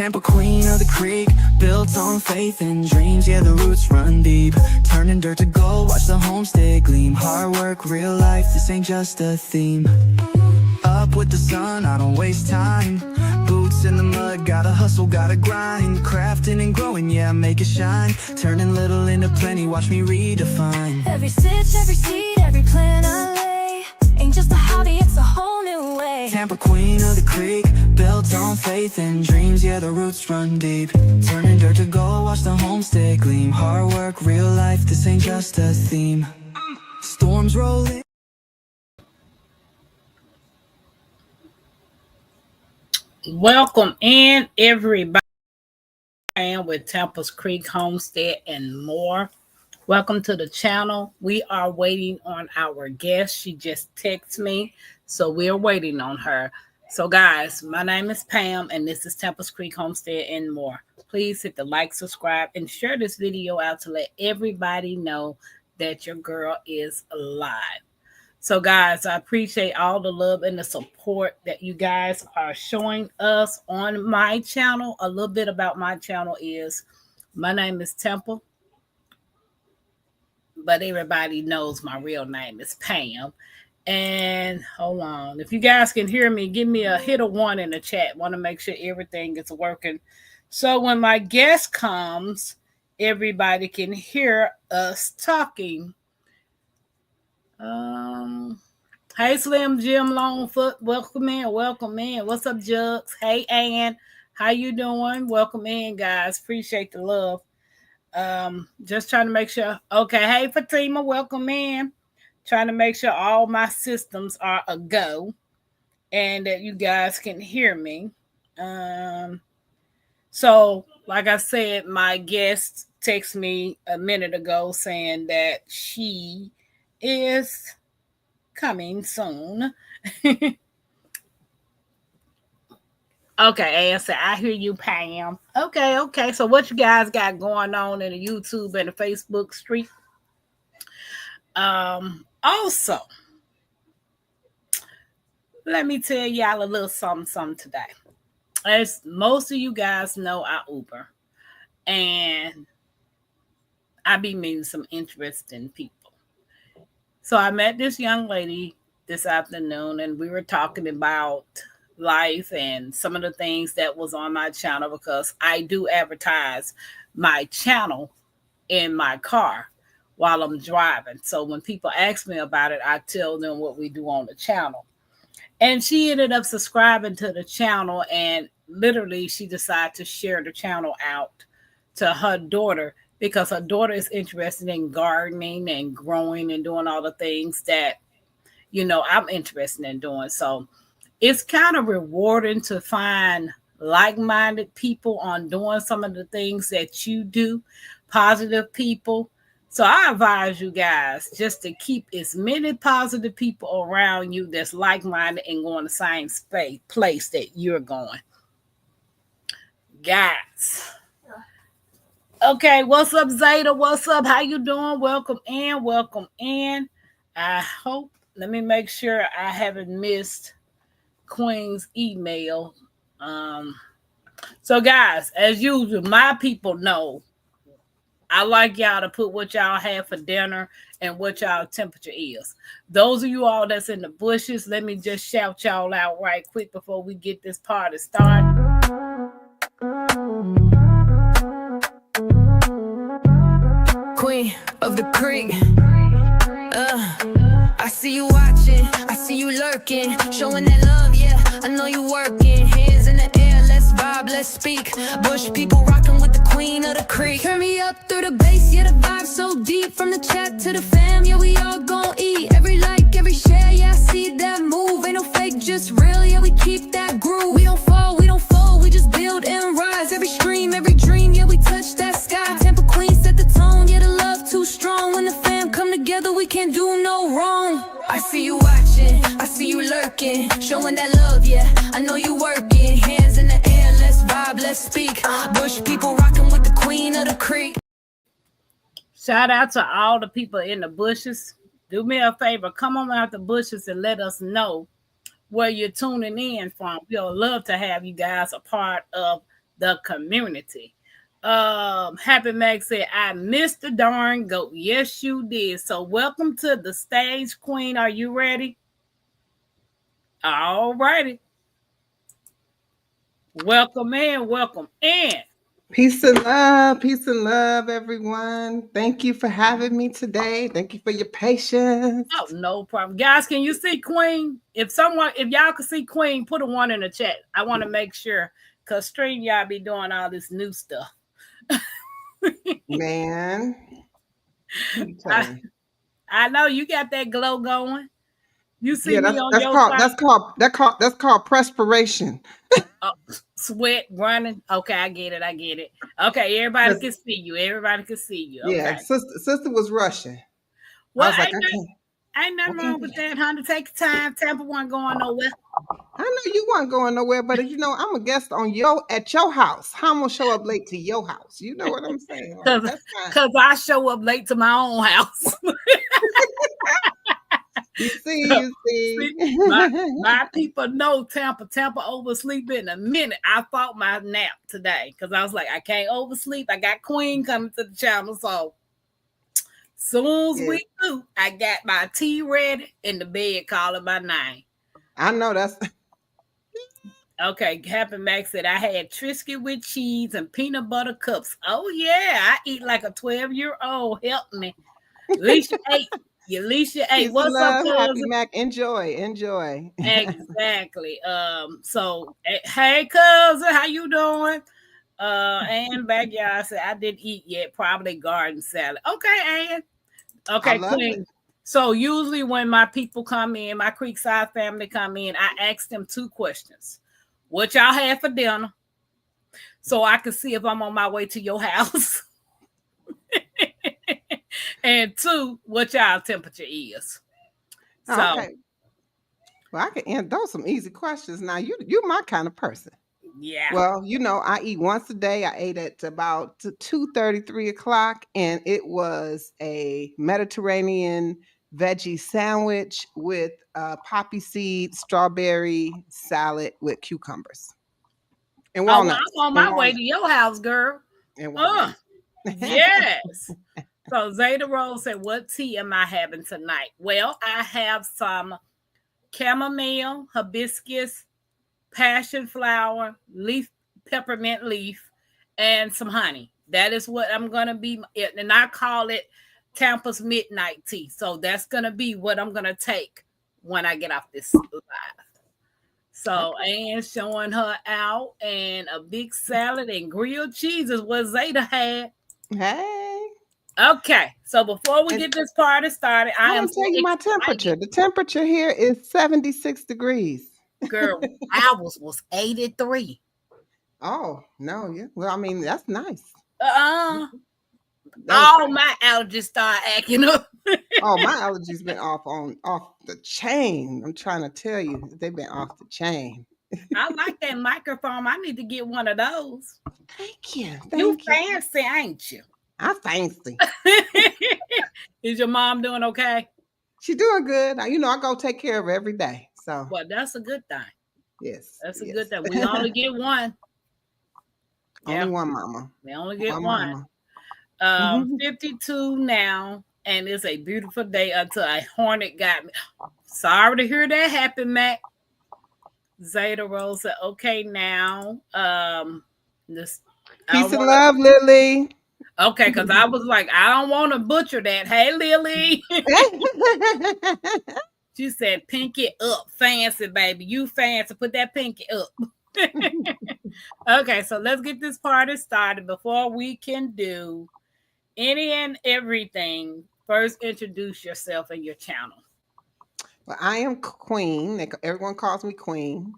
Tampa, queen of the creek, built on faith and dreams. Yeah, the roots run deep, turning dirt to gold, watch the homestead gleam. Hard work, real life, this ain't just a theme. Up with the sun, I don't waste time. Boots in the mud, gotta hustle, gotta grind. Crafting and growing, yeah, make it shine. Turning little into plenty, watch me redefine. Every stitch, every seed, every plan I lay ain't just a hobby, it's a whole new way. Tampa, queen of the creek, built on faith and dreams. Yeah, the roots run deep, turning dirt to gold, watch the homestead gleam. Hard work, real life, this ain't just a theme. Storms roll in. Welcome in, everybody. I am with Tampa's Creek Homestead and more. Welcome to the channel. We are waiting on our guest. She just texted me, so we're waiting on her. So, guys, my name is Pam, and this is Tampa's Creek Homestead and more. Please hit the like, subscribe, and share this video out to let everybody know that your girl is alive. So, guys, I appreciate all the love and the support that you guys are showing us on my channel. A little bit about my channel is my name is Tampa, but everybody knows my real name is Pam. And hold on. If you guys can hear me, give me a hit of 1 in the chat. Want to make sure everything is working. So when my guest comes, everybody can hear us talking. Hey, Slim Jim Longfoot, welcome in, welcome in. What's up, Jugs? Hey, Ann, how you doing? Welcome in, guys. Appreciate the love. Just trying to make sure. Okay, hey, Fatima, welcome in. Trying to make sure all my systems are a go and that you guys can hear me. So, like I said, my guest texted me a minute ago saying that she is coming soon. Okay, Ann said, I hear you, Pam. Okay. So what you guys got going on in the YouTube and the Facebook street? Also, let me tell y'all a little something today. As most of you guys know, I Uber. And I be meeting some interesting people. So I met this young lady this afternoon, and we were talking about life and some of the things that was on my channel, because I do advertise my channel in my car while I'm driving. So when people ask me about it, I tell them what we do on the channel. And she ended up subscribing to the channel, and literally she decided to share the channel out to her daughter, because her daughter is interested in gardening and growing and doing all the things that, you know, I'm interested in doing. So it's kind of rewarding to find like-minded people on doing some of the things that you do, positive people. So I advise you guys just to keep as many positive people around you that's like-minded and going the same place that you're going. Guys. Okay, what's up, Zeta? What's up? How you doing? Welcome in. Welcome in. I hope, let me make sure I haven't missed Queen's email. So, guys, as usual, my people know I like y'all to put what y'all have for dinner and what y'all temperature is. Those of you all that's in the bushes, let me just shout y'all out right quick before we get this party started. Queen of the creek. I see you watching, I see you lurking, showing that love, yeah, I know you working. Hands in the air, let's vibe, let's speak. Bush people rocking with the queen of the creek. Turn me up through the bass, yeah, the vibe so deep. From the chat to the fam, yeah, we all gon' eat. Every like, every share, yeah, I see that move. Ain't no fake, just real, yeah, we keep that groove. We don't fall, we don't fold, we just build and rise. Every stream, every dream, yeah, we touch that sky. Tampa Queen set the tone, yeah, the love too strong. When the fam come together, we can't do no wrong. I see you watching, I see you lurking, showing that love, yeah, I know you working. Hands in the air, let's vibe, let's speak. Bush people rocking with the queen of the creek. Shout out to all the people in the bushes. Do me a favor, come on out the bushes and let us know where you're tuning in from. We'll love to have you guys a part of the community. Happy Mac said, I missed the darn goat. Yes, you did. So welcome to the stage, Queen. Are you ready? All righty. Welcome in, welcome in. Peace and love, everyone. Thank you for having me today. Thank you for your patience. Oh, no problem. Guys, can you see Queen? If y'all can see Queen, put a one in the chat. I want to make sure because stream y'all be doing all this new stuff. Man, let me tell I, you. I know you got that glow going. You see Yeah, me that's on that's your called side. that's called perspiration. Oh, sweat running. Okay, I get it. I get it. Okay, everybody can see you. Everybody can see you. Yeah, Okay. sister was rushing. I Well, was like, ain't I nothing can't. wrong with that, honey. Take your time. Tampa wasn't going nowhere. I know you weren't going nowhere, but I'm a guest at your house. How I'm gonna show up late to your house? You know what I'm saying? Like, Cause, that's fine. Cause I show up late to my own house. You So, see. see, my people know Tampa. Tampa oversleep in a minute. I fought my nap today because I was like, I can't oversleep. I got Queen coming to the channel. So soon as Yeah, we do, I got my tea ready in the bed calling my name. I know that's Okay, Happy Max said I had Triscuit with cheese and peanut butter cups. Oh yeah, I eat like a 12-year-old. Help me. Alicia ate. Alicia ate. peace and What's up, love. Happy cousin? Mac. Enjoy. Exactly. So hey cousin, how you doing? And backyard said I didn't eat yet, probably garden salad. Okay, Ann. I Okay, love it. Queen. So usually when my people come in, my Creekside family come in, I ask them two questions. What y'all had for dinner? So I can see if I'm on my way to your house. And two, what y'all temperature is. Oh, So okay. Well, I can answer those some easy questions. Now you my kind of person. yeah. Well, I eat once a day. I ate at about 2:30, 3 o'clock, and it was a Mediterranean veggie sandwich with poppy seed, strawberry salad with cucumbers and Oh, well, walnuts. I'm on my way to your house, girl. And Uh, walnuts. yes. So Zeta Rose said, what tea am I having tonight? Well, I have some chamomile, hibiscus, passion flower, leaf, peppermint leaf, and some honey. That is what I'm going to be. And I call it Tampa's midnight tea. So that's going to be what I'm going to take when I get off this live. So Okay. Ann showing her out, and a big salad and grilled cheese is what Zeta had. Hey. Okay, so before we And get this party started, I I am didn't so tell you my excited. temperature. The temperature here is 76 degrees. Girl, ours was 83. Oh, no, yeah. Well, I mean, that's nice. Uh, That was all pretty. my allergies start acting up. Oh, my allergies been off the chain. I'm trying to tell you, they've been off the chain. I like that microphone. I need to get one of those. Thank you. You Thank you. fancy, ain't you? I'm fancy. Is your mom doing okay? She doing good. I go take care of her every day. So Well, that's a good thing. yes, That's a good yes. thing. We only get one. Only Yeah, one mama. we only get One one. mama. 52 now, and it's a beautiful day until a hornet got me. Sorry to hear that happen, Mac. Zeta Rose said, okay, now. This I Peace and want to. love, Lily. Okay, because I was like, I don't want to butcher that. Hey, Lily. She said, pinky up. Fancy, baby. You fancy. Put that pinky up. Okay, so let's get this party started before we can do any and everything. First, introduce yourself and your channel. Well, I am Queen. Everyone calls me Queen.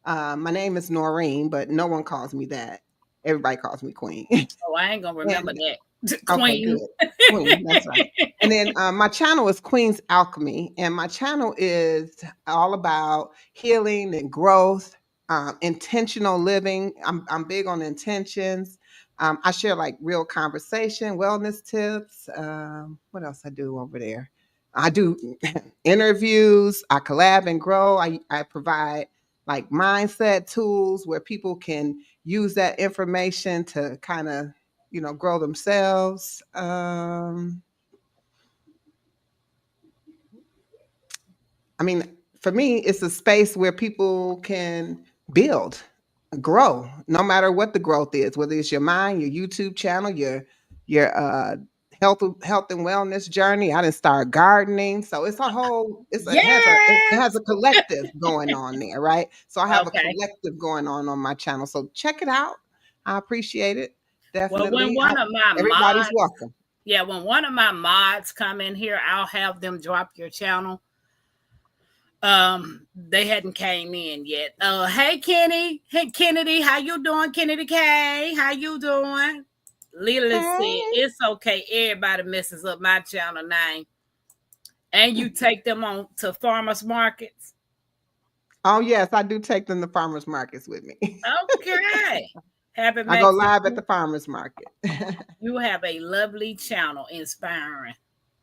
My name is Noreen, but no one calls me that. Everybody calls me Queen. Oh, I ain't gonna remember And that. okay, Queen. good. Queen, that's right. And then my channel is Queen's Alchemy, and my channel is all about healing and growth, intentional living. I'm big on intentions. I share like real conversation, wellness tips. What else I do over there? I do interviews. I collab and grow. I provide like mindset tools where people can use that information to kind of, grow themselves. I mean, for me, it's a space where people can build, grow, no matter what the growth is, whether it's your mind, your YouTube channel, your health and wellness journey. I didn't start gardening, so it's a whole. It has Yes. a collective going on there, right? So I have a Okay. collective going on my channel. So check it out. I appreciate it Well, when definitely. one of my Everybody's mods, welcome. yeah, when one of my mods come in here, I'll have them drop your channel. They hadn't came in yet. Hey Kenny, hey Kennedy, how you doing, Kennedy K? How you doing? Lily said Hey. it's okay. Everybody messes up my channel name, and you take them on to farmers markets. Oh yes, I do take them to farmers markets with me. Okay, happy I go Mexican. live at the farmers market. You have a lovely channel, inspiring.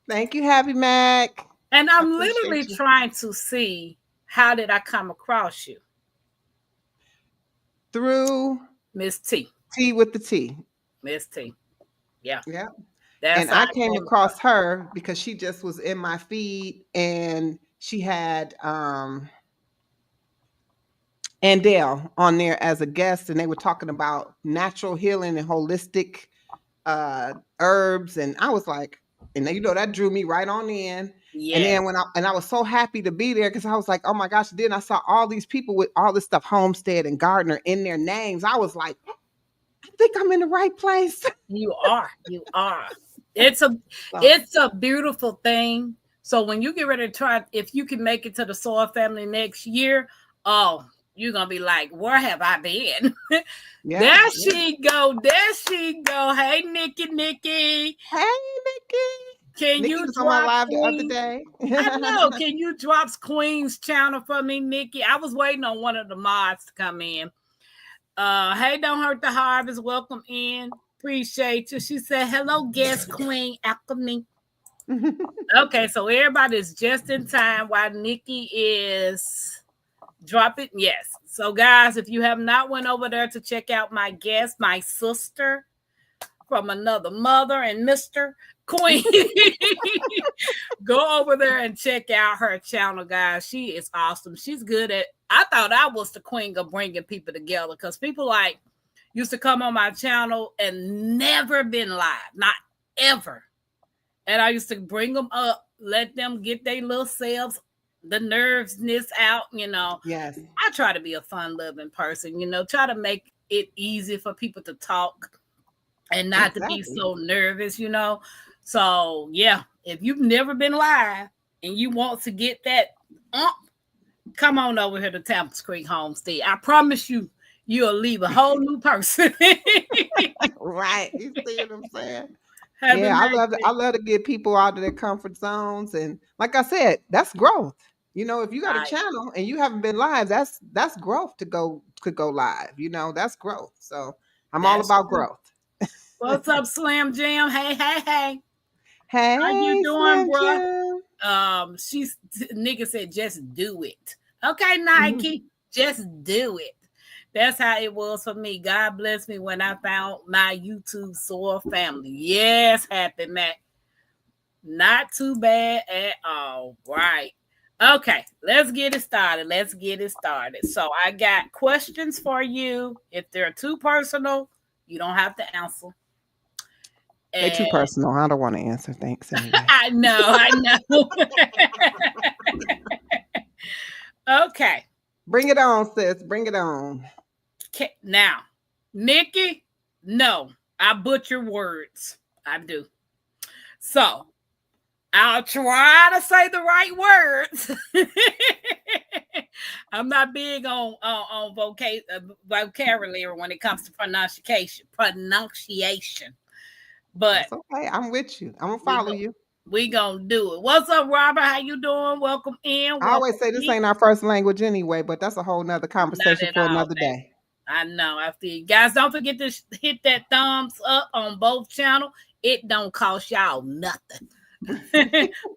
Thank you, Happy Mac. And I I'm literally appreciate you. trying to see how did I come across you, Through Miss T. T with the T. Miss T. Yeah, Yeah. that's And how I I came came across. across her because she just was in my feed and she had Andale on there as a guest, and they were talking about natural healing and holistic herbs. And I was like, and that drew me right on in. And Yes, then I was so happy to be there because I was like, oh my gosh, then I saw all these people with all this stuff, Homestead and Gardner, in their names. I was like, I think I'm in the right place. you are. You are. It's a So, it's a beautiful thing. So when you get ready to try, if you can make it to the Soil family next year, oh, you're gonna be like, where have I been? yeah, There yeah. she go. There she go. Hey, Nikki. Hey, Nikki. Can Nikki you was on my drop live the other Queen? day. I know. Can you drop Queen's channel for me, Nikki? I was waiting on one of the mods to come in. Hey, don't hurt the harvest. Welcome in. Appreciate you. She said, hello, guest Queen Alchemy. Okay, so everybody's just in time while Nikki is dropping. Yes. So, guys, if you have not went over there to check out my guest, my sister from another mother and Mr. Queen, go over there and check out her channel, guys. She is awesome. She's good at. I thought I was the queen of bringing people together because people like used to come on my channel and never been live, not ever. And I used to bring them up, let them get their little selves, the nervousness out. Yes, I try to be a fun loving person, try to make it easy for people to talk and not to be exactly. so nervous. So yeah, if you've never been live and you want to get that come on over here to Tampa Creek Homestead. I promise you'll leave a whole new person. Right. You see what I'm saying? Have a Yeah, I nice love to, day. I love to get people out of their comfort zones. And like I said, that's growth. If you got a Right. channel and you haven't been live, that's growth to go live. That's growth. So I'm all That's about true. growth. What's up, Slam Jam? Hey. How you Hey, doing, Slim bro? Jim. She's nigga said just do it. Okay, Mhm. Nike, just do it. That's how it was for me. God bless me when I found my YouTube soil family. Yes, happy Mac. Not too bad at all. Right. Okay, let's get it started. So I got questions for you. If they're too personal, you don't have to answer. They too And personal. I don't want to answer. Thanks anyway. I know. Okay. Bring it on, sis. Bring it on. Now, Nikki, no, I butcher words. I do. So I'll try to say the right words. I'm not big on vocabulary when it comes to pronunciation. But That's okay. I'm with you. I'm gonna follow you. we gonna do it. What's up, Robert? How you doing? Welcome in. I always Welcome say this in. ain't our first language anyway, but that's a whole nother Not conversation at for all, another baby. day. I know. I feel you. Guys, don't forget to hit that thumbs up on both channels. It don't cost y'all nothing.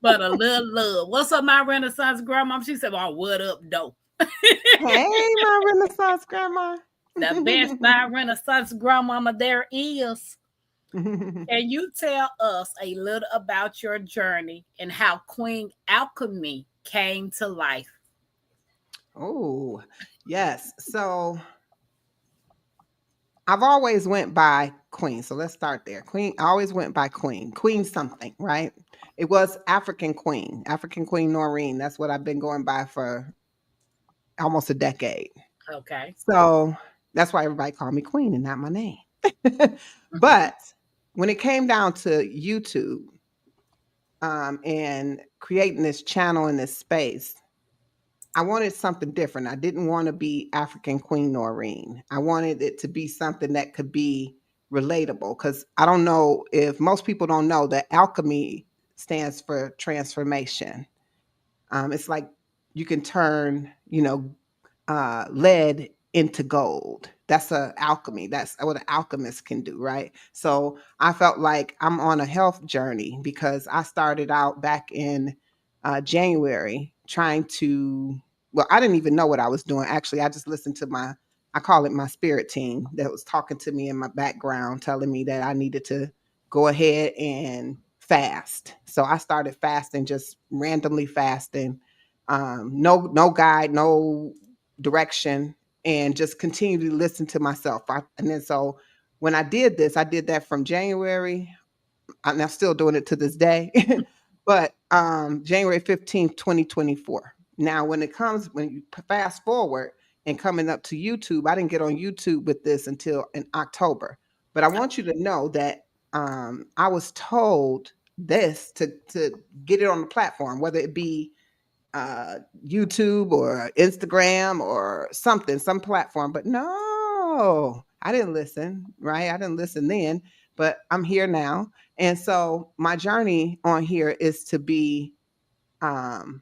But a little love. What's up, my Renaissance grandma? She said, "Oh, what up, though?" Hey, my Renaissance grandma. The best by Renaissance grandmama there is. Can you tell us a little about your journey and how Queen Alchemy came to life? Oh, yes. So I've always went by Queen. So let's start there. Queen, I always went by Queen. Queen something, right? It was African Queen Noreen. That's what I've been going by for almost a decade. Okay. So that's why everybody called me Queen and not my name. Mhm. But when it came down to YouTube and creating this channel in this space, I wanted something different. I didn't want to be African Queen Noreen. I wanted it to be something that could be relatable because I don't know if most people don't know that alchemy stands for transformation. It's like you can turn, lead into gold. That's a alchemy. That's what an alchemist can do, right? So I felt like I'm on a health journey because I started out back in January trying to. Well, I didn't even know what I was doing. Actually, I just listened to I call it my spirit team that was talking to me in my background, telling me that I needed to go ahead and fast. So I started fasting, just randomly fasting, no guide, no direction, and just continue to listen to myself. And then so when I did this, I did that from January. And I'm still doing it to this day, but January 15th, 2024. Now, when you fast forward and coming up to YouTube, I didn't get on YouTube with this until in October. But I want you to know that I was told this to get it on the platform, whether it be YouTube or Instagram or something, some platform. But no, I didn't listen, right? I didn't listen then, but I'm here now. And so my journey on here is to be um,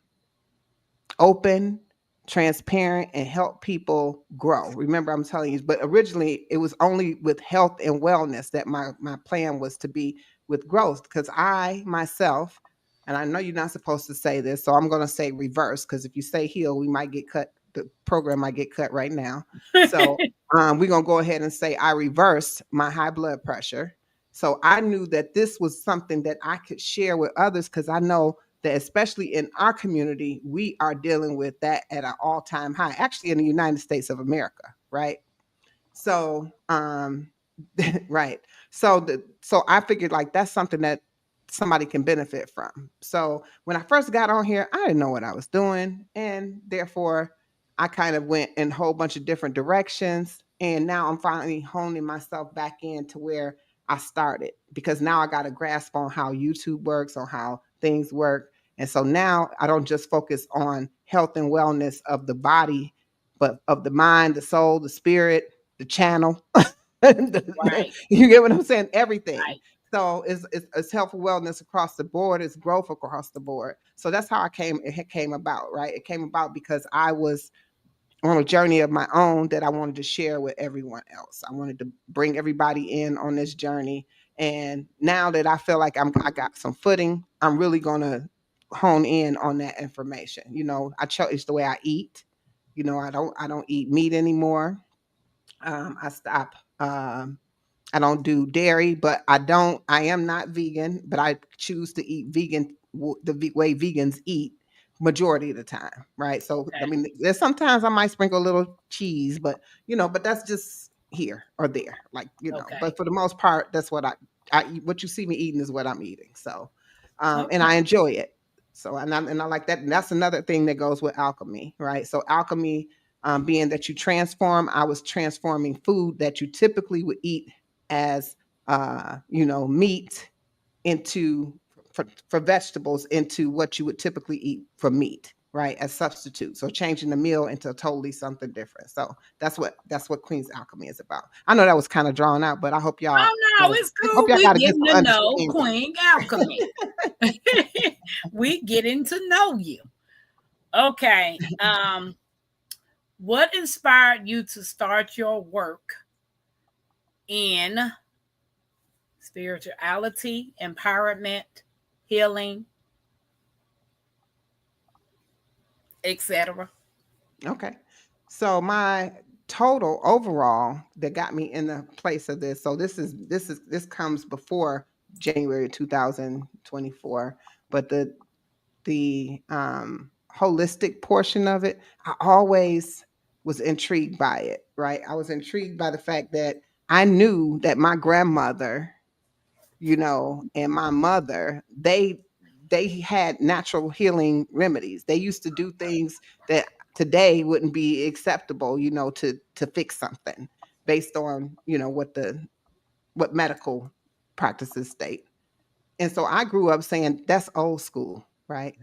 open, transparent, and help people grow. Remember, I'm telling you, but originally it was only with health and wellness that my plan was to be with growth because I myself, and I know you're not supposed to say this, so I'm going to say reverse because if you say heal, we might get cut. The program might get cut right now. So we're going to go ahead and say I reversed my high blood pressure. So I knew that this was something that I could share with others because I know that especially in our community, we are dealing with that at an all-time high, actually in the United States of America, right? So, right. So I figured like that's something that somebody can benefit from. So when I first got on here, I didn't know what I was doing, and therefore I kind of went in a whole bunch of different directions. And now I'm finally honing myself back in to where I started because now I got a grasp on how YouTube works, on how things work. And so now I don't just focus on health and wellness of the body, but of the mind, the soul, the spirit, the channel. Right, You get what I'm saying? Everything. right. So it's health and wellness across the board. It's growth across the board. So that's how it came about, right? It came about because I was on a journey of my own that I wanted to share with everyone else. I wanted to bring everybody in on this journey. And now that I feel like I got some footing, I'm really gonna hone in on that information. I changed the way I eat. I don't eat meat anymore. I stop. I don't do dairy, but I am not vegan, but I choose to eat vegan way vegans eat majority of the time, right? So, I Okay. mean, there's sometimes I might sprinkle a little cheese, but that's just here or there, like, Okay. but for the most part, that's I eat. What you see me eating is what I'm eating. So, and Okay. I enjoy it. So, and I like that. And that's another thing that goes with alchemy, right? So alchemy, being that you transform, I was transforming food that you typically would eat as meat into for vegetables into what you would typically eat for meat, right? As substitute. So changing the meal into totally something different. So that's what Queen's Alchemy is about. I know that was kind of drawn out, but I hope y'all Oh no, it's hope cool. y'all We got a good getting to know understanding. Queen Alchemy. We getting to know you. Okay. What inspired you to start your work in spirituality, empowerment, healing, etc.? Okay. So my total overall that got me in the place of this. So this comes before January 2024, but the holistic portion of it, I always was intrigued by it, right? I was intrigued by the fact that I knew that my grandmother, and my mother, they had natural healing remedies. They used to do things that today wouldn't be acceptable, to fix something based on, what medical practices state. And so I grew up saying that's old school, right?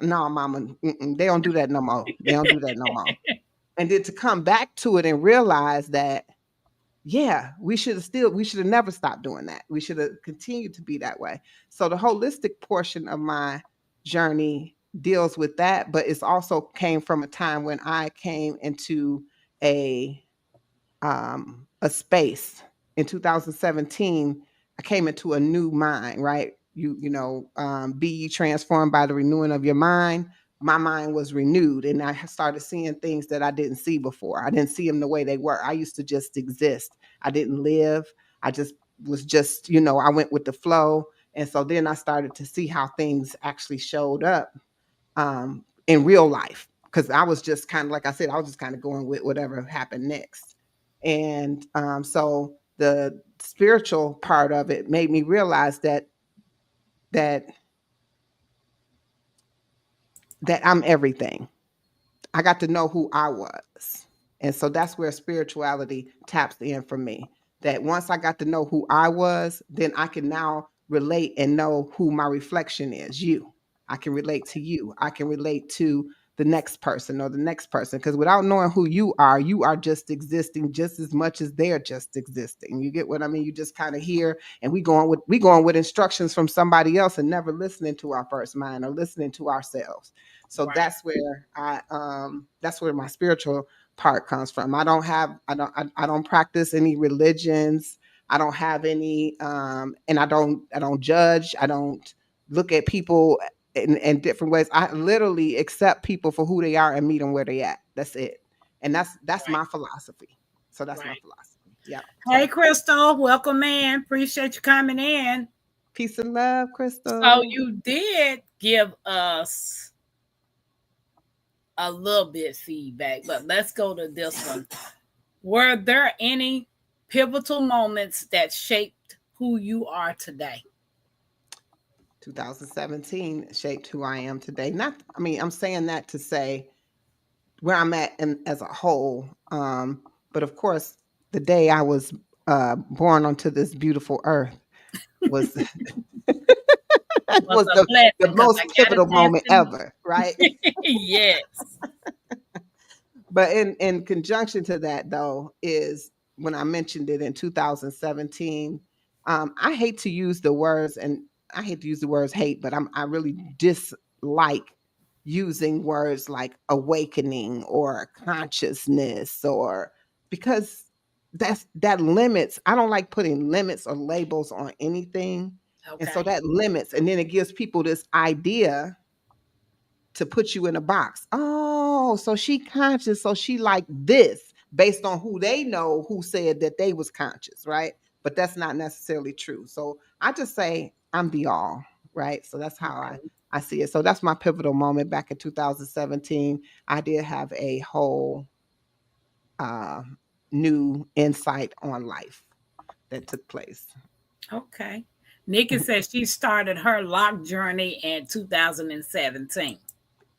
No, mama, they don't do that no more. They don't do that no more. And then to come back to it and realize that, yeah, we should have never stopped doing that. We should have continued to be that way. So the holistic portion of my journey deals with that, but it's also came from a time when I came into a a space in 2017. I came into a new mind, right? Be ye transformed by the renewing of your mind. My mind was renewed, and I started seeing things that I didn't see before. I didn't see them the way they were. I used to just exist. I didn't live. I just was just, I went with the flow. And so then I started to see how things actually showed up in real life. Because I was just kind of, like I said, I was just kind of going with whatever happened next. And so the spiritual part of it made me realize that that I'm everything. I got to know who I was. And so that's where spirituality taps in for me. That once I got to know who I was, then I can now relate and know who my reflection is, you. I can relate to you. I can relate to the next person or the next person. Because without knowing who you are just existing just as much as they're just existing. You get what I mean? You just kind of hear, and we going with instructions from somebody else and never listening to our first mind or listening to ourselves. So Right. that's where my spiritual part comes from. I don't practice any religions. I don't have any and I don't judge. I don't look at people in different ways. I literally accept people for who they are and meet them where they at. That's it. And that's Right. my philosophy. So that's my Right. philosophy. Yeah. Hey, So Crystal, welcome in. Appreciate you coming in. peace and love, So Crystal. you did give us a little bit feedback, but let's go to this one. Were there any pivotal moments that shaped who you are today? 2017 shaped who I am today. Not, I mean, I'm saying that to say where I'm at as a whole. But of course, the day I was born onto this beautiful earth was Was was a the blessing because most I got a pivotal chance moment to meet. ever, right? Yes. But in conjunction to that, though, is when I mentioned it in 2017. I hate to use the words, and I hate to use the words hate, but I really dislike using words like awakening or consciousness, or because that limits. I don't like putting limits or labels on anything, and so Okay. that limits, and then it gives people this idea to put you in a box. Oh, so she conscious, so she like this based on who they know who said that they was conscious, right? But that's not necessarily true. So I just say I'm the all, right? So that's how Okay. I see it. So that's my pivotal moment back in 2017. I did have a whole uh, new insight on life that took place. Okay. Nikki says she started her lock journey in 2017.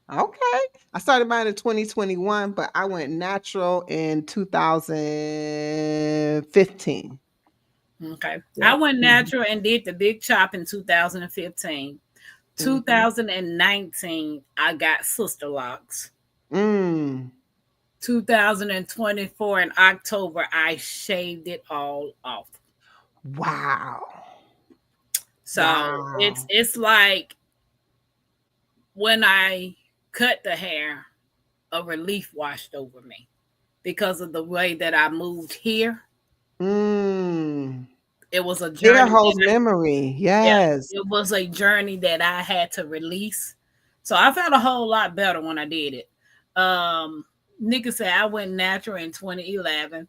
Okay. I started mine in 2021, but I went natural in 2015. Okay. I Yep. went Mhm. natural and did the big chop in 2015. Mhm. 2019, I got sister locks. Mm. 2024 in October, I shaved it all off. Wow. So it's Wow. it's like when I cut the hair, a relief washed over me because of the way that I moved here. Mm. It was a Hair journey holds that memory. yeah, Yes. it was a journey that I had to release. So I felt a whole lot better when I did it. Nika said I went natural in 2011.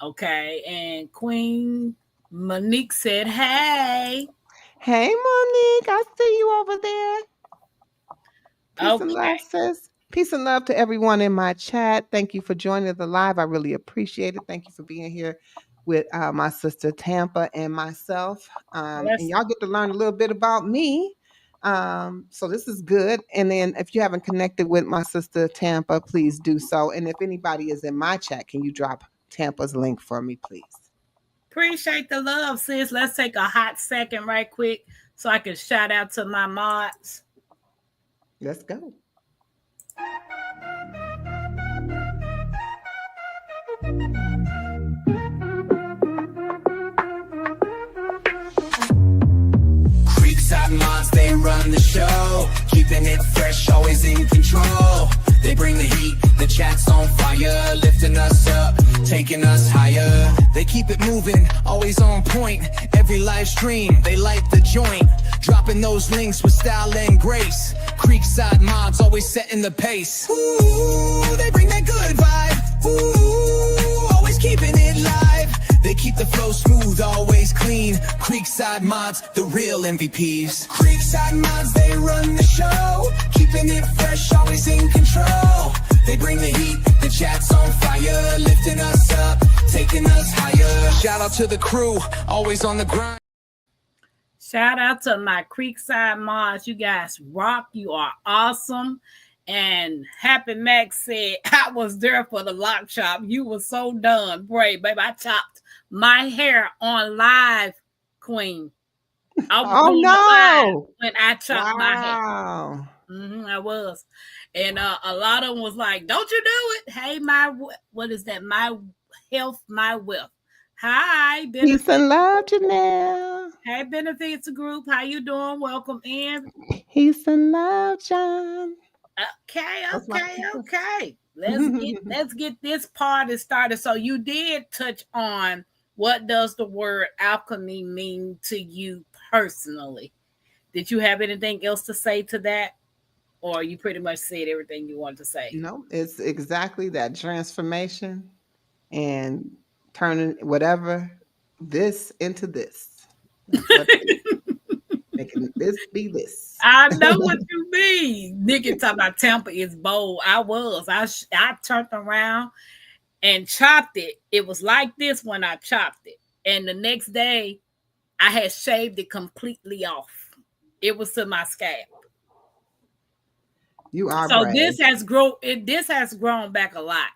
Okay, and Queen Monique said, "Hey." Hey, Monique, I see you over there. Peace and Okay, love, sis. Peace and love to everyone in my chat. Thank you for joining the live. I really appreciate it. Thank you for being here with my sister Tampa and myself. And let's y'all get to learn a little bit about me. So this is good. And then if you haven't connected with my sister Tampa, please do so. And if anybody is in my chat, can you drop Tampa's link for me, please? appreciate the love, sis. Let's take a hot second, right quick, so I can shout out to my mods. Let's go. Creekside mods, they run the show. Keeping it fresh, always in control. They bring the heat, the chat's on fire. Lifting us up, taking us higher. They keep it moving, always on point. Every live stream, they light the joint. Dropping those links with style and grace. Creekside mods, always setting the pace. Ooh, they bring that good vibe. Ooh, always keeping it live. They keep the flow smooth, always clean. Creekside mods, the real MVPs. Creekside mods, they run the show. Keeping it fresh, always in control. They bring the heat, the chat's on fire. Lifting us up, taking us higher. Shout out to the crew, always on the grind. Shout out to my Creekside mods. You guys rock. You are awesome. And Happy Max said, I was there for the lock chop. You were so done. Brave, baby. I chopped my hair on live, Queen. I was doing live when I chopped my hair. I was. And a lot of them was like, don't you do it. Hey, what is that? My health, my wealth. Hi, Peace and love, Janelle. Hey, Benefits Group. How you doing? Welcome in. Peace and love, John. Okay. Let's get this party started. So you did touch on what does the word alchemy mean to you personally? Did you have anything else to say to that? Or you pretty much said everything you wanted to say? No, it's exactly that transformation and turning whatever this into this. Making this be this. I know what you mean. Nikki talking about Tampa is bold. I turned around and chopped it. It was like this when I chopped it. And the next day, I had shaved it completely off. It was to my scalp. You are so brave. This has grown back a lot.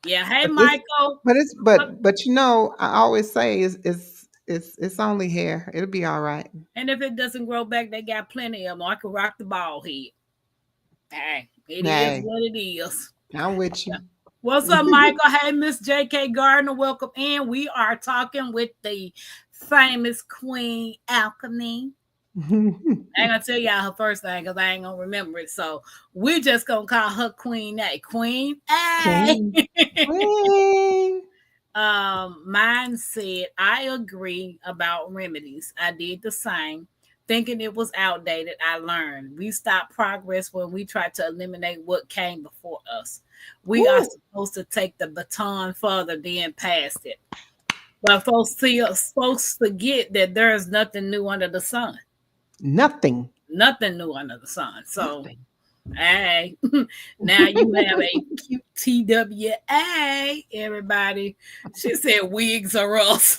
Yeah. Hey, Michael. But you know, I always say it's only hair. It'll be all right. And if it doesn't grow back, they got plenty of them. I could rock the ball head. Hey, it is what it is. I'm with you. What's up, Michael? Hey, Miss J.K. Gardner, welcome in. We are talking with the famous Queen Alchemy. I ain't gonna tell y'all her first name because I ain't gonna remember it. So we just gonna call her Queen A. Queen A. Queen. Mine said, I agree about remedies. I did the same. Thinking it was outdated, I learned. We stop progress when we try to eliminate what came before us. We are supposed to take the baton further than past it. But folks forget that there is nothing new under the sun. Nothing new under the sun. So, hey, now you have a QTWA, everybody. She said wigs are us.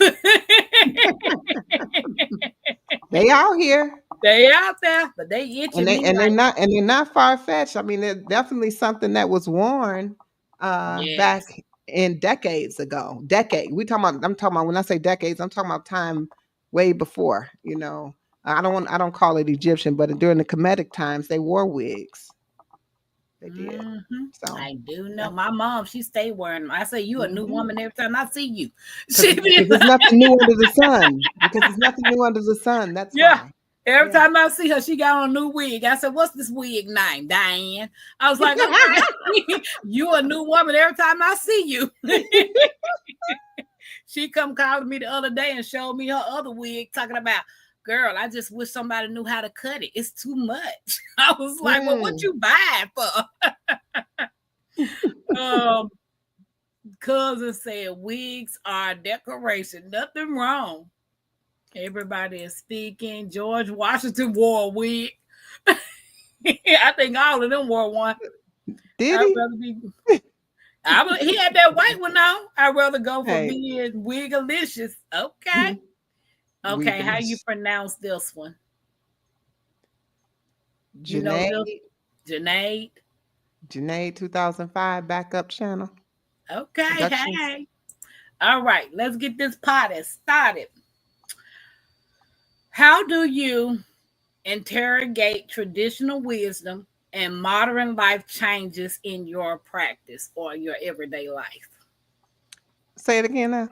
They out here. They out there, but they itching. They're not far fetched. I mean, they're definitely something that was worn back in decades ago. I'm talking about when I say decades, I'm talking about time way before, you know. I don't call it Egyptian, but during the Kemetic times, they wore wigs. They did. So I do know my mom. She stay wearing them. I say you a new woman every time I see you. Because there's nothing new under the sun. Because there's nothing new under the sun. That's why. Every time I see her, she got on a new wig. I said, "What's this wig name, Diane?" I was like, "Okay, you a new woman every time I see you." She come calling me the other day and showed me her other wig, talking about, girl, I just wish somebody knew how to cut it. It's too much. I was like, well, what you buying for? Um, cousin said wigs are decoration. Nothing wrong. Everybody is speaking. George Washington wore a wig. I think all of them wore one. Did I'd he? rather be. He had that white one on. I'd rather go for Hey, being wigalicious. Okay. we Okay. How you glish. pronounce this one? You know Janae, this? Janae. Janae 2005 backup channel Okay. productions. Hey. All right. Let's get this party started. How do you interrogate traditional wisdom and modern life changes in your practice or your everyday life? Say it again now.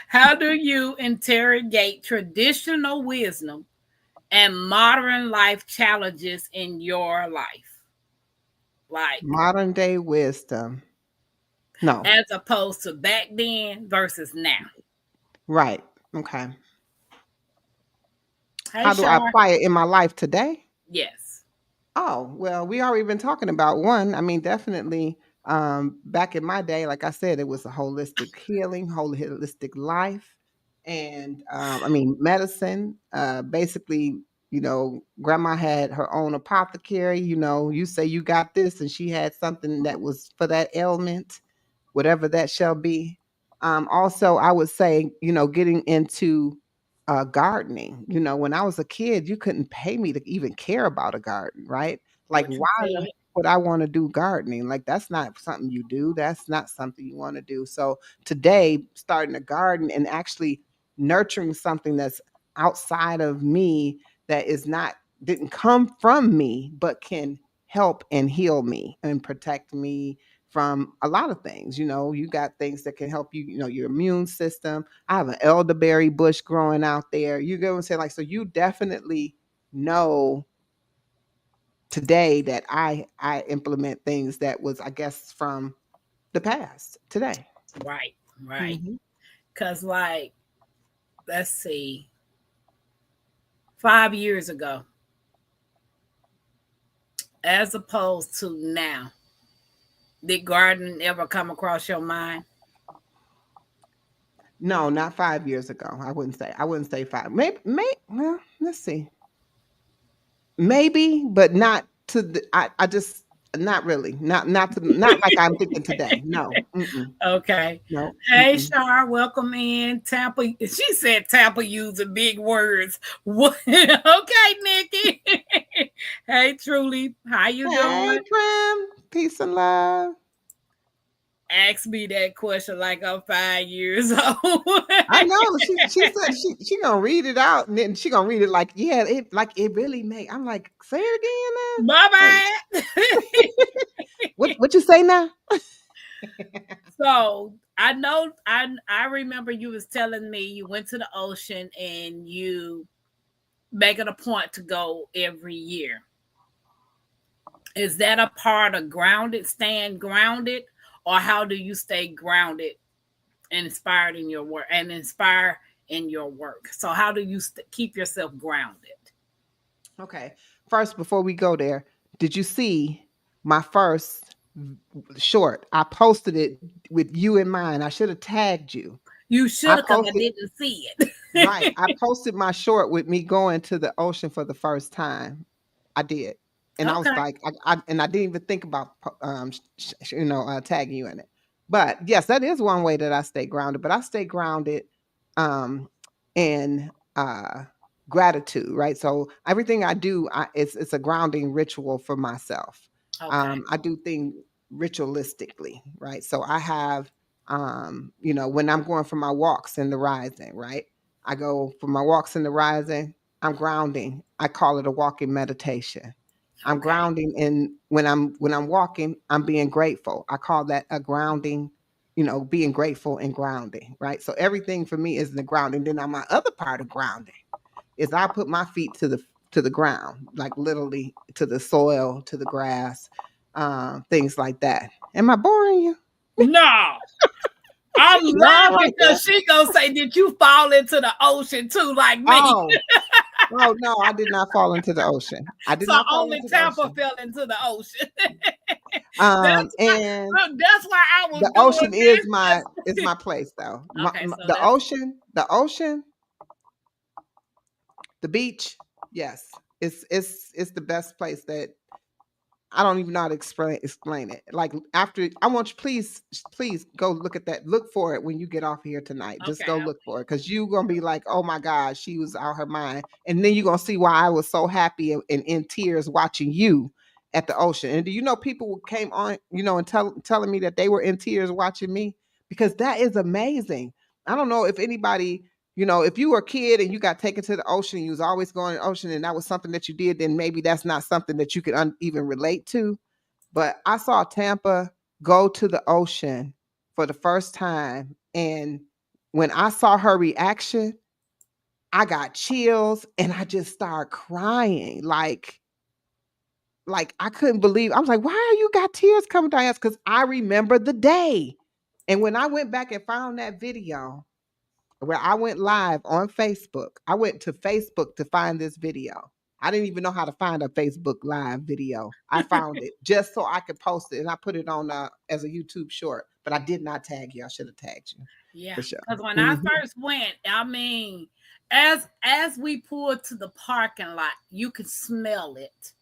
How do you interrogate traditional wisdom and modern life challenges in your life? Like, Modern day wisdom. No. as opposed to back then versus now. Right. Okay. Hey, How do I Shar. apply it in my life today? Yes. Oh, well, we already been talking about one. I mean, definitely back in my day, like I said, it was a holistic healing, holistic life. And I mean, medicine. Basically, grandma had her own apothecary. You say you got this, and she had something that was for that ailment, whatever that shall be. Also, I would say, getting into gardening. When I was a kid, you couldn't pay me to even care about a garden, right? Like, What why you the heck said. would I want to do gardening? Like, that's not something you do. That's not something you want to do. So today, starting a garden and actually nurturing something that's outside of me, that is not didn't come from me, but can help and heal me and protect me from a lot of things. You got things that can help you, your immune system. I have an elderberry bush growing out there. You get what I'm saying? Like, so you definitely know today that I implement things that was, I guess, from the past today. Right. Right. Hmm. Because, like, let's see, 5 years ago, as opposed to now, did gardening ever come across your mind? No, not 5 years ago. I wouldn't say five. Maybe, well, let's see. Maybe, but not to the. I just not really. Not like I'm thinking today. No. Mm-mm. Okay. No. Hey, Mm-mm. Shar, welcome in. Tampa. She said Tampa using big words. What? Okay, Nikki. Hey, Truly, how you Hey, doing? Trim. Peace and love. Ask me that question like I'm 5 years old. I know. She said she gonna read it out, and then she gonna read it like, yeah, it really make. I'm like, say it again My now. Like, bad. what you say now? So I know I remember you was telling me you went to the ocean and you make it a point to go every year. Is that a part of grounded, staying grounded, or how do you stay grounded and inspired in your work and inspire in your work? So how do you keep yourself grounded? Okay. First, before we go there, did you see my first short? I posted it with you in mind. I should have tagged you. You I should have, because I posted didn't see it. Right. I posted my short with me going to the ocean for the first time. I did. And I was Okay. like, I didn't even think about, tagging you in it. But yes, that is one way that I stay grounded. But I stay grounded, um, in gratitude, right? So everything I do, it's a grounding ritual for myself. Okay. I do things ritualistically, right? So I have, when I'm going for my walks in the rising, right? I go for my walks in the rising. I'm grounding. I call it a walking meditation. I'm Okay. grounding in when I'm walking, I'm being grateful. I call that a grounding, being grateful and grounding, right? So everything for me is the grounding. Then on my other part of grounding is I put my feet to the ground, like literally to the soil, to the grass, things like that. Am I boring you? No. I'm Y'all laughing right there? because she gonna say, "Did you fall into the ocean too, like me?" Oh, oh no, I did not fall into the ocean. I did So not fall only into the Tampa ocean. fell into the ocean. That's why, And look, that's why I was the doing ocean is this. my place though. Okay, so The that's ocean, the beach, yes. It's the best place that I don't even know how to explain it. Like after I want you, please go look at that. Look for it when you get off here tonight. Just okay. go look for it because you're gonna be like, oh my God, she was out her mind. And then you're gonna see why I was so happy and in tears watching you at the ocean. And do you know people came on, and telling me that they were in tears watching me? Because that is amazing. I don't know if anybody, if you were a kid and you got taken to the ocean, you was always going to the ocean, and that was something that you did, then maybe that's not something that you could even relate to. But I saw Tampa go to the ocean for the first time, and when I saw her reaction, I got chills, and I just started crying, like I couldn't believe. I was like, "Why are you got tears coming down?" Because I remember the day, and when I went back and found that video where I went live on Facebook. I went to Facebook to find this video. I didn't even know how to find a Facebook live video. I found it just so I could post it, and I put it on as a YouTube short. But I did not tag you. I should have tagged you Yeah, for sure. because when I Mhm. first went, I mean, as we pulled to the parking lot, you could smell it.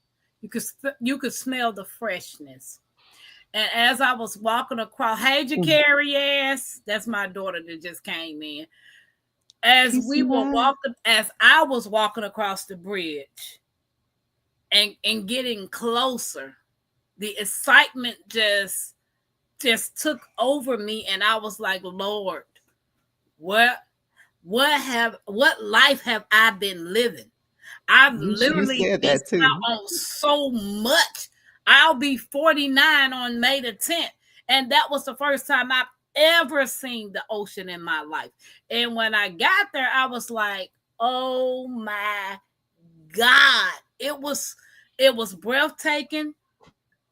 You could smell the freshness. And as I was walking across, hey, Jacari, yes, that's my daughter that just came in. As Peace we and were love. walking, as I was walking across the bridge and getting closer, the excitement just took over me, and I was like, Lord, what what life have I been living? I've You literally said that missed too. out on so much. I'll be 49 on May the 10th. And that was the first time I've ever seen the ocean in my life. And when I got there, I was like, oh my God. It was breathtaking.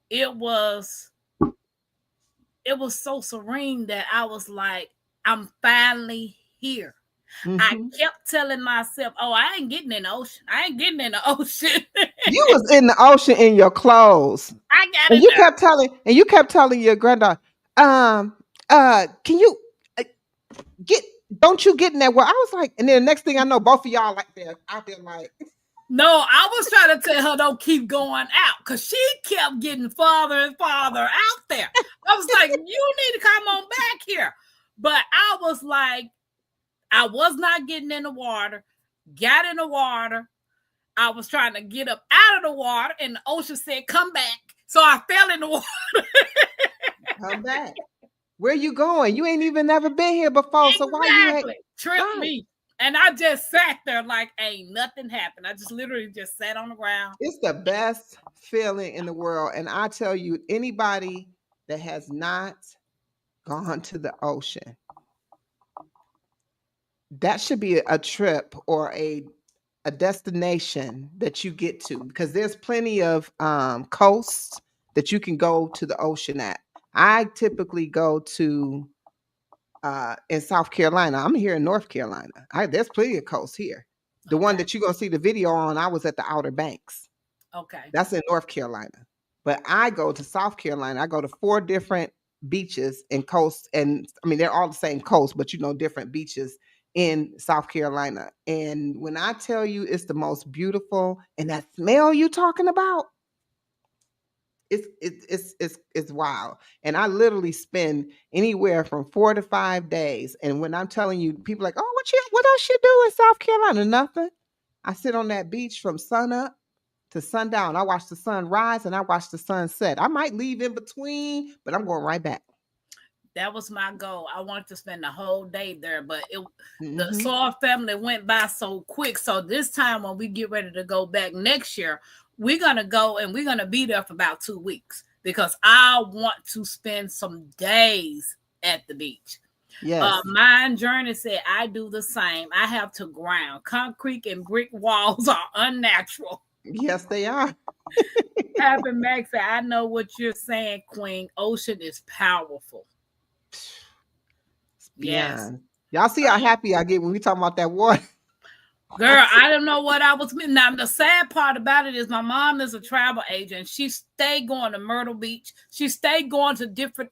It was it was so serene that I was like, I'm finally here. I Mhm. kept telling myself, oh, I ain't getting in the ocean. I ain't getting in the ocean. You was in the ocean in your clothes, I got and in there. you kept telling your granddaughter, um, can you uh, get? Don't you get in that? Well, I was like, and then the next thing I know, both of y'all like they're out there like. No, I was trying to tell her don't keep going out because she kept getting farther and farther out there. I was like, you need to come on back here. But I was like, I was not getting in the water, got in the water. I was trying to get up out of the water, and the ocean said, come back. So I fell in the water. Come back. Where you going? You ain't even never been here before. So why you ain't Exactly. Tripped right? me. And I just sat there like ain't nothing happened. I just literally just sat on the ground. It's the best feeling in the world. And I tell you, anybody that has not gone to the ocean, that should be a trip or a destination that you get to because there's plenty of coasts that you can go to the ocean at. I typically go to in South Carolina. I'm here in North Carolina. There's plenty of coasts here. The one Okay. that you're gonna see the video on, I was at the Outer Banks. Okay. That's in North Carolina. But I go to South Carolina. I go to 4 different beaches and coasts, and I mean they're all the same coast, but different beaches in South Carolina. And when I tell you it's the most beautiful, and that smell you talking about, it's wild. And I literally spend anywhere from 4 to 5 days. And when I'm telling you, people are like, oh, what else you do in South Carolina? Nothing. I sit on that beach from sun up to sundown. I watch the sun rise and I watch the sun set. I might leave in between, but I'm going right back. That was my goal. I wanted to spend the whole day there, but the Hmm. Saw family went by so quick. So this time when we get ready to go back next year, we're gonna go and we're gonna be there for about 2 weeks because I want to spend some days at the beach. Yes. Mine Journey said I do the same. I have to ground. Concrete and brick walls are unnatural. Yes, they are. Happy Max said, I know what you're saying, Queen. Ocean is powerful. It's Yes. beyond. Y'all see how happy I get when we talk about that water. Girl, I don't know what I was. Now, the sad part about it is my mom is a travel agent. She stayed going to Myrtle Beach. She stayed going to different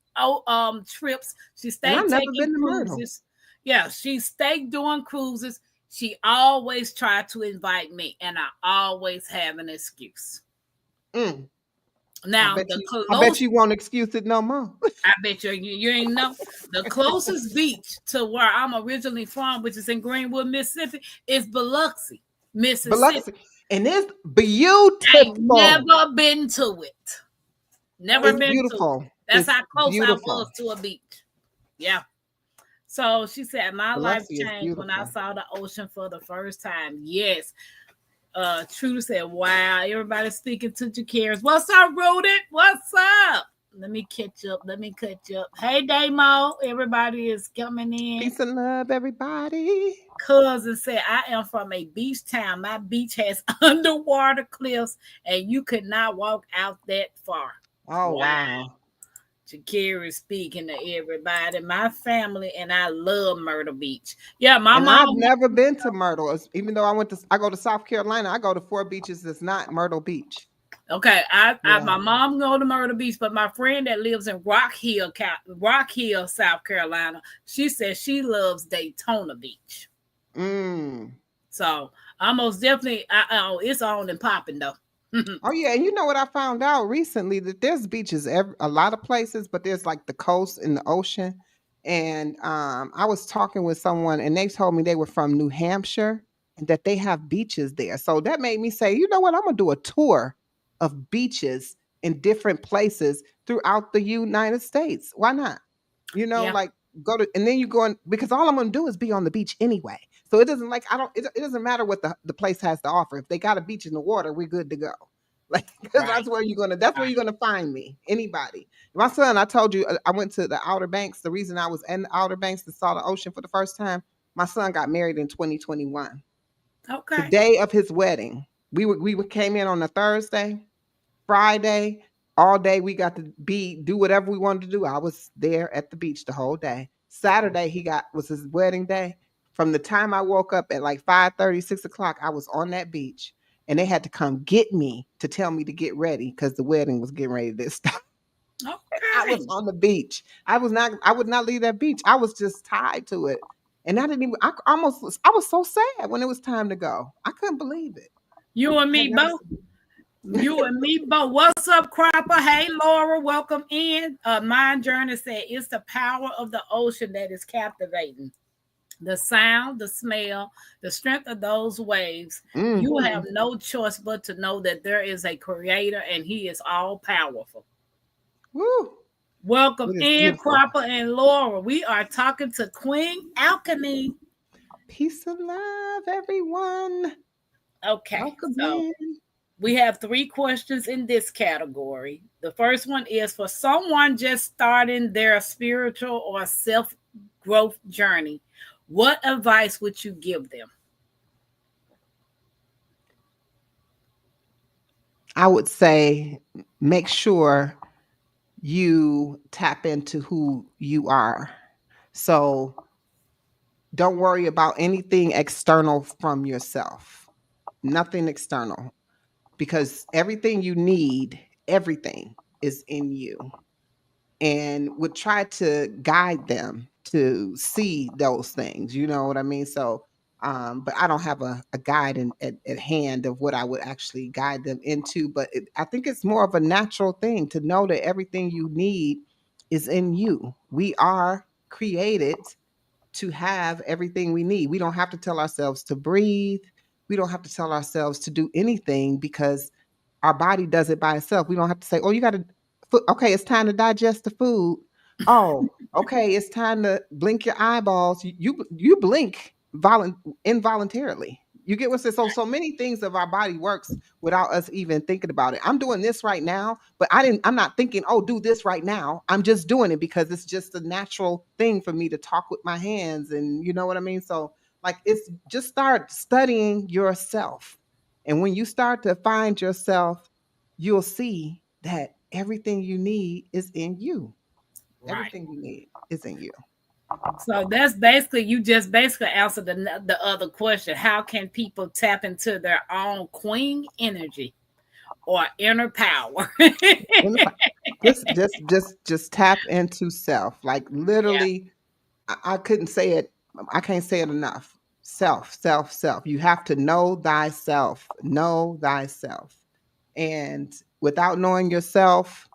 trips. She And I've stayed never taking been to Myrtle. cruises. Yeah, she stayed doing cruises. She always tried to invite me, and I always have an excuse. Mm. Now, the I bet close, you won't excuse it no more. I bet you ain't know, the closest beach to where I'm originally from, which is in Greenwood, Mississippi, is Biloxi, Mississippi. Biloxi. And it's Ain't beautiful. never been to it. Never It's been to it. beautiful. That's It's how close I was beautiful. to a beach. Yeah. So she said, my life Biloxi is changed when I beautiful. saw the ocean for the first time. Yes. Trudy said, wow, everybody's speaking to Jacaris. What's up, Rudy? What's up? Let me catch up. Let me catch up. Hey, Damo. Everybody is coming in. Peace and love, everybody. Cousin said, I am from a beach town. My beach has underwater cliffs, and you could not walk out that far. Oh, Wow. wow. Shakira speaking to everybody. My family and I love Myrtle Beach. Yeah, my And I've mom. never been to Myrtle. Even though I go to South Carolina, I go to 4 beaches that's not Myrtle Beach. Okay, Yeah. my mom go to Myrtle Beach, but my friend that lives in Rock Hill, South Carolina, she says she loves Daytona Beach. Mm. So I most definitely, it's on and popping though. Oh yeah, and you know what I found out recently that there's beaches a lot of places, but there's like the coast and the ocean. And I was talking with someone, and they told me they were from New Hampshire and that they have beaches there. So that made me say, you know what, I'm gonna do a tour of beaches in different places throughout the United States. Why not? Yeah, Like go to, and then you go in, because all I'm gonna do is be on the beach anyway. So it doesn't like I don't it doesn't matter what the place has to offer. If they got a beach in the water, we're good to go. Like, because right. that's where you're gonna find me. Anybody. My son, I told you, I went to the Outer Banks. The reason I was in the Outer Banks to saw the ocean for the first time, my son got married in 2021. The Okay. day of his wedding. We came in on a Thursday. Friday, all day we got to do whatever we wanted to do. I was there at the beach the whole day. Saturday was his wedding day. From the time I woke up at like 5:30, 6 o'clock, I was on that beach. And they had to come get me to tell me to get ready because the wedding was getting ready to start. I Okay. was on the beach. I would not leave that beach. I was just tied to it. And I didn't even I was so sad when it was time to go. I couldn't believe it. You and I had me never both. seen You and me both. What's up, Cropper? Hey, Laura, welcome in. Mind Journey said it's the power of the ocean that is captivating. The sound, the smell, the strength of those waves. You have Mhm. no choice but to know that there is a creator and he is all powerful. Woo. Welcome It is in, beautiful. Cropper and Laura. We are talking to Queen Alchemy. Peace and love, everyone. Okay, Welcome so in. we have three questions in this category. The first one is for someone just starting their spiritual or self growth journey. What advice would you give them? I would say make sure you tap into who you are. So don't worry about anything external from yourself, nothing external, because everything is in you. And would try to guide them to see those things. You know what I mean? So, but I don't have a guide at hand of what I would actually guide them into. But I think it's more of a natural thing to know that everything you need is in you. We are created to have everything we need. We don't have to tell ourselves to breathe. We don't have to tell ourselves to do anything because our body does it by itself. We don't have to say, "Oh, you got to." Okay, it's time to digest the food. Oh, okay, it's time to blink your eyeballs. You blink involuntarily. You get what's so many things of our body works without us even thinking about it. I'm doing this right now, but I'm not thinking, oh, do this right now. I'm just doing it because it's just a natural thing for me to talk with my hands, and you know what I mean? So like it's just start studying yourself. And when you start to find yourself, you'll see that everything you need is in you. Right. Everything you need is in you. So that's basically you just basically answered the other question. How can people tap into their own queen energy or inner power? In the fi- just tap into self. Like Yeah. literally, I couldn't say it. I can't say it enough. Self, self, self. You have to know thyself. Know thyself. And without knowing yourself,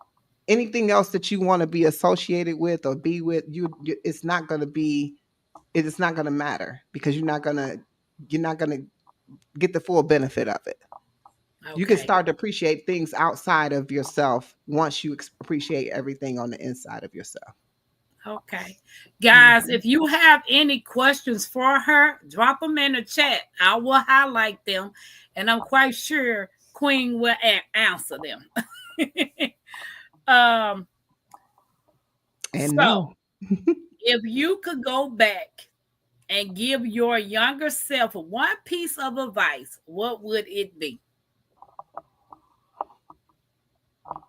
anything else that you want to be associated with or be with, it's not going to be. It is not going to matter because you're not gonna get the full benefit of it. You can Okay. start to appreciate things outside of yourself once you appreciate everything on the inside of yourself. Okay. Guys, Mhm. if you have any questions for her, drop them in the chat. I will highlight them, and I'm quite sure Queen will answer them. um, And so, no. if you could go back and give your younger self one piece of advice, what would it be?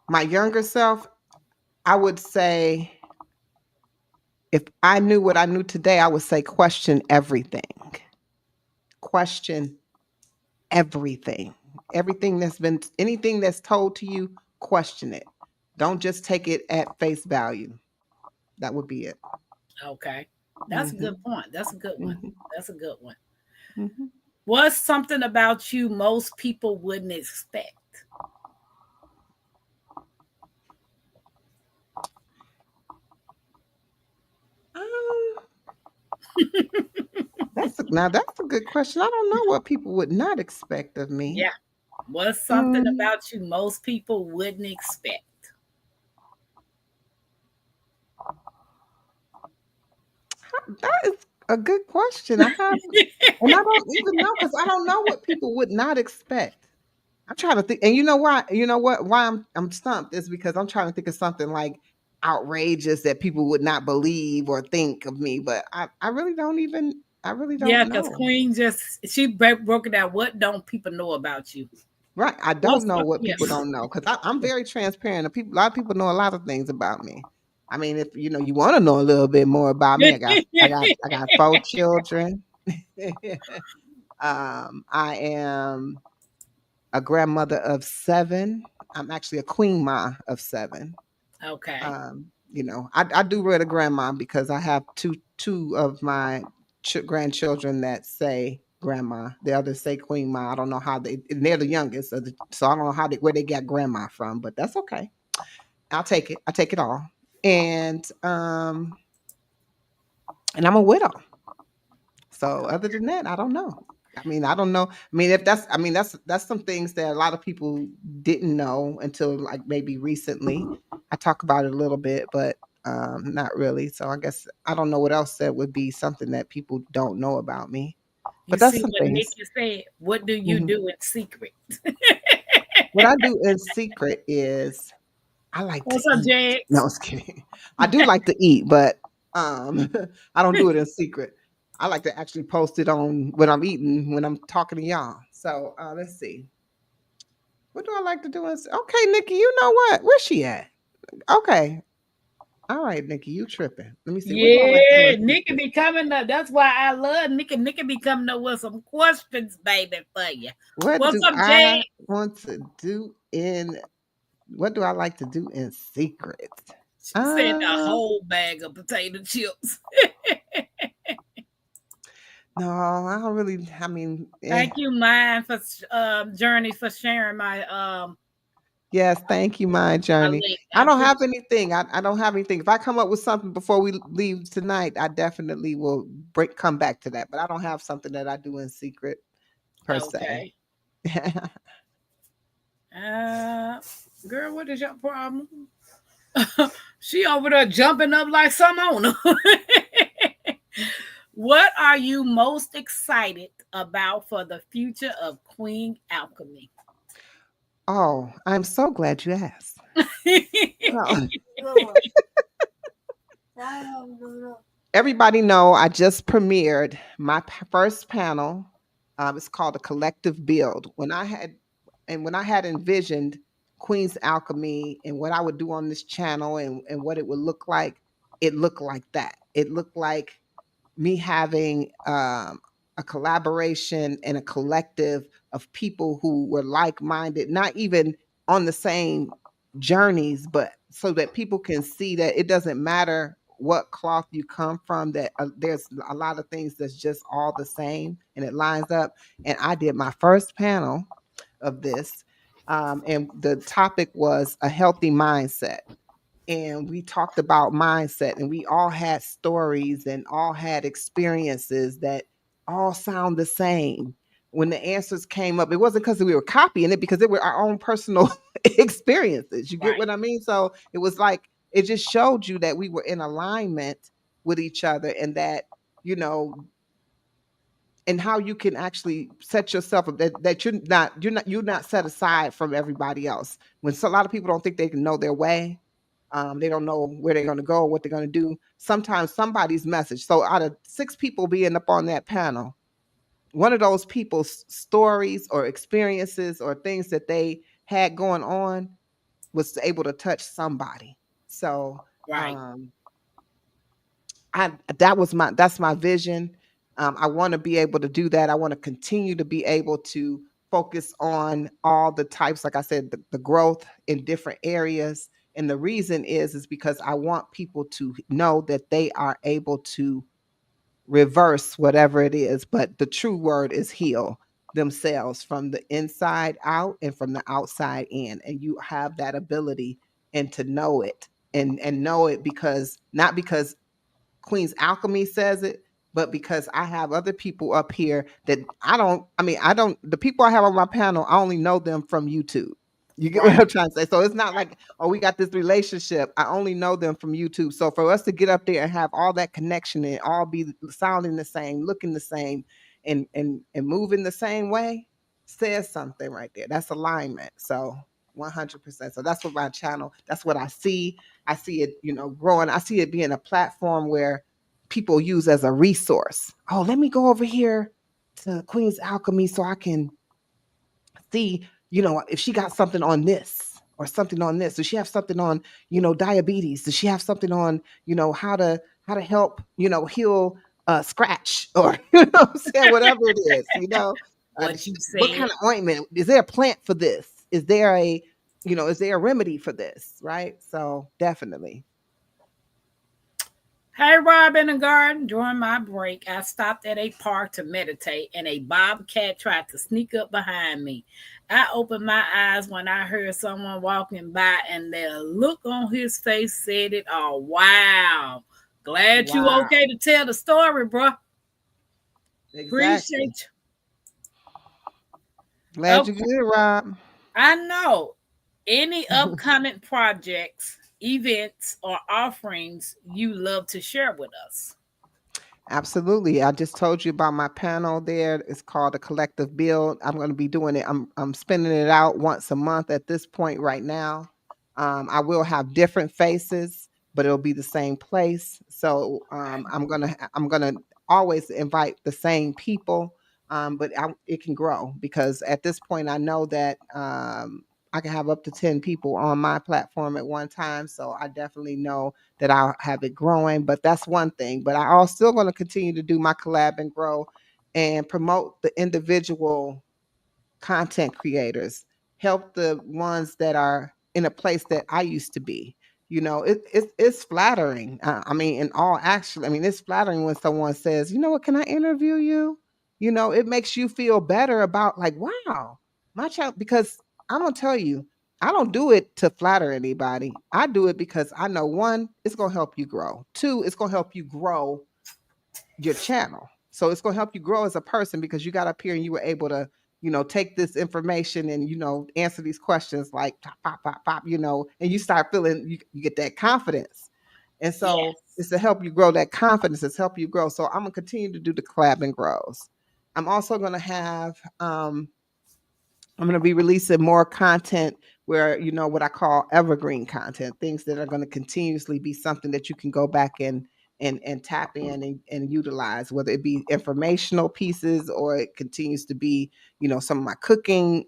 My younger self, I would say, if I knew what I knew today, I would say question everything. Question everything. Everything that's been, anything that's told to you, question it. Don't just take it at face value. That would be it. Okay. That's a Hmm. good point. That's a good one. Hmm. That's a good one. Hmm. What's something about you most people wouldn't expect? Um, now that's a good question. I don't know what people would not expect of me. Yeah. What's something Mm, about you most people wouldn't expect? that is a good question. And I don't even know because I don't know what people would not expect. I'm trying to think, and you know why? You know what? Why I'm stumped is because I'm trying to think of something like outrageous that people would not believe or think of me. But I really don't even. I really Yeah, don't because know. Queen just she broke it down. What don't people know about you? Right? I don't What's know what yeah. people don't know because I'm very transparent. A lot of people know a lot of things about me. I mean, if you want to know a little bit more about me, I got 4 children. I am a grandmother of 7. I'm actually a queen ma of 7. Okay. I do wear the grandma because I have two of my grandchildren that say grandma. The others say queen ma. I don't know how and they're the youngest, so I don't know where they got grandma from, but that's okay. I'll take it. I take it all. And I'm a widow. So other than that, I don't know. I mean, I don't know. I mean, if that's I mean that's some things that a lot of people didn't know until like maybe recently. I talk about it a little bit, but not really. So I guess I don't know what else that would be something that people don't know about me. You But that's see some what things. Nikki said? What do you Mhm. do in secret? What I do in secret is I like to What's up, eat. No, Jax? I'm just kidding. I do like to eat, but I don't do it in secret. I like to actually post it on what I'm eating when I'm talking to y'all. So let's see. What do I like to do? Okay, Nikki, you know what? Where's she at? Okay. All right, Nikki, you tripping. Let me see. What do I like to do Yeah, in Nikki secret? be coming up. That's why I love Nikki. Nikki be coming up with some questions, baby, for you. What What's do up, I Jax? want to do in what do I like to do in secret? She said the Uh whole bag of potato chips. no, I don't really I mean, Thank you, Mine, for Journey for sharing yes, thank you, my my journey. link. I I don't have appreciate. anything. I don't have anything. If I come up with something before we leave tonight, I definitely will come back to that. But I don't have something that I do in secret per se. Okay. Uh, girl, what is your problem? She over there jumping up like some on her. What are you most excited about for the future of Queen Alchemy? Oh, I'm so glad you asked. Well, everybody know I just premiered my first panel. It's called a collective build. When I had envisioned Queen's Alchemy and what I would do on this channel and what it would look like, it looked like that. it looked like me having a collaboration and a collective of people who were like-minded, not even on the same journeys, but so that people can see that it doesn't matter what cloth you come from, that there's a lot of things that's just all the same and it lines up. And I did my first panel of this, and the topic was a healthy mindset, and we talked about mindset, and we all had stories and all had experiences that all sound the same. When the answers came up, it wasn't because we were copying it, because it were our own personal experiences. You get Right. what I mean? So it was like it just showed you that we were in alignment with each other, and that, you know, and how you can actually set yourself up, that you're not set aside from everybody else. When a lot of people don't think they can know their way, they don't know where they're going to go, what they're going to do. Sometimes somebody's message. So out of 6 people being up on that panel, one of those people's stories or experiences or things that they had going on was able to touch somebody. So Right. um, that's my vision. I want to be able to do that. I want to continue to be able to focus on all the types, like I said, the growth in different areas. And the reason is because I want people to know that they are able to reverse whatever it is. But the true word is heal themselves from the inside out and from the outside in. And you have that ability, and to know it, and know it because, not because Queen's Alchemy says it, but because I have other people up here that the people I have on my panel, I only know them from YouTube. You get what Right. I'm trying to say? So it's not like, oh, we got this relationship. I only know them from YouTube. So for us to get up there and have all that connection and all be sounding the same, looking the same, and moving the same way, says something right there. That's alignment. So 100%. So that's what my channel, that's what I see. I see it, growing. I see it being a platform where people use as a resource. Oh, let me go over here to Queen's Alchemy so I can see, if she got something on this or something on this. Does she have something on, diabetes? Does she have something on, how to help, heal scratch, or what I'm saying, whatever it is. What you What kind said. of ointment? Is there a plant for this? Is there a remedy for this? Right. So definitely. Hey, Rob in the garden. During my break, I stopped at a park to meditate, and a bobcat tried to sneak up behind me. I opened my eyes when I heard someone walking by, and the look on his face said it all. Wow. Glad you Wow. okay to tell the story, bro. Exactly. Appreciate you. Glad you Okay, good, Rob. I know. Any upcoming projects, events, or offerings you love to share with us? Absolutely. I just told you about my panel there. It's called a collective build. I'm going to be doing it. I'm spinning it out once a month at this point right now. I will have different faces, but it'll be the same place. So I'm gonna always invite the same people, but it can grow, because at this point I know that I can have up to 10 people on my platform at one time. So I definitely know that I'll have it growing. But that's one thing. But I also still going to continue to do my collab and grow and promote the individual content creators, help the ones that are in a place that I used to be. It's flattering. In all actually, it's flattering when someone says, "You know what? Can I interview you?" It makes you feel better about, like, wow, my child. Because I'm gonna tell you, I don't do it to flatter anybody. I do it because I know, one, it's gonna help you grow. Two, it's gonna help you grow your channel. So it's going to help you grow as a person, because you got up here and you were able to, take this information and, answer these questions like pop, pop, pop, pop, and you start feeling, you get that confidence. And so Yes. it's to help you grow that confidence. It's help you grow. So I'm going to continue to do the collab and grows. I'm also going to have, I'm going to be releasing more content where, what I call evergreen content, things that are going to continuously be something that you can go back and tap in and utilize, whether it be informational pieces or it continues to be, some of my cooking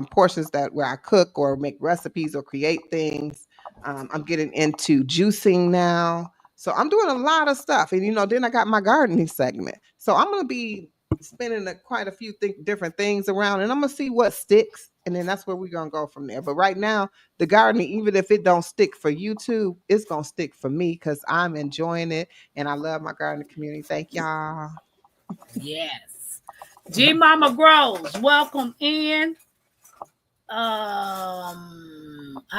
portions that where I cook or make recipes or create things. I'm getting into juicing now. So I'm doing a lot of stuff. And, then I got my gardening segment. So I'm going to be spinning quite a few different things around, and I'm going to see what sticks. And then that's where we're going to go from there. But right now, the gardening, even if it don't stick for YouTube, it's going to stick for me because I'm enjoying it. And I love my gardening community. Thank y'all. Yes. G Mama Grows, welcome in. I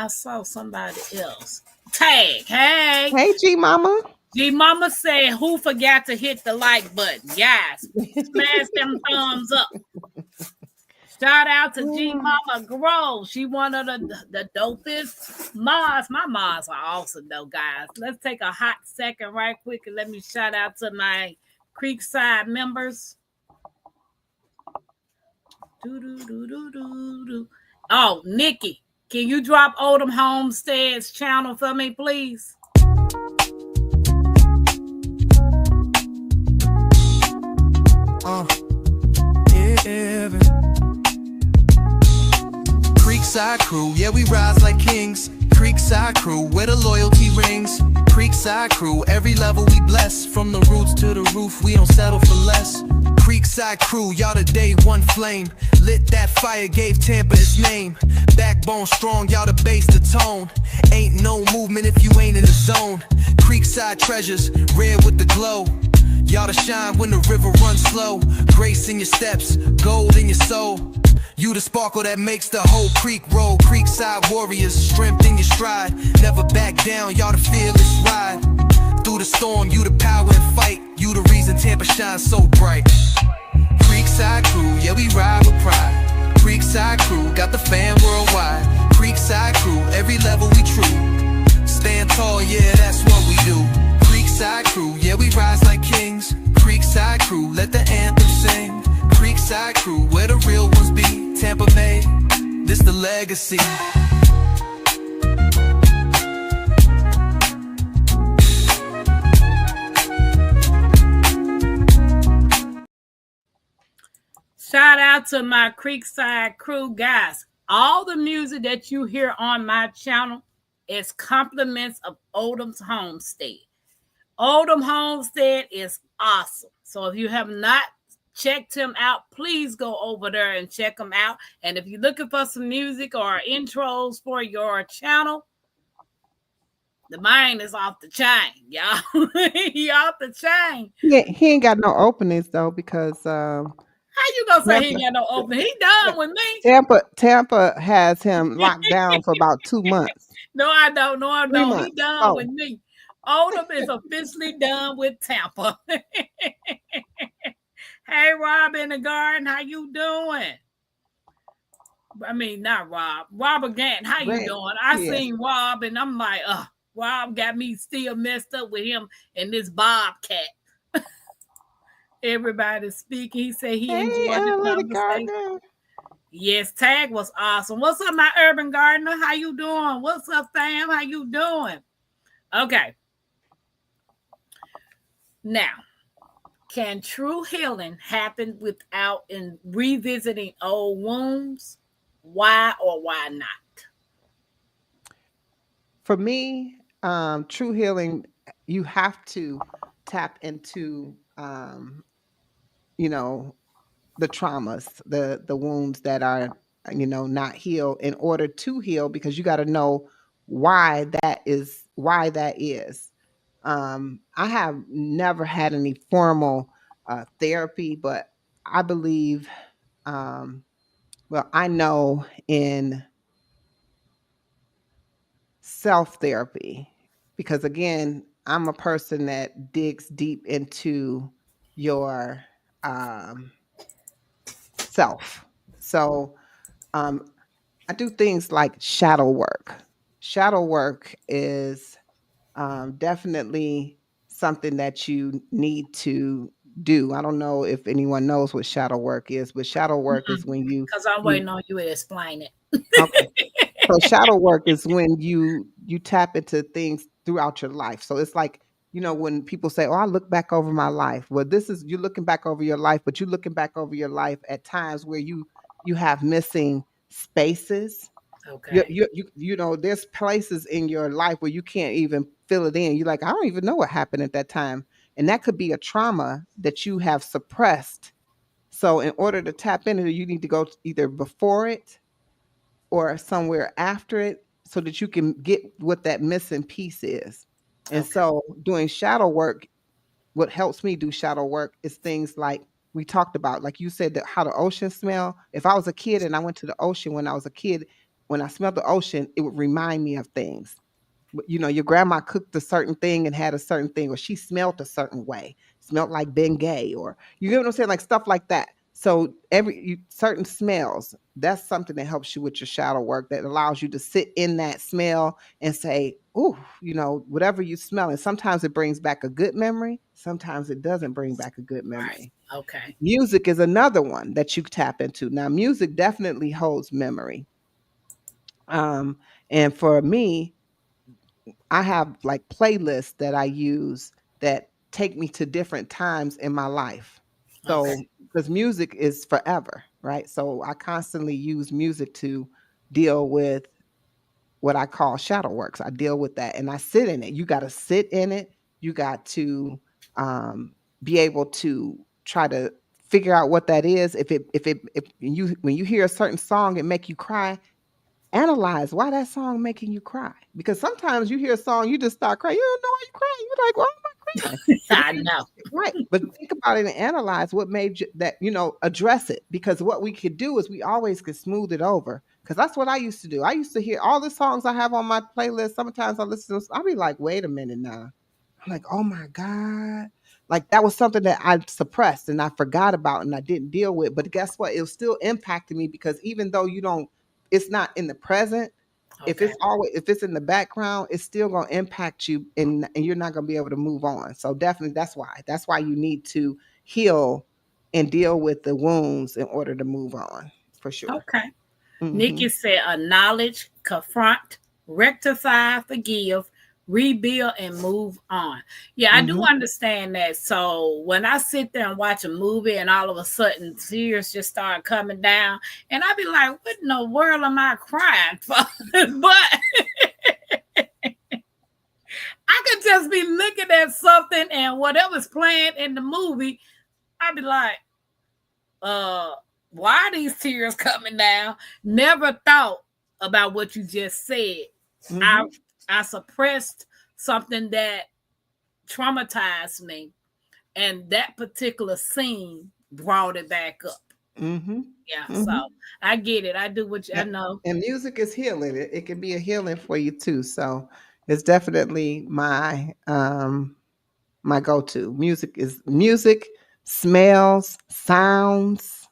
saw somebody else. Tag, hey. Hey, G Mama. G Mama said, who forgot to hit the like button? Yes. Smash them thumbs up. Shout out to G Mama Grows. She one of the dopest mods. My mods are awesome though, guys. Let's take a hot second right quick and let me shout out to my Creekside members. Oh, Nikki, can you drop Oldham Homestead's channel for me, please? Yeah. Creekside crew, yeah, we rise like kings. Creekside crew, where the loyalty rings. Creekside crew, every level we bless. From the roots to the roof, we don't settle for less. Creekside crew, y'all the day one flame. Lit that fire, gave Tampa its name. Backbone strong, y'all the base, the tone. Ain't no movement if you ain't in the zone. Creekside treasures, red with the glow. Y'all the shine when the river runs slow. Grace in your steps, gold in your soul. You the sparkle that makes the whole creek roll. Creekside warriors, strength in your stride. Never back down, y'all the fearless ride. Through the storm, you the power and fight. You the reason Tampa shines so bright. Creekside crew, yeah, we ride with pride. Creekside crew, got the fam worldwide. Creekside crew, every level we true. Stand tall, yeah, that's what we do. Creekside crew, yeah, we rise like kings. Creekside crew, let the anthem sing. Creekside crew, where the real ones be. Tampa Bay, this the legacy. Shout out to my Creekside crew, guys. All the music that you hear on my channel is compliments of Oldham's Homestead. Oldham Homestead is awesome. So if you have not checked him out, please go over there and check him out. And if you're looking for some music or intros for your channel, the mine is off the chain, y'all. He off the chain. Yeah, he ain't got no openings though because How you gonna say he ain't got no opening? He done with me. Tampa has him locked down for about 2 months. No, I don't. No, I 3 don't. months. He done with me. Oldham is officially done with Tampa. Hey, Rob in the garden, how you doing? I mean, not Rob. Robert Gant, how you doing? I seen Rob, and I'm like, Rob got me still messed up with him and this Bobcat. Everybody's speaking. He said he enjoyed the conversation. Yes, Tag was awesome. What's up, my urban gardener? How you doing? What's up, fam? How you doing? Okay. Now, can true healing happen without revisiting old wounds? Why or why not? For me, true healing, you have to tap into, the traumas, the wounds that are, not healed in order to heal, because you got to know why that is. I have never had any formal therapy, but I believe, I know in self-therapy, because again, I'm a person that digs deep into your self. So I do things like shadow work. Shadow work is definitely something that you need to do. I don't know if anyone knows what shadow work is, but shadow work is when because I'm waiting on you to explain it. Okay. So shadow work is when you tap into things throughout your life. So it's like, when people say, "Oh, I look back over my life." Well, this is you looking back over your life, but you're looking back over your life at times where you have missing spaces. Okay. There's places in your life where you can't even fill it in. You're like, I don't even know what happened at that time. And that could be a trauma that you have suppressed. So in order to tap into it, you need to go either before it or somewhere after it so that you can get what that missing piece is. And Okay. so doing shadow work, what helps me do shadow work is things like we talked about, like you said, that how the ocean smell. If I was a kid and I went to the ocean when I was a kid, when I smelled the ocean, it would remind me of things. Your grandma cooked a certain thing and had a certain thing, or she smelled a certain way, smelled like Bengay, or you get what I'm saying, like stuff like that. So certain smells, that's something that helps you with your shadow work, that allows you to sit in that smell and say, "Ooh, whatever you smell." And sometimes it brings back a good memory. Sometimes it doesn't bring back a good Right. memory. Okay. Music is another one that you tap into. Now, music definitely holds memory. Um, and for me, I have like playlists that I use that take me to different times in my life. Okay. So, because music is forever, right? So I constantly use music to deal with what I call shadow works. I deal with that and I sit in it. You got to sit in it. You got to um, be able to try to figure out what that is. If you when you hear a certain song and make you cry, analyze why that song making you cry. Because sometimes you hear a song, you just start crying. You don't know why you're crying. You're like, why am I crying? But I then, know. right. But think about it and analyze what made you that, address it. Because what we could do is we always could smooth it over. Because that's what I used to do. I used to hear all the songs I have on my playlist. Sometimes I listen to them. I'll be like, wait a minute now. I'm like, oh my God. Like that was something that I suppressed and I forgot about and I didn't deal with. But guess what? It was still impacting me because even though it's not in the present, Okay. if it's in the background, it's still gonna impact you and you're not gonna be able to move on. So definitely that's why. That's why you need to heal and deal with the wounds in order to move on, for sure. Okay. Hmm. Nikki said, acknowledge, confront, rectify, forgive, rebuild, and move on. Yeah, I do Hmm. understand that. So when I sit there and watch a movie and all of a sudden tears just start coming down, and I be like, what in the world am I crying for? But I could just be looking at something and whatever's playing in the movie, I'd be like, uh, why are these tears coming down? Never thought about what you just said. I Hmm. I suppressed something that traumatized me, and that particular scene brought it back up. Hmm. Yeah, so Hmm. I get it. I do what I know. And music is healing. It can be a healing for you too. So it's definitely my go-to. Music, smells, sounds,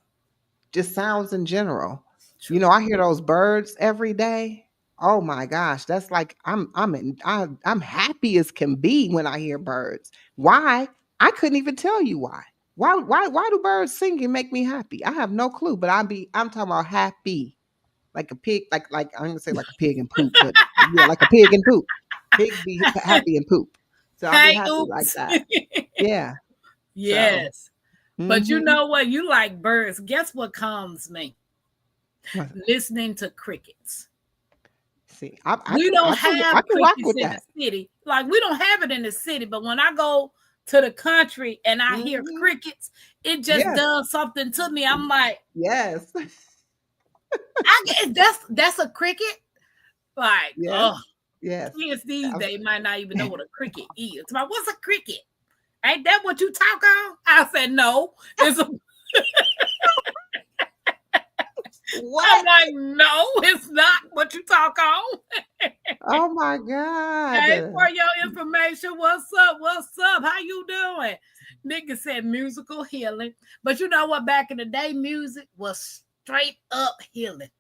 just sounds in general. True. I hear those birds every day. Oh my gosh, that's like I'm happy as can be when I hear birds. Why? I couldn't even tell you why. Why do birds sing and make me happy? I have no clue, but I'm talking about happy. Like a pig, like I'm gonna say like a pig and poop, but yeah, like a pig and poop. Pigs be happy and poop. So I'll be Hey, happy like oops. that. Yeah. So Yes. But you mhm. know what? You like birds. Guess what calms me? What- Listening to crickets. See, We don't I have can rock crickets with in the that. city. Like we don't have it in the city, but when I go to the country and I hear Mhm. crickets, it just Yes. does something to me. I'm like, Yes. I guess that's a cricket. Like, Yes. oh, Yes. kids these Um, days might not even know what a cricket is. Like, what's a cricket? Ain't that what you talk on? I said no. It's a. I'm what? like, no, it's not what you talk on. Oh my Hey, God. for your information, what's up? What's up? How you doing? Nigga said musical healing. But you know what? Back in the day, music was straight up healing.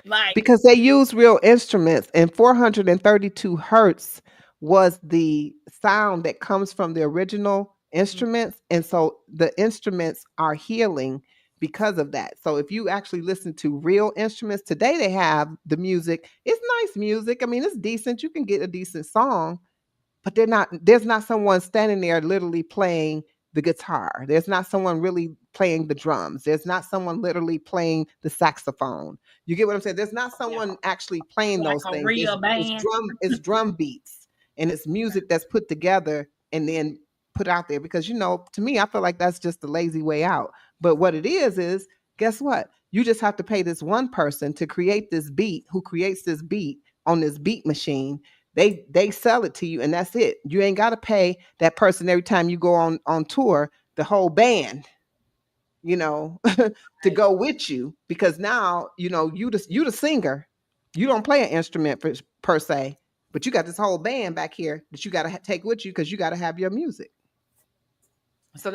Like, Because they use real instruments, and 432 hertz was the sound that comes from the original instruments. And so the instruments are healing because of that. So if you actually listen to real instruments today, they have the music. It's nice music. I mean, it's decent. You can get a decent song, but there's not someone standing there literally playing the guitar. There's not someone really playing the drums. There's not someone literally playing the saxophone. You get what I'm saying? There's not someone actually playing Like those a things. real band. It's drum beats and it's music that's put together and then put out there because to me I feel like that's just the lazy way out. But what it is guess what? You just have to pay this one person to create this beat who creates this beat on this beat machine. They sell it to you and that's it. You ain't got to pay that person every time you go on tour, the whole band, to go with you because now, you the singer. You don't play an instrument per se, but you got this whole band back here that you got to take with you because you got to have your music. So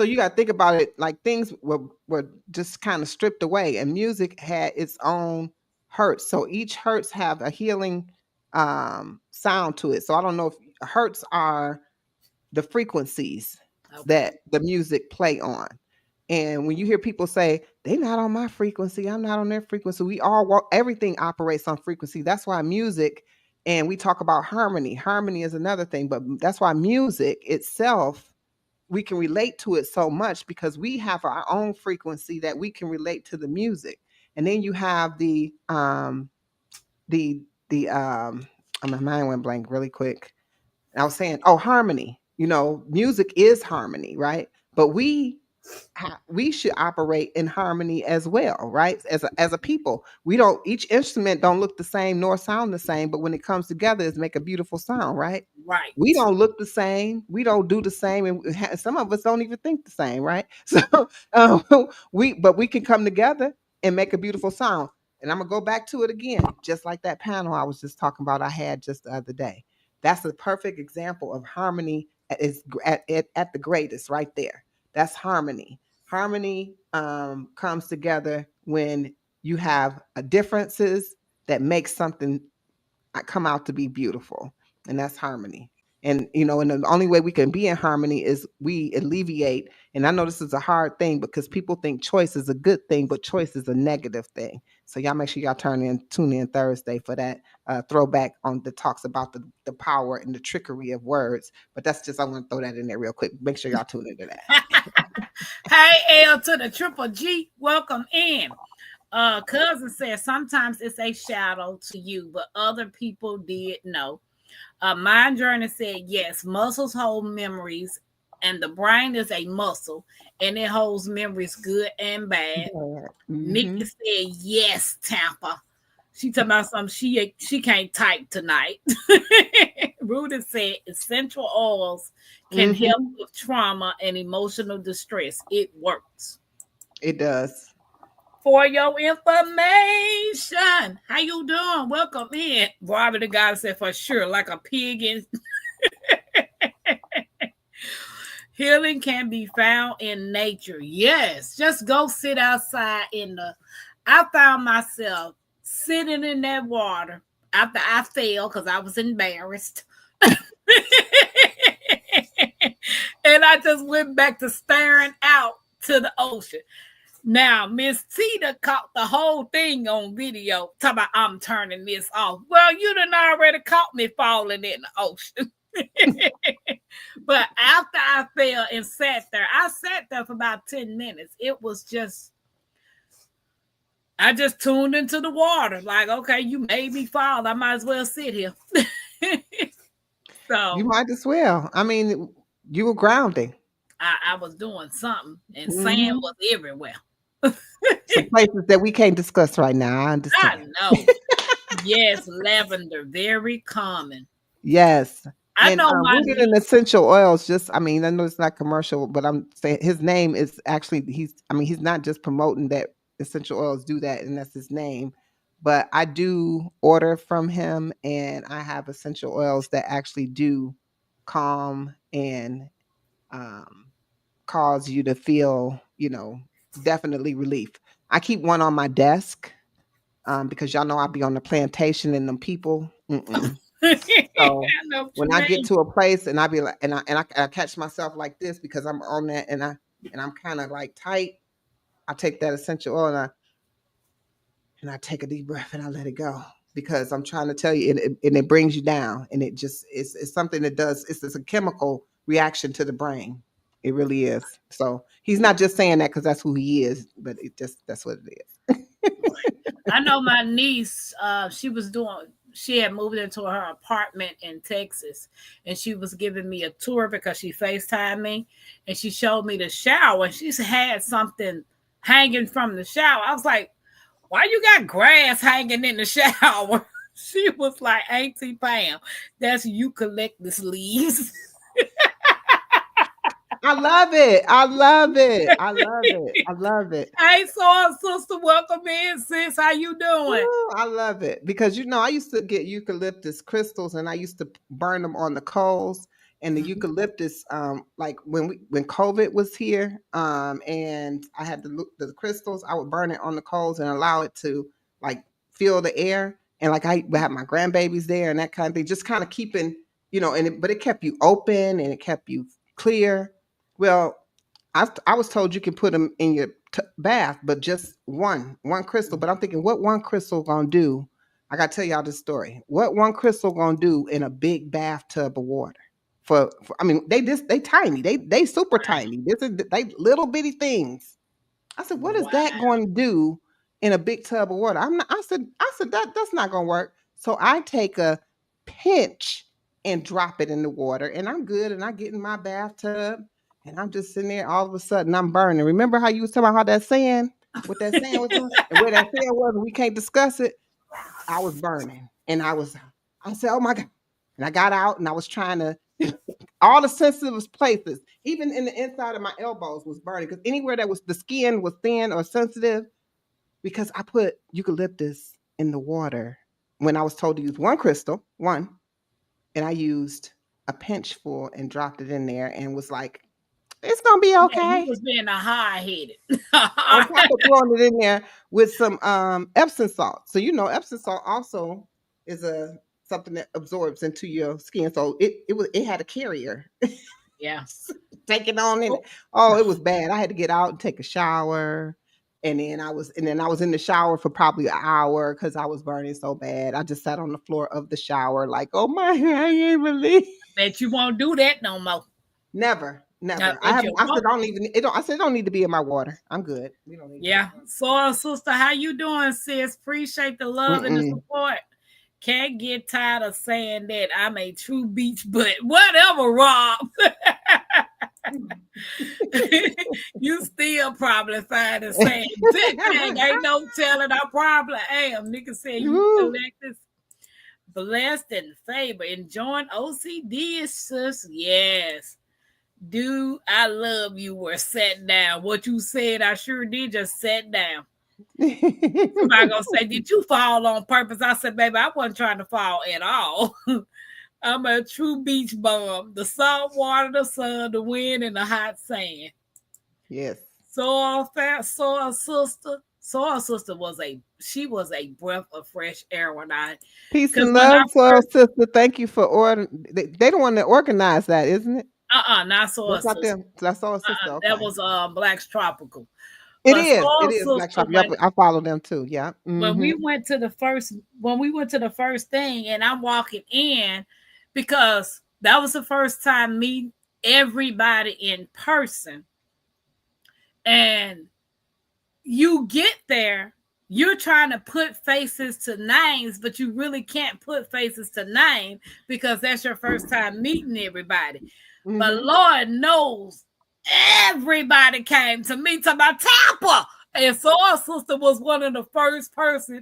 you got to think about it like things were just kind of stripped away and music had its own hertz. So each hertz have a healing sound to it. So I don't know if hertz are the frequencies that the music play on. And when you hear people say they're not on my frequency, I'm not on their frequency, we all everything operates on frequency. That's why music, and we talk about harmony. Harmony is another thing, but that's why music itself, we can relate to it so much because we have our own frequency that we can relate to the music. And then you have my mind went blank really quick. I was saying, harmony. Music is harmony, right? But we should operate in harmony as well, right? As a people, each instrument don't look the same nor sound the same, but when it comes together, it's make a beautiful sound, right? Right. We don't look the same, we don't do the same, and some of us don't even think the same, right? So we can come together and make a beautiful sound. And I'm gonna go back to it again, just like that panel I was just talking about I had just the other day. That's a perfect example of harmony at the greatest right there. That's harmony. Harmony comes together when you have differences that make something come out to be beautiful, and that's harmony. And and the only way we can be in harmony is we alleviate. And I know this is a hard thing because people think choice is a good thing, but choice is a negative thing. So y'all make sure y'all tune in Thursday for that throwback on that talks about the power and the trickery of words. But that's just, I want to throw that in there real quick. Make sure y'all tune into that. Hey, L to the triple G, welcome in. Cousin says sometimes it's a shadow to you, but other people did know. Mind Journey said yes, muscles hold memories, and the brain is a muscle, and it holds memories good and bad. Mm-hmm. Nikki said yes, Tampa. She talking about something she can't type tonight. Rudy said essential oils can help with trauma and emotional distress. It works. It does. For your information, how you doing? Welcome in. Barbara the guy said for sure, like a pig in. Healing can be found in nature. Yes, just go sit outside I found myself sitting in that water after I fell because I was embarrassed. And I just went back to staring out to the ocean. Now, Miss Tita caught the whole thing on video. Talking about I'm turning this off. Well, you done already caught me falling in the ocean. But after I fell and I sat there for about 10 minutes. It was just, I just tuned into the water. Like, okay, you made me fall. I might as well sit here. So you might as well. I mean, you were grounding. I was doing something, and sand was everywhere. Some places that we can't discuss right now. I understand. I know. Yes, lavender, very common. Yes. I know rooted in essential oils. I know it's not commercial, but I'm saying his name is actually he's not just promoting that essential oils do that, and that's his name. But I do order from him, and I have essential oils that actually do calm and cause you to feel, definitely relief. I keep one on my desk because y'all know I'll be on the plantation and them people. So when I get to a place and I be like, and I catch myself like this because I'm on that and I'm kind of like tight, I take that essential oil and I take a deep breath and I let it go because I'm trying to tell you, and it brings you down, and it just it's something that does. It's a chemical reaction to the brain. It really is. So he's not just saying that because that's who he is, but it just that's what it is. I know my niece, she had moved into her apartment in Texas and she was giving me a tour because she FaceTimed me and she showed me the shower and she had something hanging from the shower. I was like, why you got grass hanging in the shower? She was like, Auntie Pam, that's eucalyptus leaves. I love it. I love it. I love it. I love it. Hey, so sister, welcome in, sis. How you doing? Ooh, I love it because I used to get eucalyptus crystals and I used to burn them on the coals. And the Mhm. eucalyptus, like when COVID was here, and I had the crystals, I would burn it on the coals and allow it to like fill the air. And like I would have my grandbabies there and that kind of thing, just kind of keeping, but it kept you open and it kept you clear. Well, I was told you can put them in your bath, but just one crystal. But I'm thinking, what one crystal gonna do? I gotta tell y'all this story. What one crystal gonna do in a big bathtub of water? I mean, they tiny. They super tiny. This is they little bitty things. I said, what is that Wow. going to do in a big tub of water? I'm not, I said that's not going to work. So I take a pinch and drop it in the water, and I'm good. And I get in my bathtub, and I'm just sitting there. All of a sudden, I'm burning. Remember how you was talking about how that sand, what that sand was doing, and where that sand was, and we can't discuss it. I was burning, and I said, oh my god, and I got out, and I was trying to. All the sensitive places, even in the inside of my elbows, was burning because anywhere that was the skin was thin or sensitive, because I put eucalyptus in the water when I was told to use one crystal, and I used a pinch full and dropped it in there and was like, it's gonna be Yeah, you okay. was being a high headed. On top of throwing it in there with some Epsom salt. So Epsom salt also is a something that absorbs into your skin. So it had a carrier. Yeah. Take it on in Oh, it. Oh, it was bad. I had to get out and take a shower. And then I was in the shower for probably an hour because I was burning so bad. I just sat on the floor of the shower like, oh my, I can't believe. bet you won't do that no more. Never, I never. I bet haven't. you I said won't. I don't even. It don't. I said it don't need to be in my water. I'm good. We don't need to be Yeah. So, sister, how you doing, sis? Appreciate the in love and the Mm-mm. support. Can't get tired of saying that I'm a true beach butt. Whatever, Rob. You still probably find the same thing. Ain't no telling I probably am. Nigga said you Woo. collect this blessed and favor. Enjoying OCD, sis. Yes. Dude, I love you were sat down. What you said, I sure did just sat down. Somebody gonna say, did you fall on purpose? I said, baby, I wasn't trying to fall at all. I'm a true beach bum. The salt water, the sun, the wind, and the hot sand. Yes. Soul sister was a breath of fresh air when I Peace because and when I love, soul first sister. Thank you for ordering. They don't want to organize that, isn't it? not soul That's not sister. them. That's soul sister. That Okay. was Black's tropical. It But is. It soul is Black sister Shop. Yep. I follow them too. Yeah. when Mm-hmm. we went to the first thing and I'm walking in because that was the first time meeting everybody in person. And you get there, you're trying to put faces to names, but you really can't put faces to names because that's your first time meeting everybody. But Mm-hmm. Lord knows everybody came to me to my Tampa. And so our sister was one of the first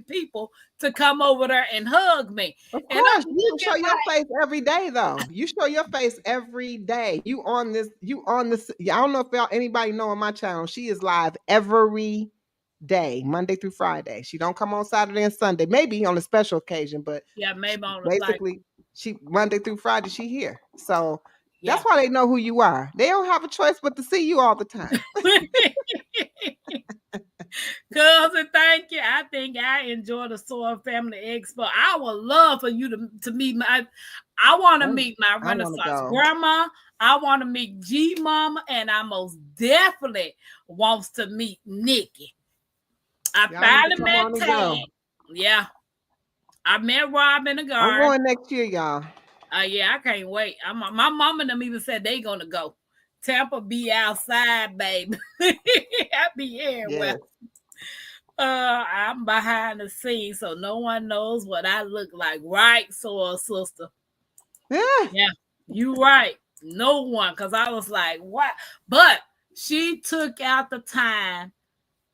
people to come over there and hug me. Of And I'm course, you looking show your like, face every day, though. You show your face every day. You on this. You on this. Yeah, I don't know if anybody know on my channel. She is live every day, Monday through Friday. She don't come on Saturday and Sunday. Maybe on a special occasion, but yeah, maybe on like, basically she Monday through Friday she here. So that's yeah. why they know who you are. They don't have a choice but to see you all the time. Cousin, thank you. I think I enjoy the Soil Family Expo. I would love for you to meet I want to meet my I want to Renaissance go. grandma. I want to meet G Mama, and I most definitely wants to meet Nikki. I Y'all need to finally come met on and Tad. go. Yeah. I met Rob in the I'm garden. going next year, y'all. Yeah, I can't wait. My mom and them even said they gonna go. Tampa be outside, baby. I be everywhere. Yes. I'm behind the scenes, so no one knows what I look like. Right, soul sister. Yeah. Yeah, you right. No one, because I was like, what? But she took out the time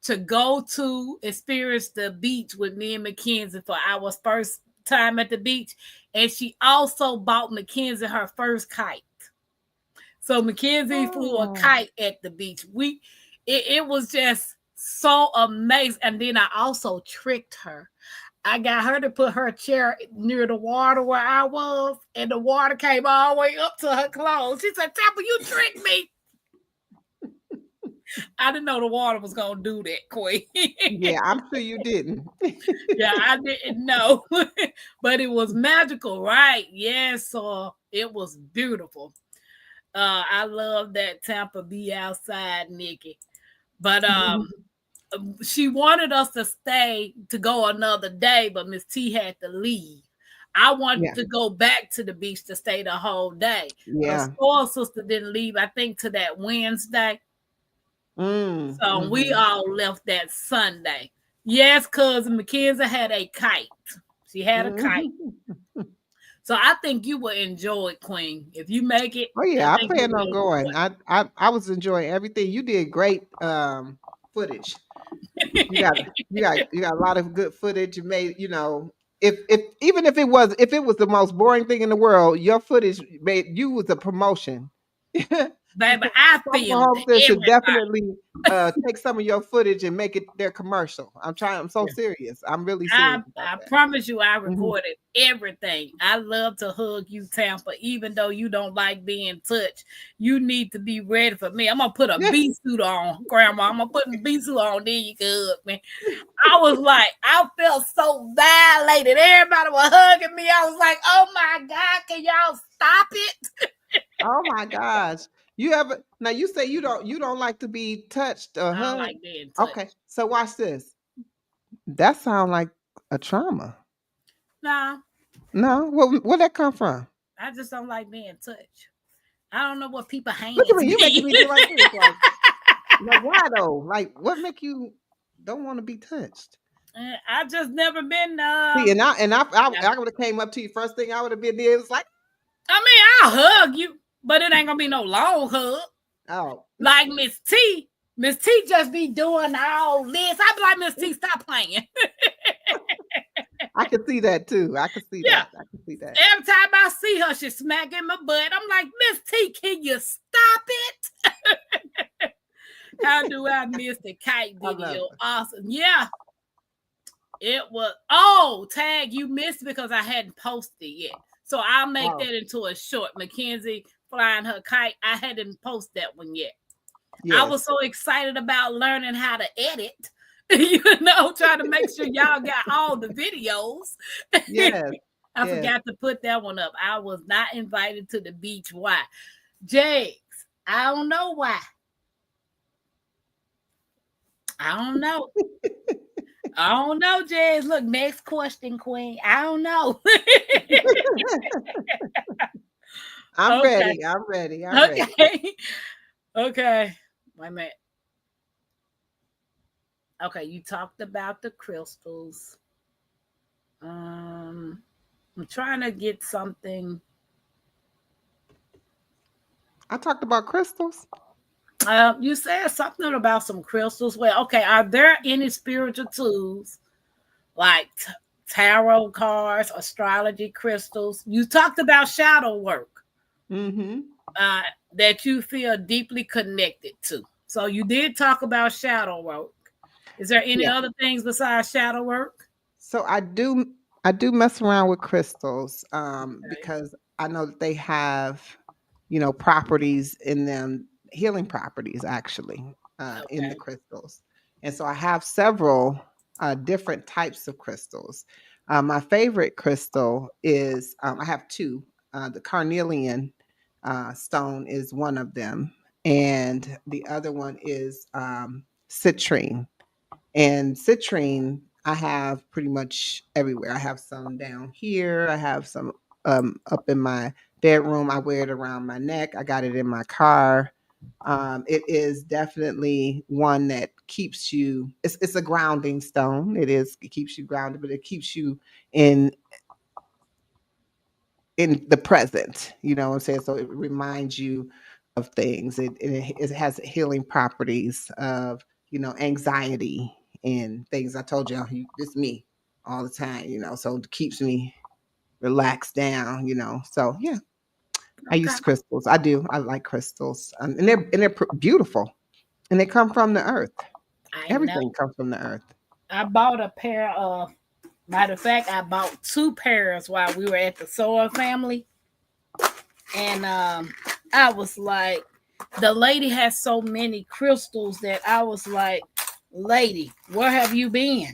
to go to experience the beach with me and Mackenzie for our first time at the beach. And she also bought Mackenzie her first kite. So Mackenzie flew a Oh. kite at the beach. It was just so amazing. And then I also tricked her. I got her to put her chair near the water where I was, and the water came all the way up to her clothes. She said, Tampa, you tricked me. I didn't know the water was gonna do that, Queen. Yeah, I'm sure you didn't. Yeah, I didn't know. But it was magical, right? Yes, so it was beautiful. I love that Tampa be outside, Nikki. But she wanted us to stay to go another day, but Miss T had to leave. I wanted Yeah. to go back to the beach to stay the whole day. Her Yeah. spoiled sister didn't leave, I think, to that Wednesday. So we Mhm. all left that Sunday. Yes, cousin Mackenzie had a kite. She had a kite. Mhm. So I think you will enjoy it, Queen. If you make it, Oh I yeah, I think you plan on will enjoy going. I was enjoying everything. You did great footage. You got it. you got a lot of good footage. You made, if even if it was the most boring thing in the world, your footage made you was a promotion. Baby, I Some filmed homesteads should everything. definitely take some of your footage and make it their commercial. I'm so serious. I'm really serious about I that. promise you, I Mhm. recorded everything. I love to hug you, Tampa, even though you don't like being touched. You need to be ready for me. I'm gonna put a bee suit on, Grandma. I'm gonna put a bee suit on, then you can hug me. I was like, I felt so violated. Everybody was hugging me. I was like, oh my God, can y'all stop it? Oh my gosh. You ever now you say you don't like to be touched or I don't hugged. like being Okay, touched. so watch this. That sound like a trauma. No, No, where that come from? I just don't like being touched. I don't know what people Look at hands me, you making be. me do like this, like why though? Like what make you don't want to be touched? I just never been See, yeah. I would have came up to you first thing I would have been there. It was like, I mean, I'll hug you, but it ain't gonna be no long hug. oh, Like Miss T. Miss T just be doing all this. I be like, Miss T, stop playing. I could see that too. I could see Yeah. that. I could see that. Every time I see her, she's smacking my butt. I'm like, Miss T, can you stop it? How do I miss the kite I love video? it. Awesome. Yeah. It was, oh, tag, you missed because I hadn't posted yet. So I'll make Oh, that into a short. Mackenzie flying her kite. I hadn't posted that one yet. I yes, was so excited about learning how to edit, trying to make sure y'all got all the videos. yes, I yes. forgot to put that one up. I was not invited to the beach. Why? Jakes, I don't know why. I don't know. I don't know, Jazz. Look, next question, Queen. I don't know. I'm Okay. ready. I'm ready. I'm ready. Okay. Okay. Wait a minute. Okay, you talked about the crystals. I'm trying to get something. I talked about crystals. You said something about some crystals. Well, okay. Are there any spiritual tools like tarot cards, astrology crystals? You talked about shadow work Mm-hmm. uh, that you feel deeply connected to. So you did talk about shadow work. Is there any Yeah. other things besides shadow work? So I do mess around with crystals Okay. because I know that they have, properties in them, healing properties actually, in the Okay. crystals. And so I have several different types of crystals. My favorite crystal is I have two. The carnelian stone is one of them, and the other one is citrine. And citrine, I have pretty much everywhere. I have some down here. I have some up in my bedroom. I wear it around my neck. I got it in my car. It is definitely one that keeps you. It's a grounding stone. It keeps you grounded, but it keeps you in in the present. You know what I'm saying? So it reminds you of things. It has healing properties of anxiety and things. I told you, this me all the time. So it keeps me relaxed down. So yeah, I Okay. use crystals. I do. I like crystals, and they're beautiful, and they come from the earth. I know. Everything comes from the earth. I bought a pair of, matter of fact, I bought 2 pairs while we were at the Soil family. And I was like, the lady has so many crystals that I was like, lady, where have you been?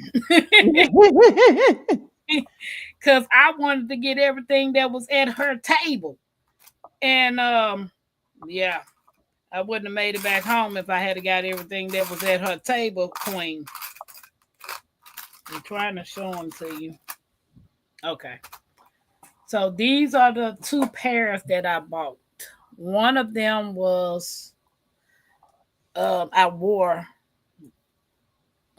Because I wanted to get everything that was at her table. And yeah, I wouldn't have made it back home if I had got everything that was at her table, Queen. I'm trying to show them to you. Okay. So these are the 2 pairs that I bought. One of them was I wore.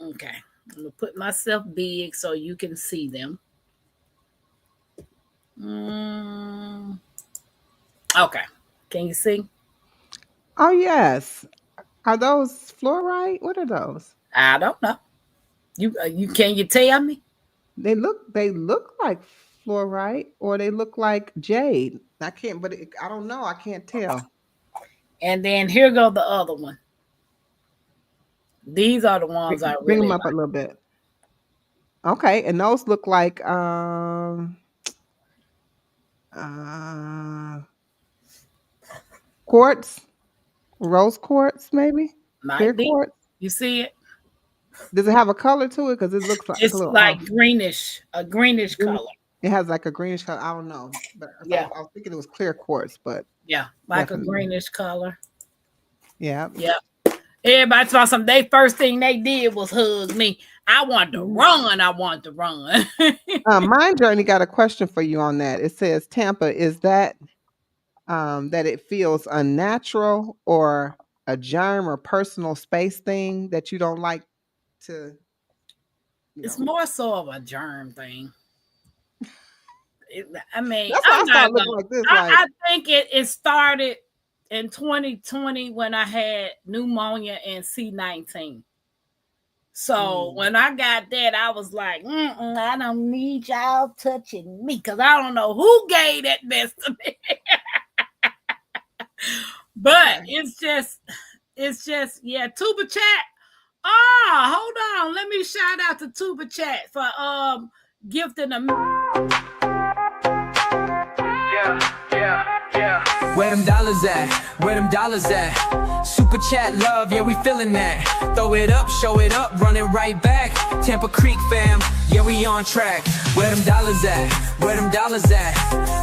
Okay. I'm gonna put myself big so you can see them. Okay. Can you see? Oh yes. Are those fluorite? What are those? I don't know. You can you tell me? They look like fluorite, or they look like jade. I can't, but I don't know. I can't tell. And then here go the other one. These are the ones I Bring them really up a like. little bit. Okay, and those look like uh quartz, rose quartz, maybe clear Might be. quartz. You see it? Does it have a color to it? Because it looks like a It's little like off. greenish, a greenish Green- color. It has like a greenish color. I don't know, but Yeah, I was thinking it was clear quartz, but yeah, like a definitely, greenish color. yeah. Yeah. Everybody saw something. They first thing they did was hug me. I wanted to Mhm. run. I wanted to run. Mind Journey got a question for you on that. It says, Tampa, is that it feels unnatural or a germ or personal space thing that you don't like to, you It's know? more so of a germ thing. I mean, That's why I I'm started not looking gonna. like this, I like, think it started in 2020 when I had pneumonia and C19. So mm. when I got that, I was like, I don't need y'all touching me because I don't know who gave that mess to me. But Okay. it's just, yeah, Tuba Chat. Oh, hold on. Let me shout out to Tuba Chat for gifting a Where them dollars at? Where them dollars at? Super chat love, yeah, we feeling that. Throw it up, show it up, run it right back. Tampa Creek fam, yeah, we on track. Where them dollars at? Where them dollars at?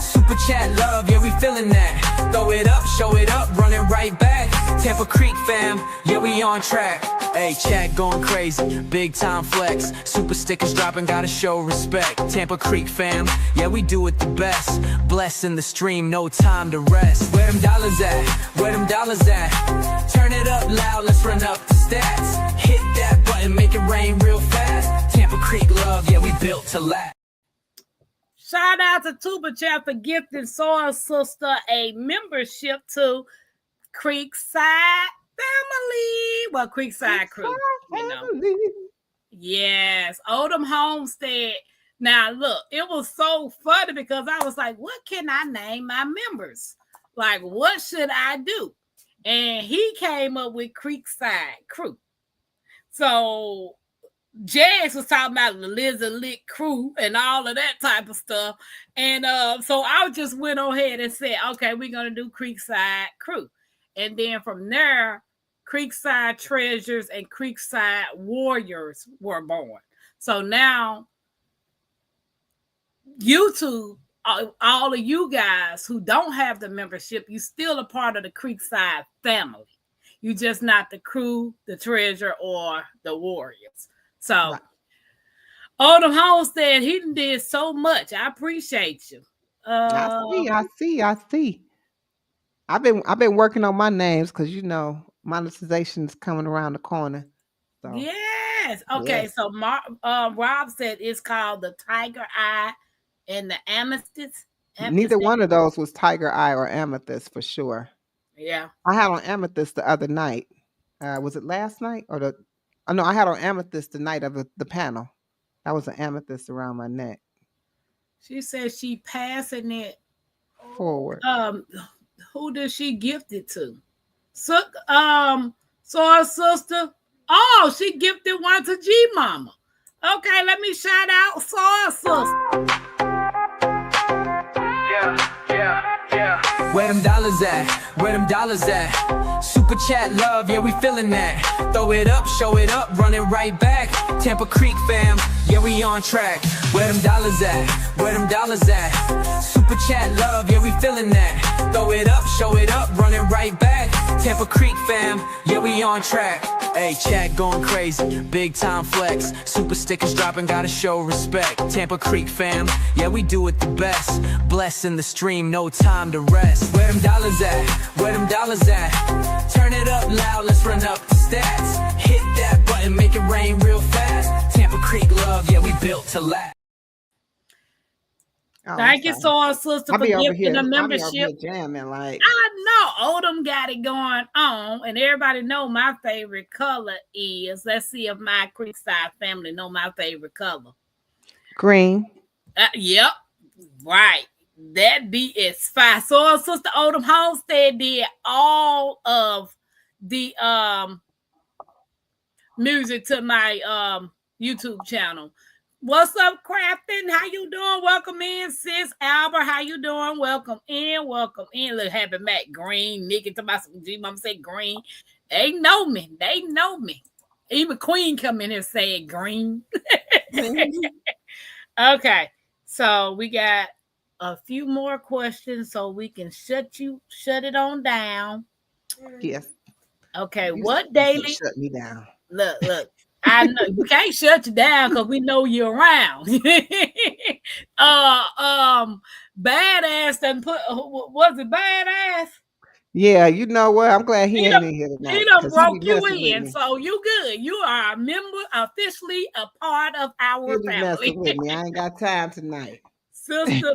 Super chat love, yeah, we feeling that. Throw it up, show it up, run it right back. Tampa Creek fam, yeah, we on track. Hey, chat going crazy, big time flex. Super stickers dropping, gotta show respect. Tampa Creek fam, yeah, we do it the best. Blessing the stream, no time to rest. Where them dollars at? Where them dollars at? Turn it up loud, let's run up the stats. Hit that button, make it rain real fast. Tampa Creek love, yeah, we built to last. shout out to Tuba Chat for gifting Soil Sister a membership to Creekside Family. Well, Creekside Crew, you know. Yes, Odom Homestead. Now, look, it was so funny because I was like, what can I name my members? Like, what should I do? And he came up with Creekside Crew. So Jags was talking about the Lizard Lick Crew and all of that type of stuff. And so I just went ahead and said, okay, we're going to do Creekside Crew. And then from there, Creekside Treasures and Creekside Warriors were born. So now YouTube, all of you guys who don't have the membership, you still a part of the Creekside family. You just not the crew, the treasure, or the warriors. So Right. Odom Homestead, he did so much. I appreciate you. I see. I've been working on my names because monetization is coming around the corner. So Yes. Okay. yes, So Rob said it's called the Tiger Eye and the Amethyst. neither Amethyst. one of those was Tiger Eye or Amethyst for sure. Yeah. I had on Amethyst the other night. Was it last night or the? Oh no, I had on Amethyst the night of the panel. That was an amethyst around my neck. She said she passing it. Forward. Um, who did she gift it to? So, so our sister. Oh, she gifted one to G Mama. Okay, let me shout out Soul Sister. Where them dollars at? Where them dollars at? Super chat love, yeah, we feeling that. Throw it up, show it up, run it right back. Tampa Creek fam, yeah, we on track. Where them dollars at? Where them dollars at? Super chat love, yeah, we feeling that. Throw it up, show it up, run it right back. Tampa Creek fam, yeah, we on track. Hey, chat going crazy, big time flex. Super stickers dropping, gotta show respect. Tampa Creek fam, yeah, we do it the best. Blessing the stream, no time to rest. Where them dollars at? Where them dollars at? Turn it up loud, let's run up the stats. Hit that button, make it rain real fast. Tampa Creek love, yeah, we built to last. Oh, Thank you, sorry. Soul Sister, I'll for be over gifting here. the I'll be over here membership. jamming like. I know Odom got it going on, and everybody know my favorite color is. Let's see if my Creekside family know my favorite color. Green. Yep, right. That is fine. So our sister Odom Homestead did all of the music to my YouTube channel. What's up, Crafton? How you doing? Welcome in, sis. Albert, how you doing? Welcome in. Welcome in. Look, happy Matt Green. Nikki to my G Mama say green. They know me. They know me. Even Queen come in here saying green. Okay. So we got a few more questions so we can shut it on down. Yes. Okay. You What said daily? shut me down. Look. I know we can't shut you down because we know you're around. Badass done put was it badass? Yeah, you know what? I'm glad he He ain't done, in here he tonight done because he be broke you messing with in, me. so you good. You are a member, officially a part of our He'll be family. messing with me. I ain't got time tonight. Sister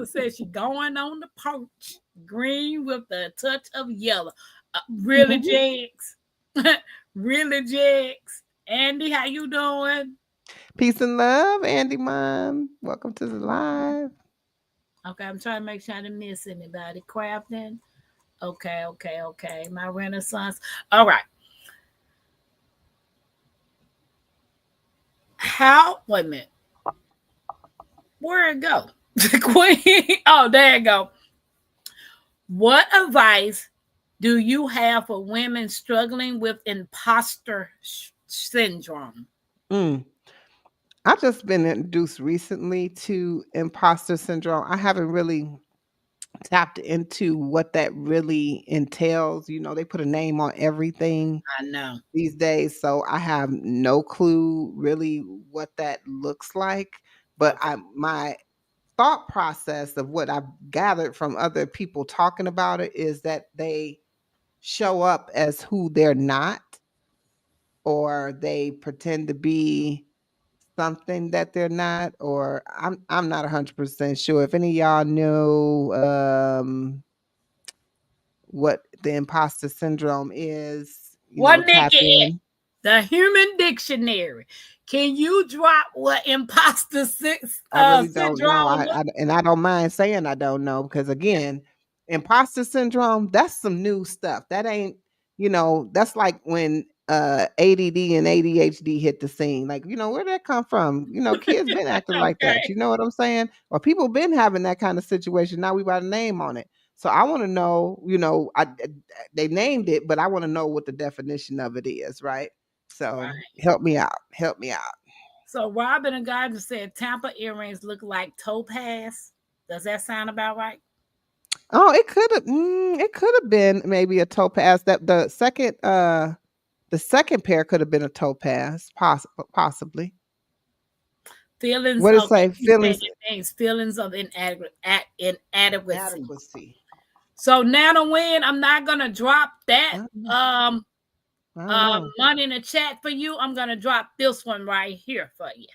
says she going on the perch, green with a touch of yellow. Really, Jags? Really, Jags? Andy, how you doing? Peace and love, Andy Mom. Welcome to the live. Okay, I'm trying to make sure I didn't miss anybody. Crafting. Okay. My Renaissance. All right. Wait a minute. Where'd it go? Queen. Oh, there you go. What advice do you have for women struggling with imposter syndrome? I've just been introduced recently to imposter syndrome. I haven't really tapped into what that really entails. They put a name on everything I know. these days, so I have no clue really what that looks like. But my thought process of what I've gathered from other people talking about it is that they show up as who they're not, or they pretend to be something that they're not, or I'm not 100% sure. If any of y'all know what the imposter syndrome is, What tap Nikki? in. The Human Dictionary. Can you drop what imposter I really don't know. syndrome? I don't mind saying I don't know because again, imposter syndrome, that's some new stuff. That ain't, that's like when ADD and ADHD hit the scene. Like, where did that come from? Kids been acting like Okay. that. You know what I'm saying? Or people been having that kind of situation. Now we got a name on it. So I want to know, they named it, but I want to know what the definition of it is, right? So Right. help me out. Help me out. So Robin and Gardner said Tampa earrings look like topaz. Does that sound about right? Oh, it could have been maybe a topaz. That the second pair could have been a topaz, possibly. Feelings What it of say? Feelings feelings of inadequacy. adequacy. So now to win, I'm not gonna drop that I don't know. money in the chat for you. I'm gonna drop this one right here for you.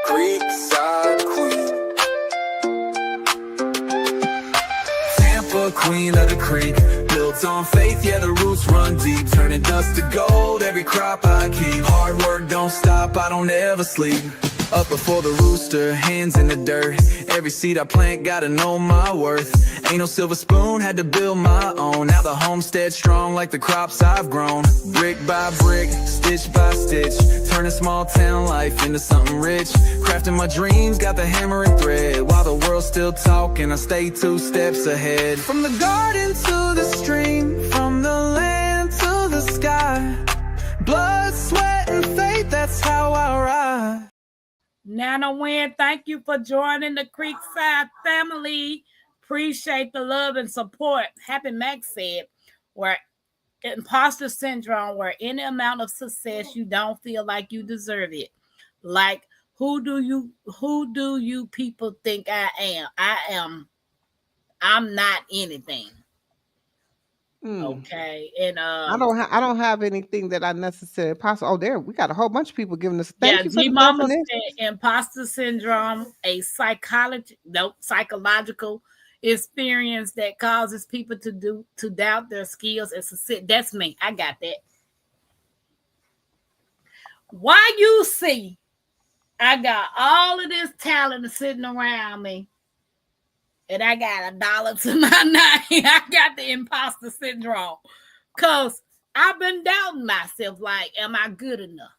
Creekside Queen. Tampa, queen of the creek. Built on faith, yeah, the roots run deep. Turning dust to gold, every crop I keep. Hard work don't stop, I don't ever sleep. Up before the rooster, hands in the dirt. Every seed I plant, gotta know my worth. Ain't no silver spoon, had to build my own. Now the homestead strong like the crops I've grown. Brick by brick, stitch by stitch. Turning small town life into something rich. Crafting my dreams, got the hammer and thread. While the world's still talking, I stay 2 steps ahead. From the garden to the stream, from the land to the sky. Blood, sweat, and faith, that's how I ride. Nana Wynn, thank you for joining the Creekside family. Appreciate the love and support. Happy Max said, where imposter syndrome, where any amount of success you don't feel like you deserve it. Like, who do you people think I am? I'm not anything. Okay. And I don't have anything that I necessarily possible. Oh, there we got a whole bunch of people giving us. Thank you for G the Mama definition. said imposter syndrome, a psychological experience that causes people to doubt their skills and success. That's me. I got that. Why you see I got all of this talent sitting around me, and I got $1 to my name. I got the imposter syndrome because I've been doubting myself. Like, am I good enough?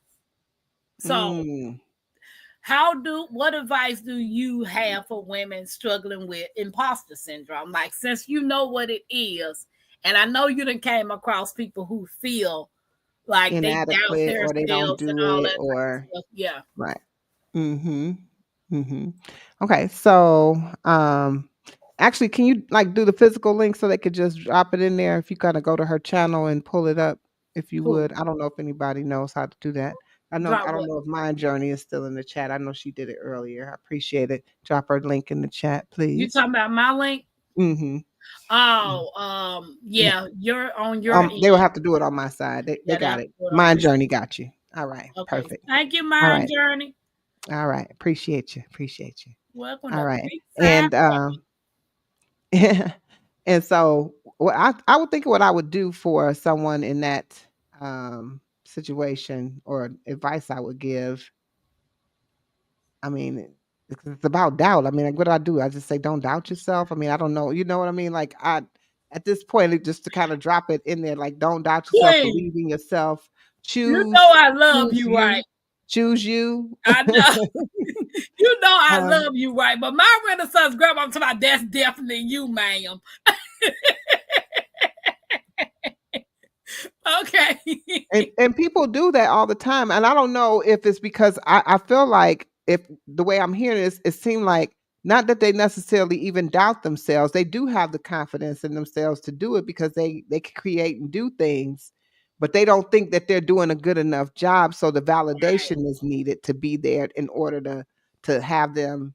So, what advice do you have for women struggling with imposter syndrome? Like, since you know what it is, and I know you done came across people who feel like they doubt inadequate or they don't themselves and do all it that or stuff. Yeah. right. Okay, so actually, can you like do the physical link so they could just drop it in there if you kind of go to her channel and pull it up, if you Cool. would. I don't know if anybody knows how to do that. I don't know if my journey is still in the chat. I know she did it earlier. I appreciate it. Drop her link in the chat, please. You talking about my link? Oh, yeah, you're on your end. They will have to do it on my side. They got it. Mind Journey got you. All right. Okay. Perfect. Thank you, Mind Journey. All right. Appreciate you. Welcome. All right. And and so what I would think what I would do for someone in that situation or advice I would give. I mean, it's about doubt. I mean, like, what do I do? I just say, don't doubt yourself. I mean, I don't know. You know what I mean? Like at this point, just to kind of drop it in there, like, don't doubt yourself, believe in yourself, choose. You know I love you, right? Choose you. I know. You know I love you, right? But my Renaissance grandma, I'm talking about, that's definitely you, ma'am. Okay. And people do that all the time. And I don't know if it's because I feel like if the way I'm hearing this, it seemed like not that they necessarily even doubt themselves. They do have the confidence in themselves to do it because they can create and do things, but they don't think that they're doing a good enough job. So the validation is needed to be there in order to have them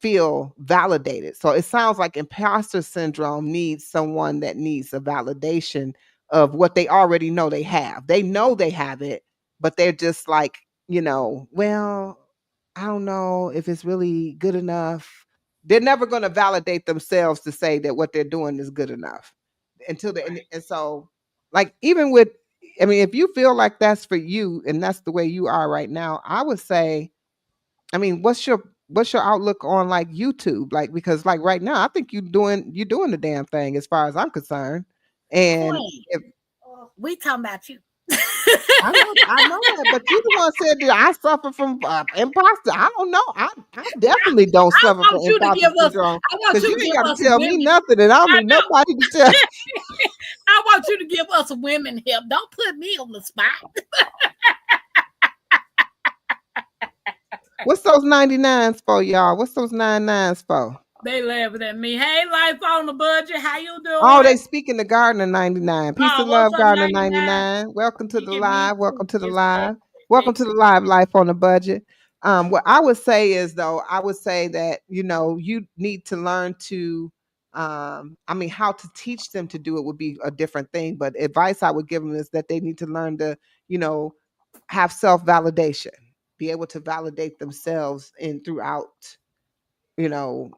feel validated. So it sounds like imposter syndrome needs someone that needs a validation of what they already know they have. They know they have it, but they're just like, well, I don't know if it's really good enough. They're never going to validate themselves to say that what they're doing is good enough until and so like even with, I mean, if you feel like that's for you and that's the way you are right now, I would say, I mean, what's your outlook on like YouTube? Like, because like right now, I think you're doing the damn thing as far as I'm concerned. And if we talking about you. I know that, but you the one said that I suffer from imposter. I don't know. I definitely don't suffer from imposter syndrome. Because you ain't got to tell me nothing, and I don't need nobody to tell. I want you to give us women help. Don't put me on the spot. What's those 99s for, y'all? What's those 99s for? They laughing at me. Hey, Life on the Budget. How you doing? Oh, they speaking to Gardner 99. Peace and love, Gardner 99. Welcome to the live. Welcome to the live. Welcome to the live Life on the Budget. What I would say is though, I would say that, you know, you need to learn to I mean, how to teach them to do it would be a different thing, but advice I would give them is that they need to learn to, you know, have self-validation, be able to validate themselves in throughout, you know,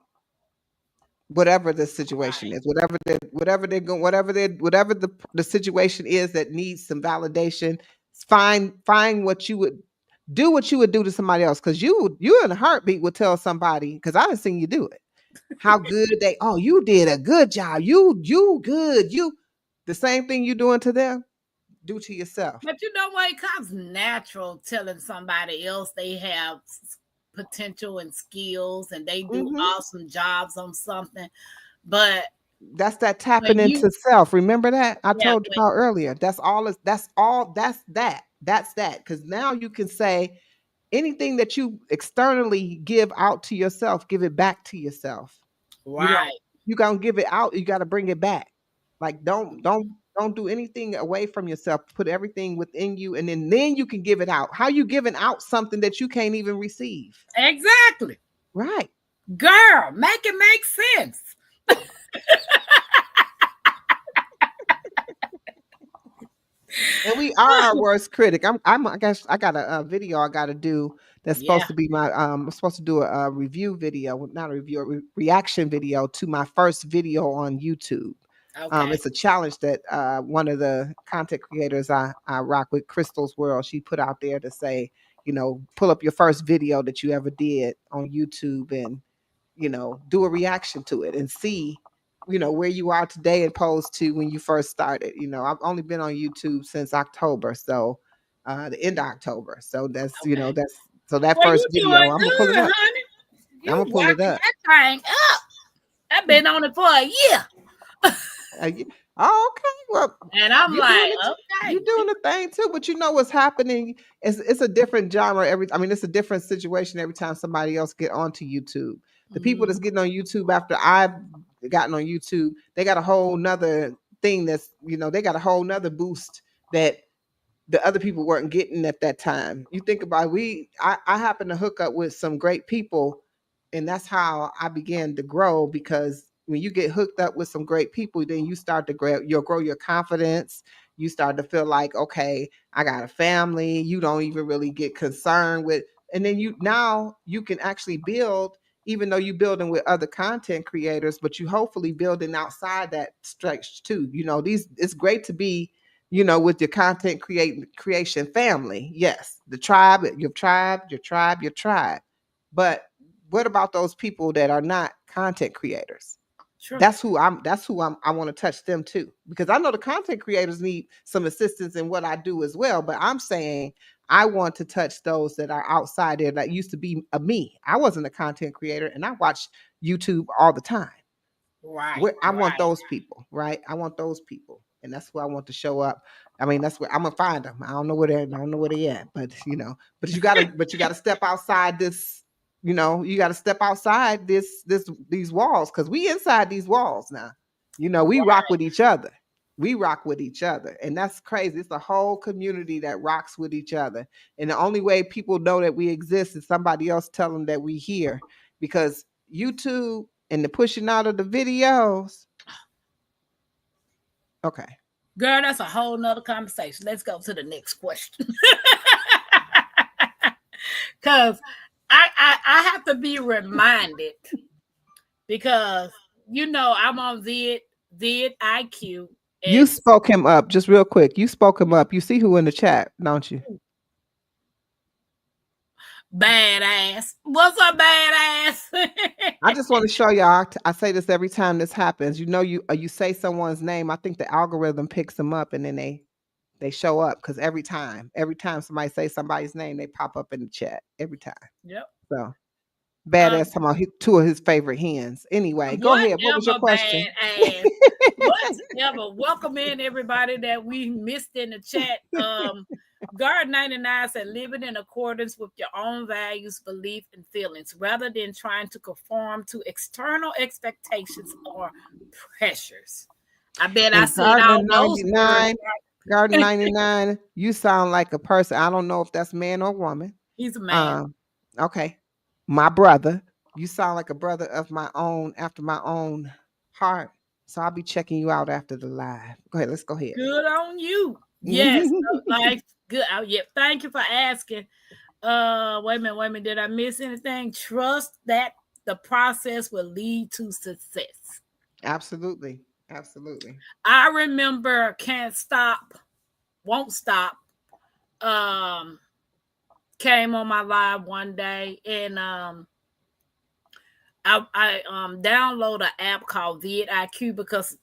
whatever the situation Right. is, whatever they're going, whatever the situation is that needs some validation. Find what you would do, what you would do to somebody else, because you in a heartbeat would tell somebody, because I done seen you do it, how good they, oh, you did a good job, you good, you, the same thing you doing to them, do to yourself. But you know what? It comes natural telling somebody else they have potential and skills and they do Hmm. awesome jobs on something. But That's that when tapping you, into self. Remember that I yeah, told you about earlier. That's that. Because now you can say anything that you externally give out to yourself, give it back to yourself. You know, right. you gonna give it out, you gotta bring it back. Like don't do anything away from yourself. Put everything within you, and then you can give it out. How you giving out something that you can't even receive? Exactly. Right. Girl, make it make sense. And we are our worst critic. I guess I got a video I got to do that's supposed Yeah. to be my I'm supposed to do a review video, well, not a review, reaction video to my first video on YouTube. Okay. It's a challenge that one of the content creators I rock with, Crystal's World, she put out there to say, you know, pull up your first video that you ever did on YouTube and, you know, do a reaction to it and see, you know, where you are today opposed to when you first started. You know, I've only been on YouTube since October, so the end of October. So that's, you know, Okay. that's, so that Well, you first video, doing I'm gonna pull it good, up. honey. I'm You gonna pull it working up. that thing up. I've been on it for a year. Oh, okay. Well, And I'm you like, doing it. You okay. doing the thing too, but you know what's happening. It's a different genre every. I mean, it's a different situation every time somebody else get onto YouTube. The people Mm, that's getting on YouTube after I've gotten on YouTube, they got a whole nother thing that's, you know, they got a whole nother boost that the other people weren't getting at that time. You think about, I happened to hook up with some great people, and that's how I began to grow, because when you get hooked up with some great people, then you start to grow, you'll grow your confidence. You start to feel like, okay, I got a family. You don't even really get concerned with, and then you, now you can actually build, even though you're building with other content creators, but you hopefully building outside that stretch too. You know, these, it's great to be, you know, with your content creation family. Yes, the tribe, your tribe. But what about those people that are not content creators? true. That's who I want to touch them too. Because I know the content creators need some assistance in what I do as well. But I'm saying I want to touch those that are outside there that used to be a me. I wasn't a content creator and I watched YouTube all the time. Right, Where I want right. those people, right? I want those people, and that's where I want to show up. I mean, that's where I'm gonna find them. I don't know where they at, but you know, but you gotta step outside this. You know, you gotta step outside these walls, because we inside these walls now. You know, we rock with each other. We rock with each other, and that's crazy. It's a whole community that rocks with each other, and the only way people know that we exist is somebody else tell them that we here, because YouTube and the pushing out of the videos. Okay. Girl, that's a whole nother conversation. Let's go to the next question. Because I have to be reminded because you know I'm on VidIQ. You It's spoke him up just real quick. You spoke him up. You see who in the chat, don't you? badass. What's up, badass? I just want to show y'all. I say this every time this happens. You know, you say someone's name. I think the algorithm picks them up, and then they show up, because every time somebody say somebody's name, they pop up in the chat every time. Yep. So Um, badass talking about two of his favorite hens. Anyway, go ahead. What was your whatever, question? badass. Whatever. Welcome in everybody that we missed in the chat. Guard 99 said living in accordance with your own values, belief, and feelings rather than trying to conform to external expectations or pressures. I bet I And said all those words. Garden 99, you sound like a person. I don't know if that's man or woman. He's a man. Um, Okay. My brother. You sound like a brother of my own, after my own heart. So I'll be checking you out after the live. Go ahead. Let's go ahead. Good on you. Yes, like good. Yeah, thank you for asking. Wait a minute. Did I miss anything? Trust that the process will lead to success. Absolutely. Absolutely. I remember Can't Stop, Won't Stop. Um, came on my live one day, and I download an app called vidIQ because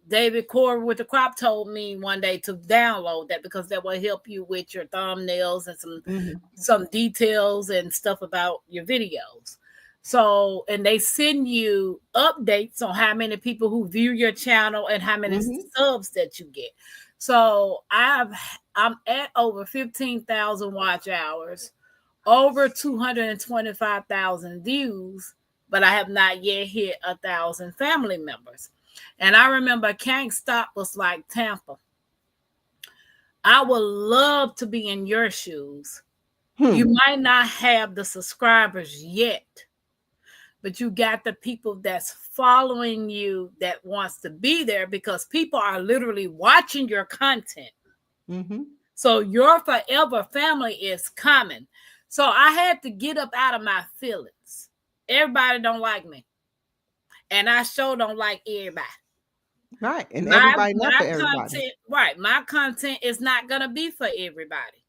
David Corey with the crop told me one day to download that because that will help you with your thumbnails and Hmm. some details and stuff about your videos. So, and they send you updates on how many people who view your channel and how many Hmm. subs that you get. So I'm at over 15,000 watch hours, over 225,000 views, but I have not yet hit 1,000 family members. And I remember Can't Stop was like Tampa. I would love to be in your shoes. You Hmm. might not have the subscribers yet, but you got the people that's following you that wants to be there because people are literally watching your content. Hmm. So your forever family is coming. So I had to get up out of my feelings. Everybody don't like me. And I sure don't like everybody. Right. And My everybody, not my for everybody. content, right. My content is not gonna be for everybody.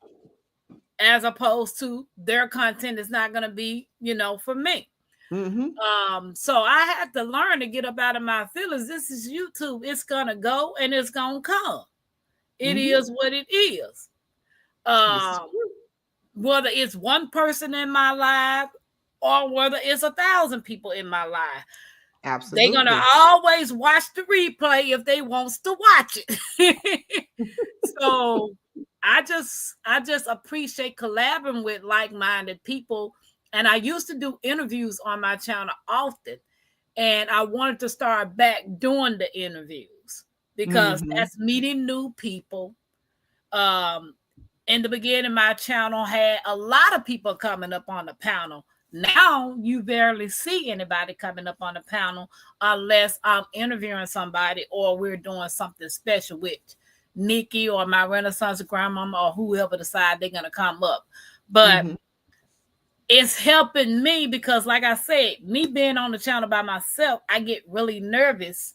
As opposed to their content is not gonna be, for me. Hmm. So I had to learn to get up out of my feelings. This is YouTube. It's gonna go and it's gonna come. It Hmm. is what it is. This is Um, true. whether it's one person in my life or whether it's 1,000 people in my life, they're gonna Absolutely. always watch the replay if they wants to watch it. So I just appreciate collaborating with like-minded people. And I used to do interviews on my channel often. And I wanted to start back doing the interviews because Hmm. that's meeting new people. Um, in the beginning, my channel had a lot of people coming up on the panel. Now you barely see anybody coming up on the panel unless I'm interviewing somebody or we're doing something special with Nikki or my Renaissance grandmama or whoever decide they're gonna come up. But Hmm. it's helping me because, like I said, me being on the channel by myself, I get really nervous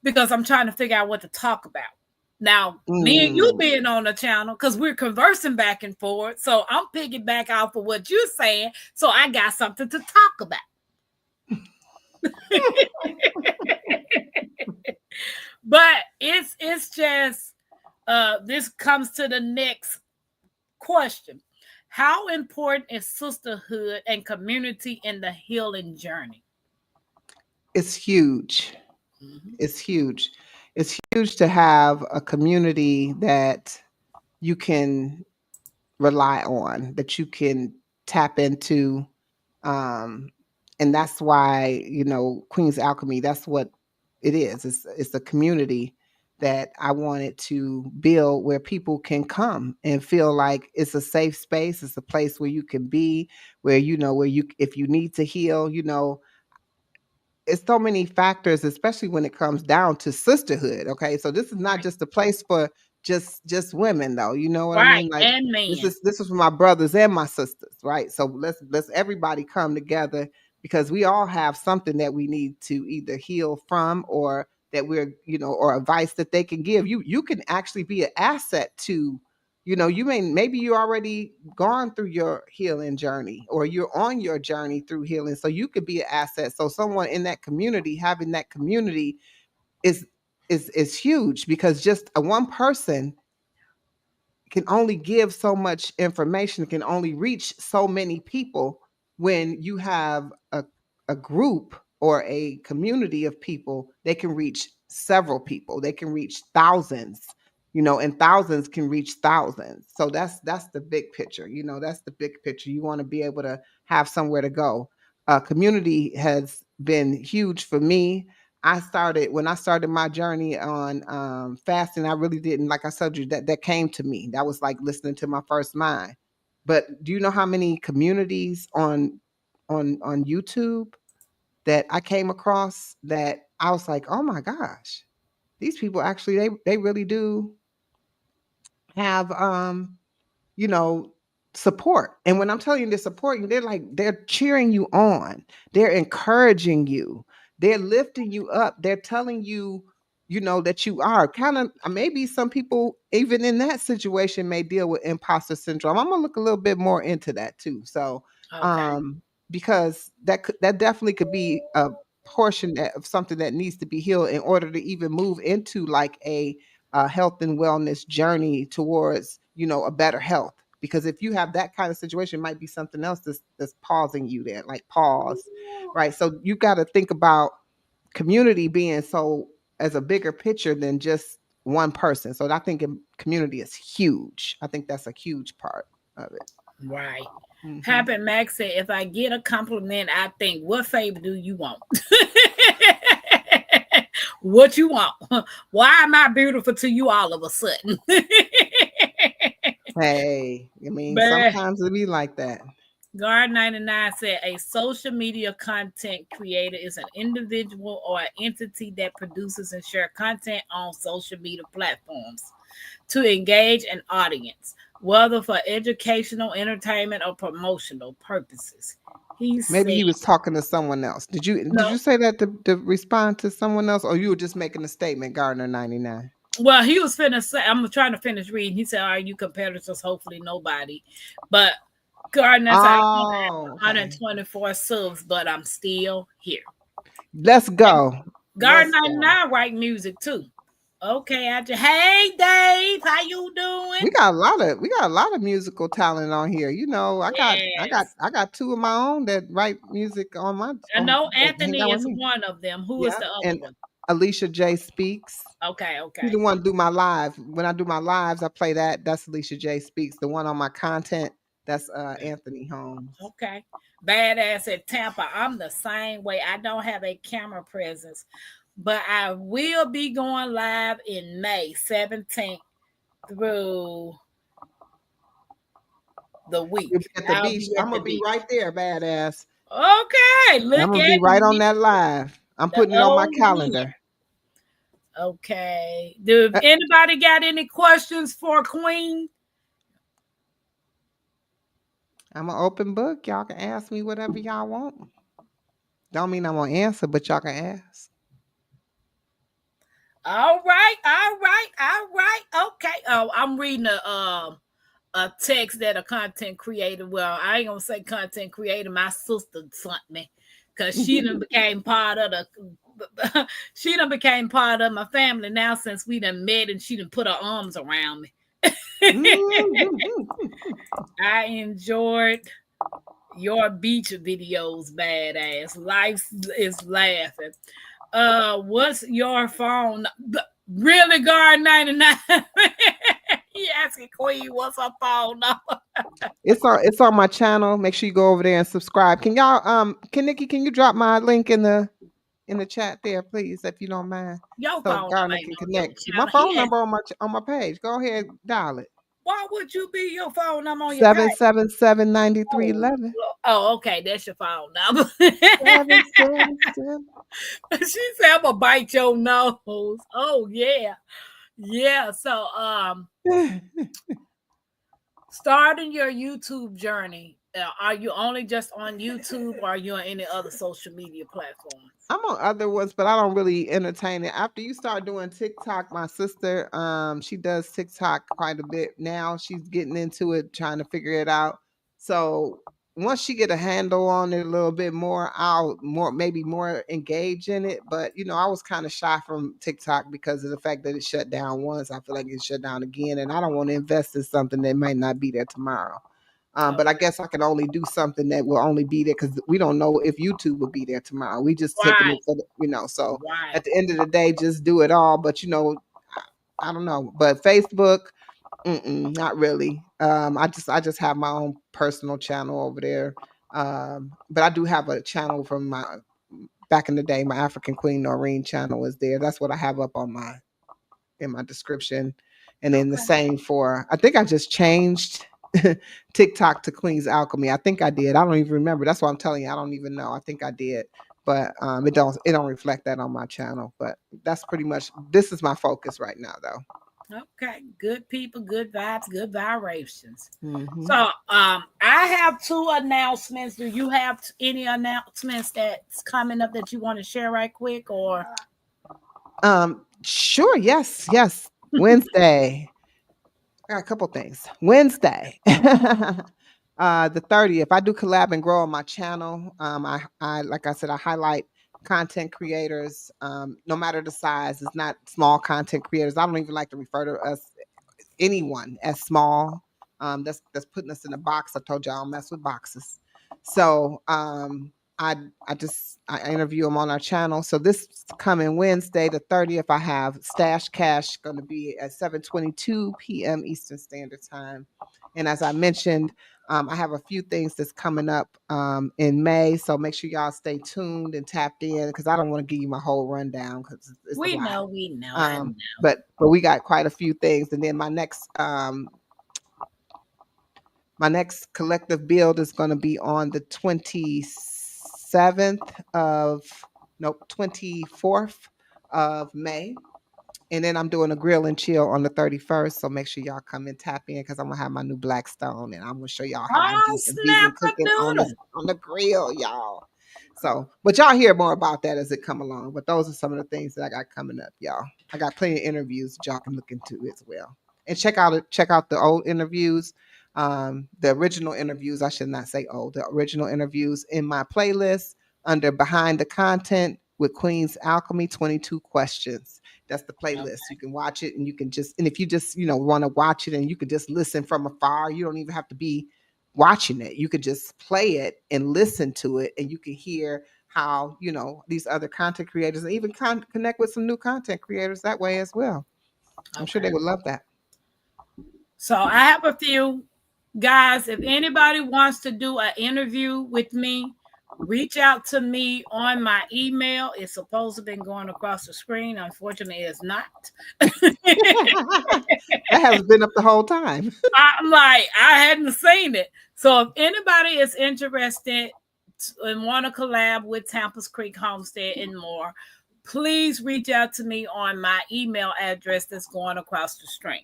because I'm trying to figure out what to talk about. Now, me and you Mm. being on the channel, because we're conversing back and forth. So I'm picking back off of what you're saying. So I got something to talk about. But it's just this comes to the next question. How important is sisterhood and community in the healing journey? It's huge. Mhm. It's huge. It's huge to have a community that you can rely on, that you can tap into. Um, and that's why, Queen's Alchemy, that's what it is. It's a community that I wanted to build where people can come and feel like it's a safe space. It's a place where you can be, where, where you, if you need to heal, it's so many factors, especially when it comes down to sisterhood. Okay, so this is not Right. just a place for just women, though. You know what I Right. mean? Like And this men. is this is for my brothers and my sisters, right? So let's everybody come together because we all have something that we need to either heal from or that we're or advice that they can give you. You can actually be an asset to you maybe you already gone through your healing journey or you're on your journey through healing, so you could be an asset. So someone in that community, having that community is is huge because just a one person can only give so much information, can only reach so many people. When you have a group or a community of people, they can reach several people. They can reach thousands, and thousands can reach thousands. So that's the big picture. That's the big picture. You want to be able to have somewhere to go. Community has been huge for me. When I started my journey on fasting, I really didn't, like I told you, that came to me. That was like listening to my first mind. But do you know how many communities on YouTube that I came across that I was like, oh my gosh, these people actually they really do have you know, support. And when I'm telling you they're supporting, they're like they're cheering you on. They're encouraging you. They're lifting you up. They're telling you, you know, that you are kind of maybe some people even in that situation may deal with imposter syndrome. I'm gonna look a little bit more into that too. So, Okay. um, because that definitely could be a portion of something that needs to be healed in order to even move into like a health and wellness journey towards, you know, a better health. Because if you have that kind of situation, it might be something else that's pausing you there, like pause, right? So you got to think about community being so as a bigger picture than just one person. So I think community is huge. I think that's a huge part of it. Right. Hmm. Happy Max said, if I get a compliment, I think, what favor do you want? What you want? Why am I beautiful to you all of a sudden? Hey, I mean, But sometimes it be like that. Guard 99 said a social media content creator is an individual or an entity that produces and shares content on social media platforms to engage an audience, whether for educational, entertainment, or promotional purposes. He Maybe said, he was talking to someone else. Did no. you say that to respond to someone else, or you were just making a statement, Gardner 99? Well, he was finna say, I'm trying to finish reading. He said, are you competitors? Hopefully nobody. But Gardner said, I only Oh, have okay. 124 subs, but I'm still here. Let's go. Guard Let's go. 99 write music too. Okay, I just hey Dave, how you doing? We got a lot of musical talent on here. You know, I got I got Yes. I got two of my own that write music on my I on know that hang Anthony out with is me. one of them. Who is Yeah. the other And one? Alicia J Speaks. Okay, She's okay. the one do my live. When I do my lives, I play that. That's Alicia J Speaks. The one on my content, that's Anthony Holmes. Okay. Badass at Tampa. I'm the same way. I don't have a camera presence, but I will be going live in May 17th through the You'll week. be at the I'll beach. be I'm at the gonna be beach. right there, badass. Okay, I'm look gonna be at right on me. that live. I'm The putting it on my old me. calendar. Okay. Do Uh, anybody got any questions for Queen? I'm an open book. Y'all can ask me whatever y'all want. Don't mean I'm gonna answer, but y'all can ask. All right, all right, all right. Okay. Oh, I'm reading a text that a content creator. Well, I ain't gonna say content creator. My sister sent me because she done became part of the. She done became part of my family now since we done met, and she done put her arms around me. Mhm. I enjoyed your beach videos, badass. Life is laughing. What's your phone? Really, Guard 99? He asking Queen, what's her phone number? It's on my channel. Make sure you go over there and subscribe. Can y'all can Nikki, can you drop my link in the chat there, please, if you don't mind? Your So phone number Garner ain't can on your connect. My channel. phone He asked, number on my page. Go ahead, dial it. why would you be your phone number on your page? 777-9311. Oh, okay, that's your phone number. 777. She said, I'm gonna bite your nose. Oh yeah. Yeah. So starting your YouTube journey, are you only just on YouTube or are you on any other social media platforms? I'm on other ones, but I don't really entertain it. After you start doing TikTok, my sister, she does TikTok quite a bit now. She's getting into it, trying to figure it out. So once she get a handle on it a little bit more, I'll maybe more engage in it. But I was kind of shy from TikTok because of the fact that it shut down once. I feel like it shut down again, and I don't want to invest in something that might not be there tomorrow. But I Okay. guess I can only do something that will only be there because we don't know if YouTube will be there tomorrow. We just taking Right. it for so Right. at the end of the day, just do it all. But I don't know. But Facebook, not really. I just have my own personal channel over there. But I do have a channel from my back in the day. My African Queen Noreen channel is there. That's what I have up on my description. And then the Okay. same for I think I just changed. TikTok to Queen's Alchemy. I think I did. I don't even remember. That's why I'm telling you. I don't even know. I think I did, but it don't reflect that on my channel. But that's pretty much, this is my focus right now, though. Okay, good people, good vibes, good vibrations. Mhm. So I have 2 announcements. Do you have any announcements that's coming up that you want to share right quick, or Sure. Yes. Wednesday. I got a couple things. Wednesday, the 30th. I do collab and grow on my channel. I like I said, I highlight content creators, no matter the size. It's not small content creators. I don't even like to refer to us anyone as small. That's putting us in a box. I told you I don't mess with boxes. So I interview them on our channel. So this coming Wednesday, the 30th, I have Stash Cash going to be at 7:22 p.m. Eastern Standard Time. And as I mentioned, I have a few things that's coming up in May. So make sure y'all stay tuned and tapped in, because I don't want to give you my whole rundown, because it's we a lot. know, I know. But we got quite a few things. And then my next collective build is going to be on the 24th of May. And then I'm doing a grill and chill on the 31st. So make sure y'all come and tap in, because I'm going to have my new Blackstone, and I'm going to show y'all how I do some vegan cooking on the grill, y'all. So, but y'all hear more about that as it come along. But those are some of the things that I got coming up, y'all. I got plenty of interviews that y'all can look into as well. And check out the old interviews. The original interviews, I should not say old, the original interviews in my playlist under Behind the Content with Queen's Alchemy, 22 questions. That's the playlist. Okay. You can watch it, and you can and if you just, want to watch it and you can just listen from afar, you don't even have to be watching it. You could just play it and listen to it, and you can hear how, these other content creators, and even connect with some new content creators that way as well. I'm sure they would love that. So I have a few guys. If anybody wants to do an interview with me, reach out to me on my email. It's supposed to have been going across the screen. Unfortunately, it's not. That has been up the whole time. I hadn't seen it. So if anybody is interested and want to collab with Tampa's Creek Homestead and more, please reach out to me on my email address that's going across the screen.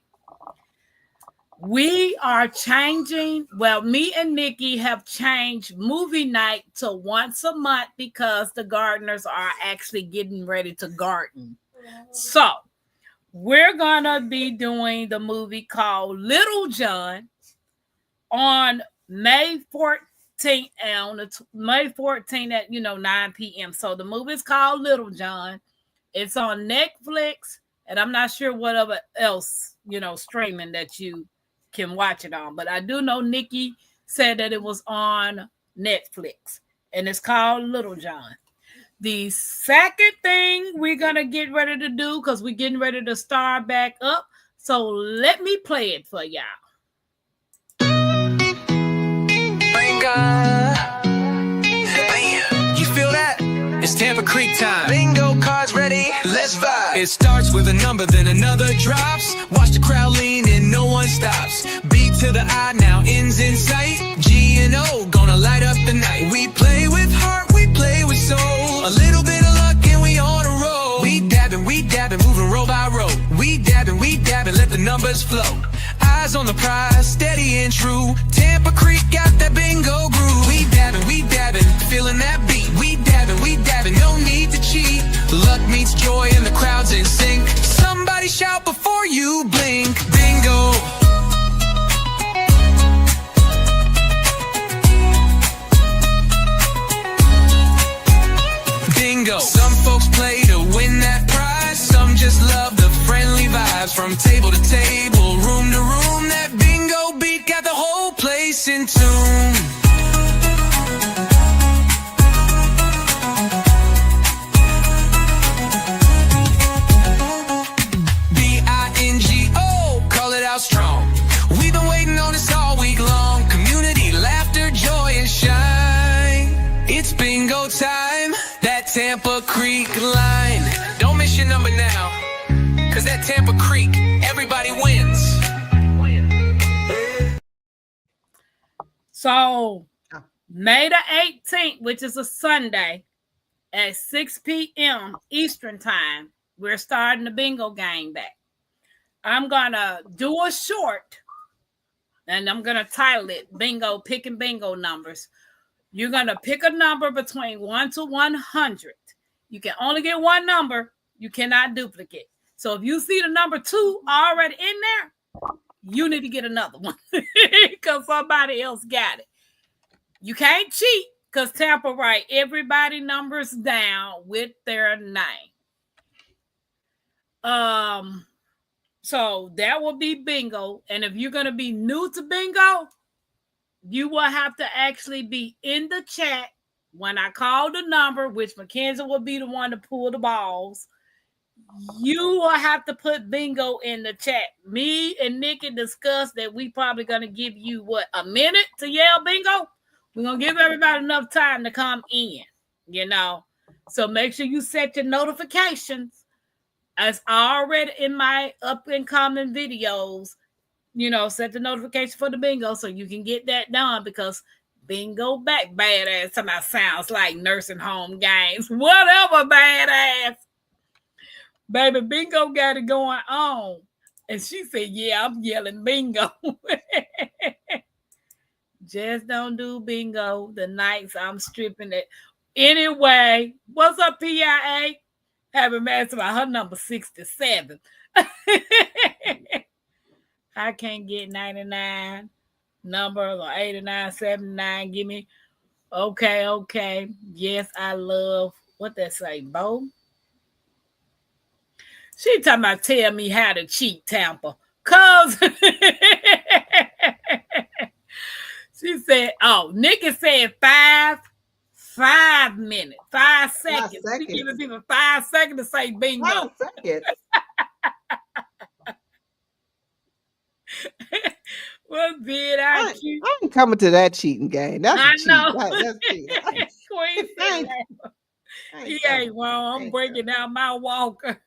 We are changing. Well, me and Nikki have changed movie night to once a month because the gardeners are actually getting ready to garden. So we're going to be doing the movie called Little John on May 14th, May 14th at 9 p.m. So the movie is called Little John. It's on Netflix, and I'm not sure what else streaming that you can watch it on, but I do know Nikki said that it was on Netflix, and it's called Little John. The second thing we're gonna get ready to do, because we're getting ready to start back up, so let me play it for y'all. You feel that? It's Tampa Creek time. Bingo cards ready, let's vibe. It starts with a number, then another drops. Watch the crowd lean in, no one stops. Beat to the eye, now ends in sight. G and O, gonna light up the night. We play with heart, we play with soul. A little bit of luck and we on a roll. We dabbing, moving row by row. We dabbing, let the numbers flow. Eyes on the prize, steady and true. Tampa Creek got that bingo groove. We dabbing, feeling that beat. We dabbing, no need to cheat. Luck meets joy and the crowd's in sync. Somebody shout before you blink. Bingo. Bingo. Some folks play to win that prize. Some just love the friendly vibes. From table to table, room to room, that bingo beat got the whole place in tune. B-I-N-G-O, call it out strong. We've been waiting on this all week long. Community, laughter, joy, and shine. It's bingo time, that Tampa Creek line. Don't miss your number now, cause at Tampa Creek, everybody wins. So Oh. May the 18th, which is a Sunday, at 6 p.m. Eastern time, we're starting the bingo game back. I'm going to do a short, and I'm going to title it Bingo, Picking Bingo Numbers. You're going to pick a number between 1 to 100. You can only get one number. You cannot duplicate. So if you see the number 2 already in there, you need to get another one because somebody else got it. You can't cheat because Tampa write everybody numbers down with their name. So that will be bingo. And if you're going to be new to bingo, you will have to actually be in the chat when I call the number, which Mackenzie will be the one to pull the balls. You will have to put bingo in the chat. Me and Nikki discussed that we probably going to give you, a minute to yell bingo? We're going to give everybody enough time to come in, So make sure you set your notifications. As already in my up and coming videos, set the notification for the bingo so you can get that done because bingo back badass. Somebody sounds like nursing home games. Whatever, badass. Baby, bingo got it going on. And she said, yeah, I'm yelling bingo. Just don't do bingo the nights I'm stripping it. Anyway, what's up, PIA? Having asked about her number 67. I can't get 99 numbers or 89, 79. Give me. Okay. Yes, I love. What that say, Bo? She talking about tell me how to cheat, Tampa. Cause she said, Nikki said 5 minutes, 5 seconds. She giving people 5 seconds to say bingo. 5 seconds. What did I cheat? I ain't coming to that cheating game. That's I a cheat. know. That's cheating. Queen said he ain't wrong. I'm breaking down my walker.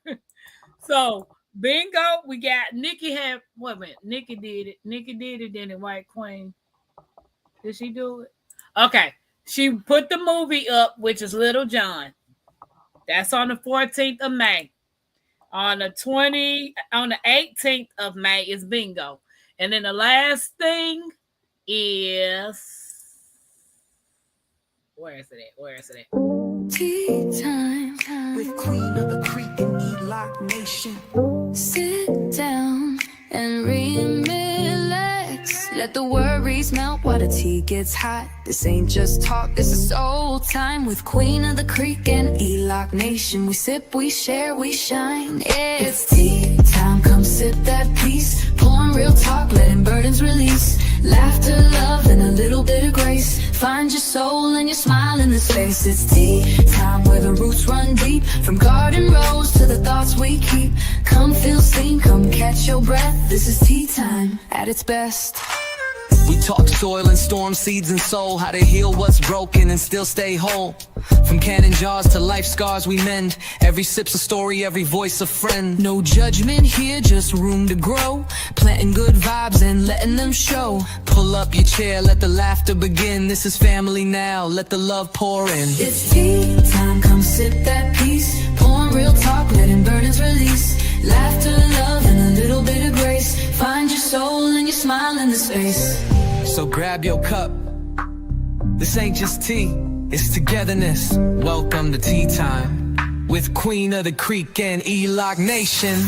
So bingo, we got Nikki had wait a minute. Nikki did it, then the White Queen. Did she do it? Okay. She put the movie up, which is Little John. That's on the 14th of May. On the 18th of May is bingo. And then the last thing is where is it at? Tea time With Queen of the Creek and E-Lock Nation. Sit down and relax. Let the worries melt while the tea gets hot. This ain't just talk, this is soul time. With Queen of the Creek and E-Lock Nation. We sip, we share, we shine. Yeah. It's tea time, come sip that peace. Pouring real talk, letting burdens release. Laughter, love, and a little bit of grace. Find your soul and your smile in the space. It's tea time where the roots run deep. From garden rows to the thoughts we keep. Come feel seen, come catch your breath. This is tea time at its best. We talk soil and storm, seeds and soul. How to heal what's broken and still stay whole. From cannon jars to life scars we mend. Every sip's a story, every voice a friend. No judgment here, just room to grow. Planting good vibes and letting them show. Pull up your chair, let the laughter begin. This is family now, let the love pour in. It's tea time, come sip that peace. Pouring real talk, letting burdens release. Laughter, love, and a little bit of grace. Find your soul and your smile in the space. So grab your cup. This ain't just tea, it's togetherness. Welcome to Tea Time with Queen of the Creek and E-Lock Nation.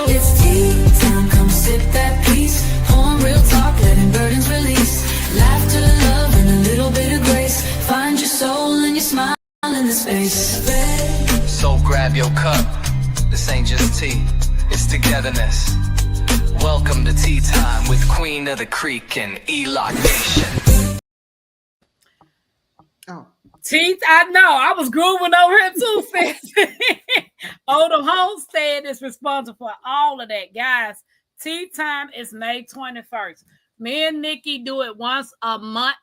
It's tea time, come sip that peace. Pouring real talk, letting burdens release. Laughter, love, and a little bit of grace. Find your soul and your smile in the space. So grab your cup. This ain't just tea, it's togetherness. Welcome to Tea Time with Queen of the Creek and E-Lock Nation. Oh. Teeth, I know. I was grooving over here too, sis. Oldham Homestead is responsible for all of that, guys. Tea time is May 21st. Me and Nikki do it once a month.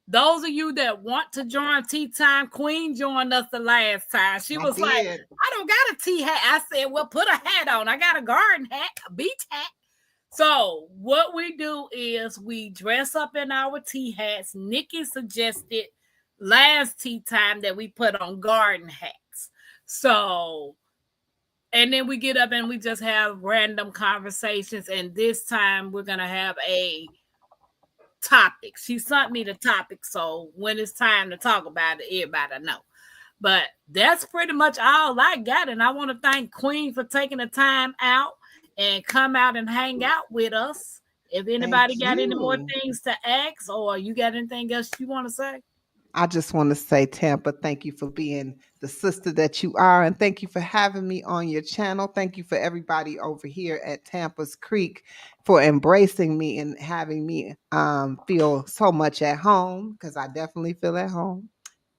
those of you that want to join tea time, Queen joined us the last time. She I was like, did. I don't got a tea hat. I said, well, put a hat on. I got a garden hat, a beach hat. So what we do is we dress up in our tea hats. Nikki suggested last tea time that we put on garden hats. So, and then we get up and we just have random conversations. And this time we're going to have a topic. She sent me the topic. So when it's time to talk about it, everybody know. But that's pretty much all I got. And I want to thank Queen for taking the time out and come out and hang out with us. If Thank anybody got any more you. things to ask or you got anything else you want to say? I just want to say, Tampa, thank you for being the sister that you are. And thank you for having me on your channel. Thank you for everybody over here at Tampa's Creek for embracing me and having me feel so much at home, because I definitely feel at home.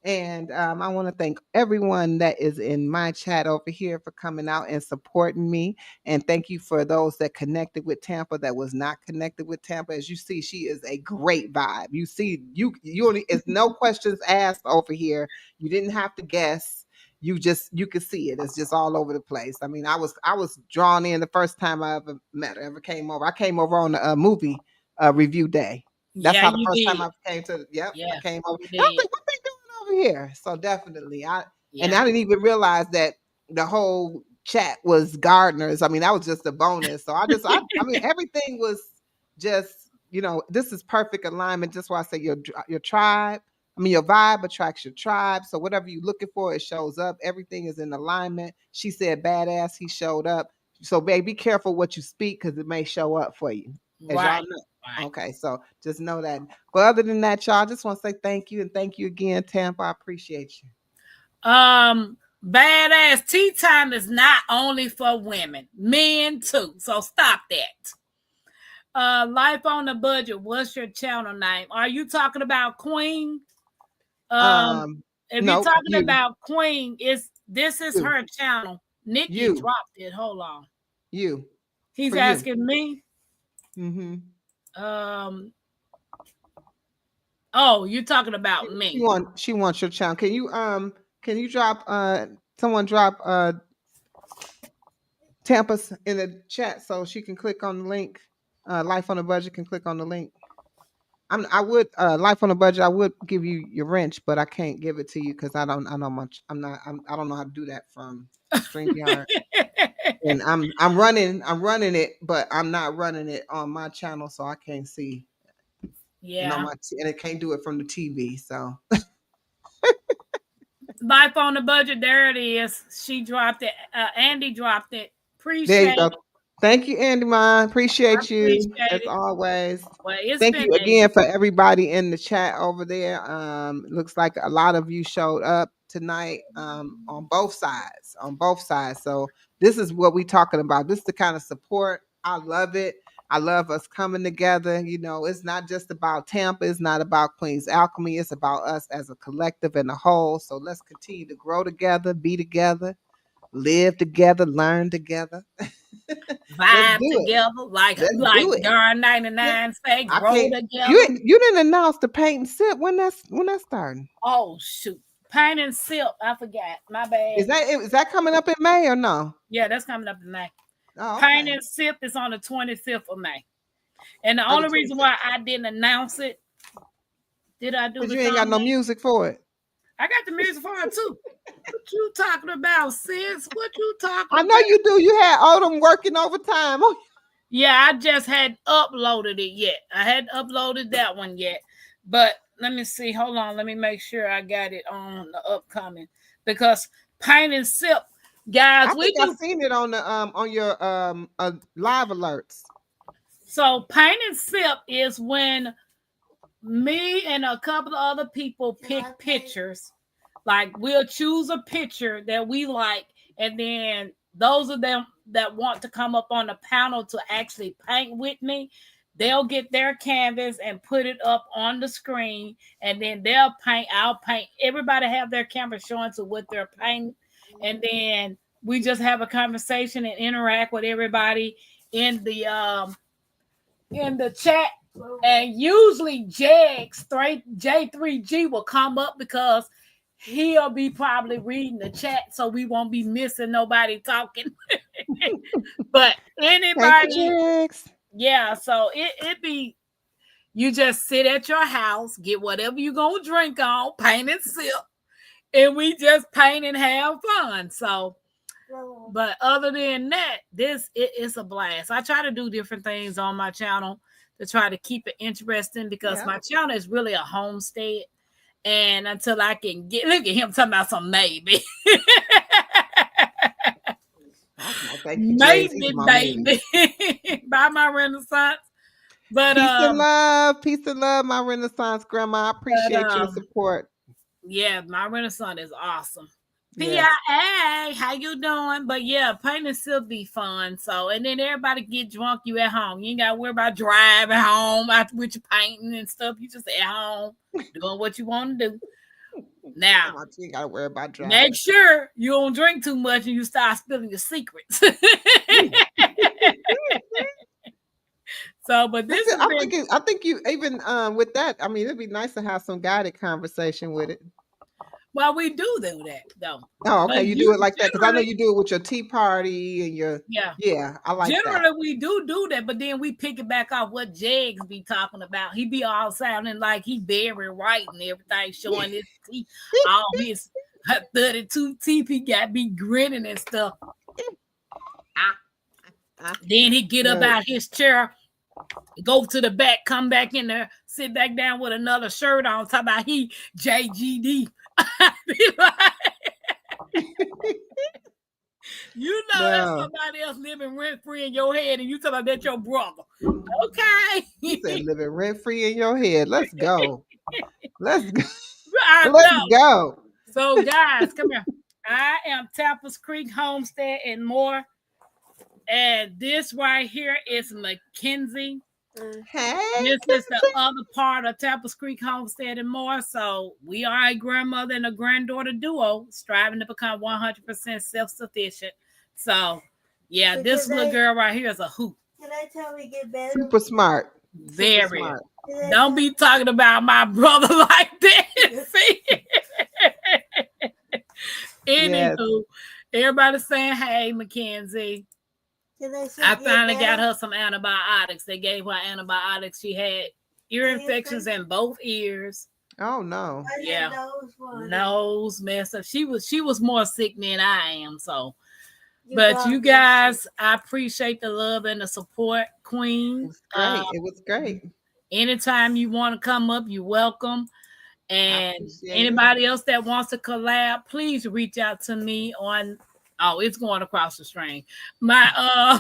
And I want to thank everyone that is in my chat over here for coming out and supporting me. And thank you for those that connected with Tampa that was not connected with Tampa. As you see, she is a great vibe. You see, you only, it's no questions asked over here. You didn't have to guess. You could see it. It's just all over the place. I mean, I was drawn in the first time I ever met her, ever came over. I came over on a movie review day. That's Yeah, how the you first time did. I came to. Yep, I Yeah, came over. you And I was did. like, what they doing over here? So definitely, and Yeah. I didn't even realize that the whole chat was gardeners. I mean, that was just a bonus. So I mean, everything was just, this is perfect alignment. Just why I say your tribe. I mean, your vibe attracts your tribe. So whatever you're looking for, it shows up. Everything is in alignment. She said, "Badass." He showed up. So, babe, be careful what you speak because it may show up for you, as y'all Right. know. Right. Okay, so just know that. But other than that, y'all, I just want to say thank you and thank you again, Tampa. I appreciate you. Badass tea time is not only for women, men too. So stop that. Life on the budget. What's your channel name? Are you talking about Queen? Um, Um, if you're no, talking about Queen, this is you, her channel. Nikki you, dropped it. Hold on. you, He's for you. asking me. Mm-hmm. Um, oh, you're talking She, about she me. want she wants your channel. Can you drop someone drop Tampa's in the chat so she can click on the link. Life on a Budget can click on the link. I would Life on a Budget. I would give you your wrench, but I can't give it to you because I know much. I don't know how to do that from StreamYard. And I'm running it, but I'm not running it on my channel, so I can't see. And Yeah. and it can't do it from the TV. So Life on the budget. There it is. She dropped it. Andy dropped it. there you Appreciate go. it. Thank you, Andy. Mine I appreciate you as appreciate it. always. Well, it's Thank been you a again for everybody in the chat over there. Looks like a lot of you showed up tonight on both sides. On both sides. So this is what we're talking about. This is the kind of support. I love it. I love us coming together. It's not just about Tampa. It's not about Queen's Alchemy. It's about us as a collective and a whole. So let's continue to grow together, be together, live together, learn together. Let's vibe do it. together, like Let's like do it. Darn Yeah. 99 say, I grow can't. You together. didn't. You didn't announce the paint and sip when that's starting. Oh shoot. Paint and Sip. I forgot. My bad. Is that coming up in May or no? Yeah, that's coming up in May. Oh, Paint okay. and Sip is on the 25th of May. And the Oh, the only reason why 26th. I didn't announce it, did I do Because the you ain't got song no name? music for it. I got the music for it too. What you talking about, sis? What you talking I know about? you do. You had Odom working overtime. Oh, Yeah, I just had uploaded it yet. I hadn't uploaded that one yet. But let me see. Hold on. Let me make sure I got it on the upcoming. Because Paint and Sip, guys, I we think I do. seen it on your live alerts. So Paint and Sip is when me and a couple of other people pick pictures. Like we'll choose a picture that we like, and then those of them that want to come up on the panel to actually paint with me, they'll get their canvas and put it up on the screen, and then they'll paint. I'll paint. Everybody have their camera showing to what they're painting, and then we just have a conversation and interact with everybody in the chat. And usually J3G will come up because he'll be probably reading the chat, so we won't be missing nobody talking. But Thank anybody, you, Jigs. yeah, so it be you just sit at your house, get whatever you gonna drink on, paint and sip, and we just paint and have fun. So, but other than that, it's a blast. I try to do different things on my channel to try to keep it interesting because Yeah. my channel is really a homestead. And until I can get, look at him talking about some maybe. Thank you, Jigs. He's Maybe, my baby. baby. By my Renaissance. But Peace and love, my Renaissance grandma. I appreciate your support. yeah, my Renaissance is awesome. Yes. PIA, how you doing? But yeah, paint and sip be fun. So, and then everybody get drunk. You at home. You ain't got to worry about driving home after with your painting and stuff. You just at home doing what you want to do. Now, you ain't got to worry about driving. Make sure you don't drink too much and you start spilling your secrets. So, but this is I think you even with that. I mean, it'd be nice to have some guided conversation with it. Well, we do that though. Oh, okay. You do it like that because I know you do it with your tea party and your yeah. I like generally that. we do that, but then we pick it back off what Jags be talking about. He be all sounding like he very right and everything, showing his teeth, all his 32 teeth. He got me grinning and stuff. Then he get up out his chair, go to the back, come back in there, sit back down with another shirt on, talk about he JGD. You know that's somebody else living rent free in your head, and you talk about that's your brother. Okay, he said living rent free in your head. Let's go. Let's go. Let's go. So, guys, come here. I am Tampa's Creek Homestead and more, and this right here is Mackenzie. Hey, this is the other part of Tampa's Creek Homestead and more. So we are a grandmother and a granddaughter duo striving to become 100% self-sufficient. So yeah, this little girl right here is a hoot. Can I tell me get better? Super smart. Very. Super smart. Don't be talking about my brother like that. See? Anywho, everybody's saying, hey, Mackenzie. I finally got her some antibiotics. They gave her antibiotics. She had ear infections in both ears. Oh no! Yeah, nose messed up. She was more sick than I am. So, but you guys, I appreciate the love and the support, Queen. It was great. Anytime you want to come up, you're welcome. And anybody else that wants to collab, please reach out to me on. Oh, it's going across the string. My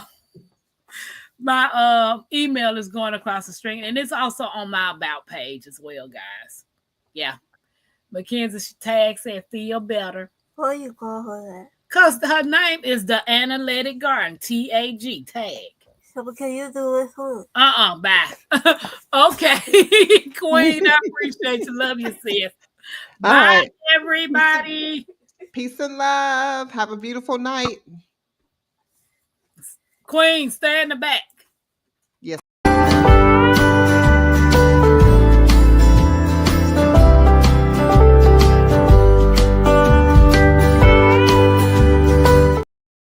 email is going across the string, and it's also on my about page as well, guys. Yeah. Mackenzie tag said feel better. Why you call her that? Because her name is the Analytic Garden, TAG tag. So can you do it for? Bye. Okay. Queen, I appreciate you. Love you, sis. Bye, everybody. Peace and love. Have a beautiful night. Queen, stay in the back.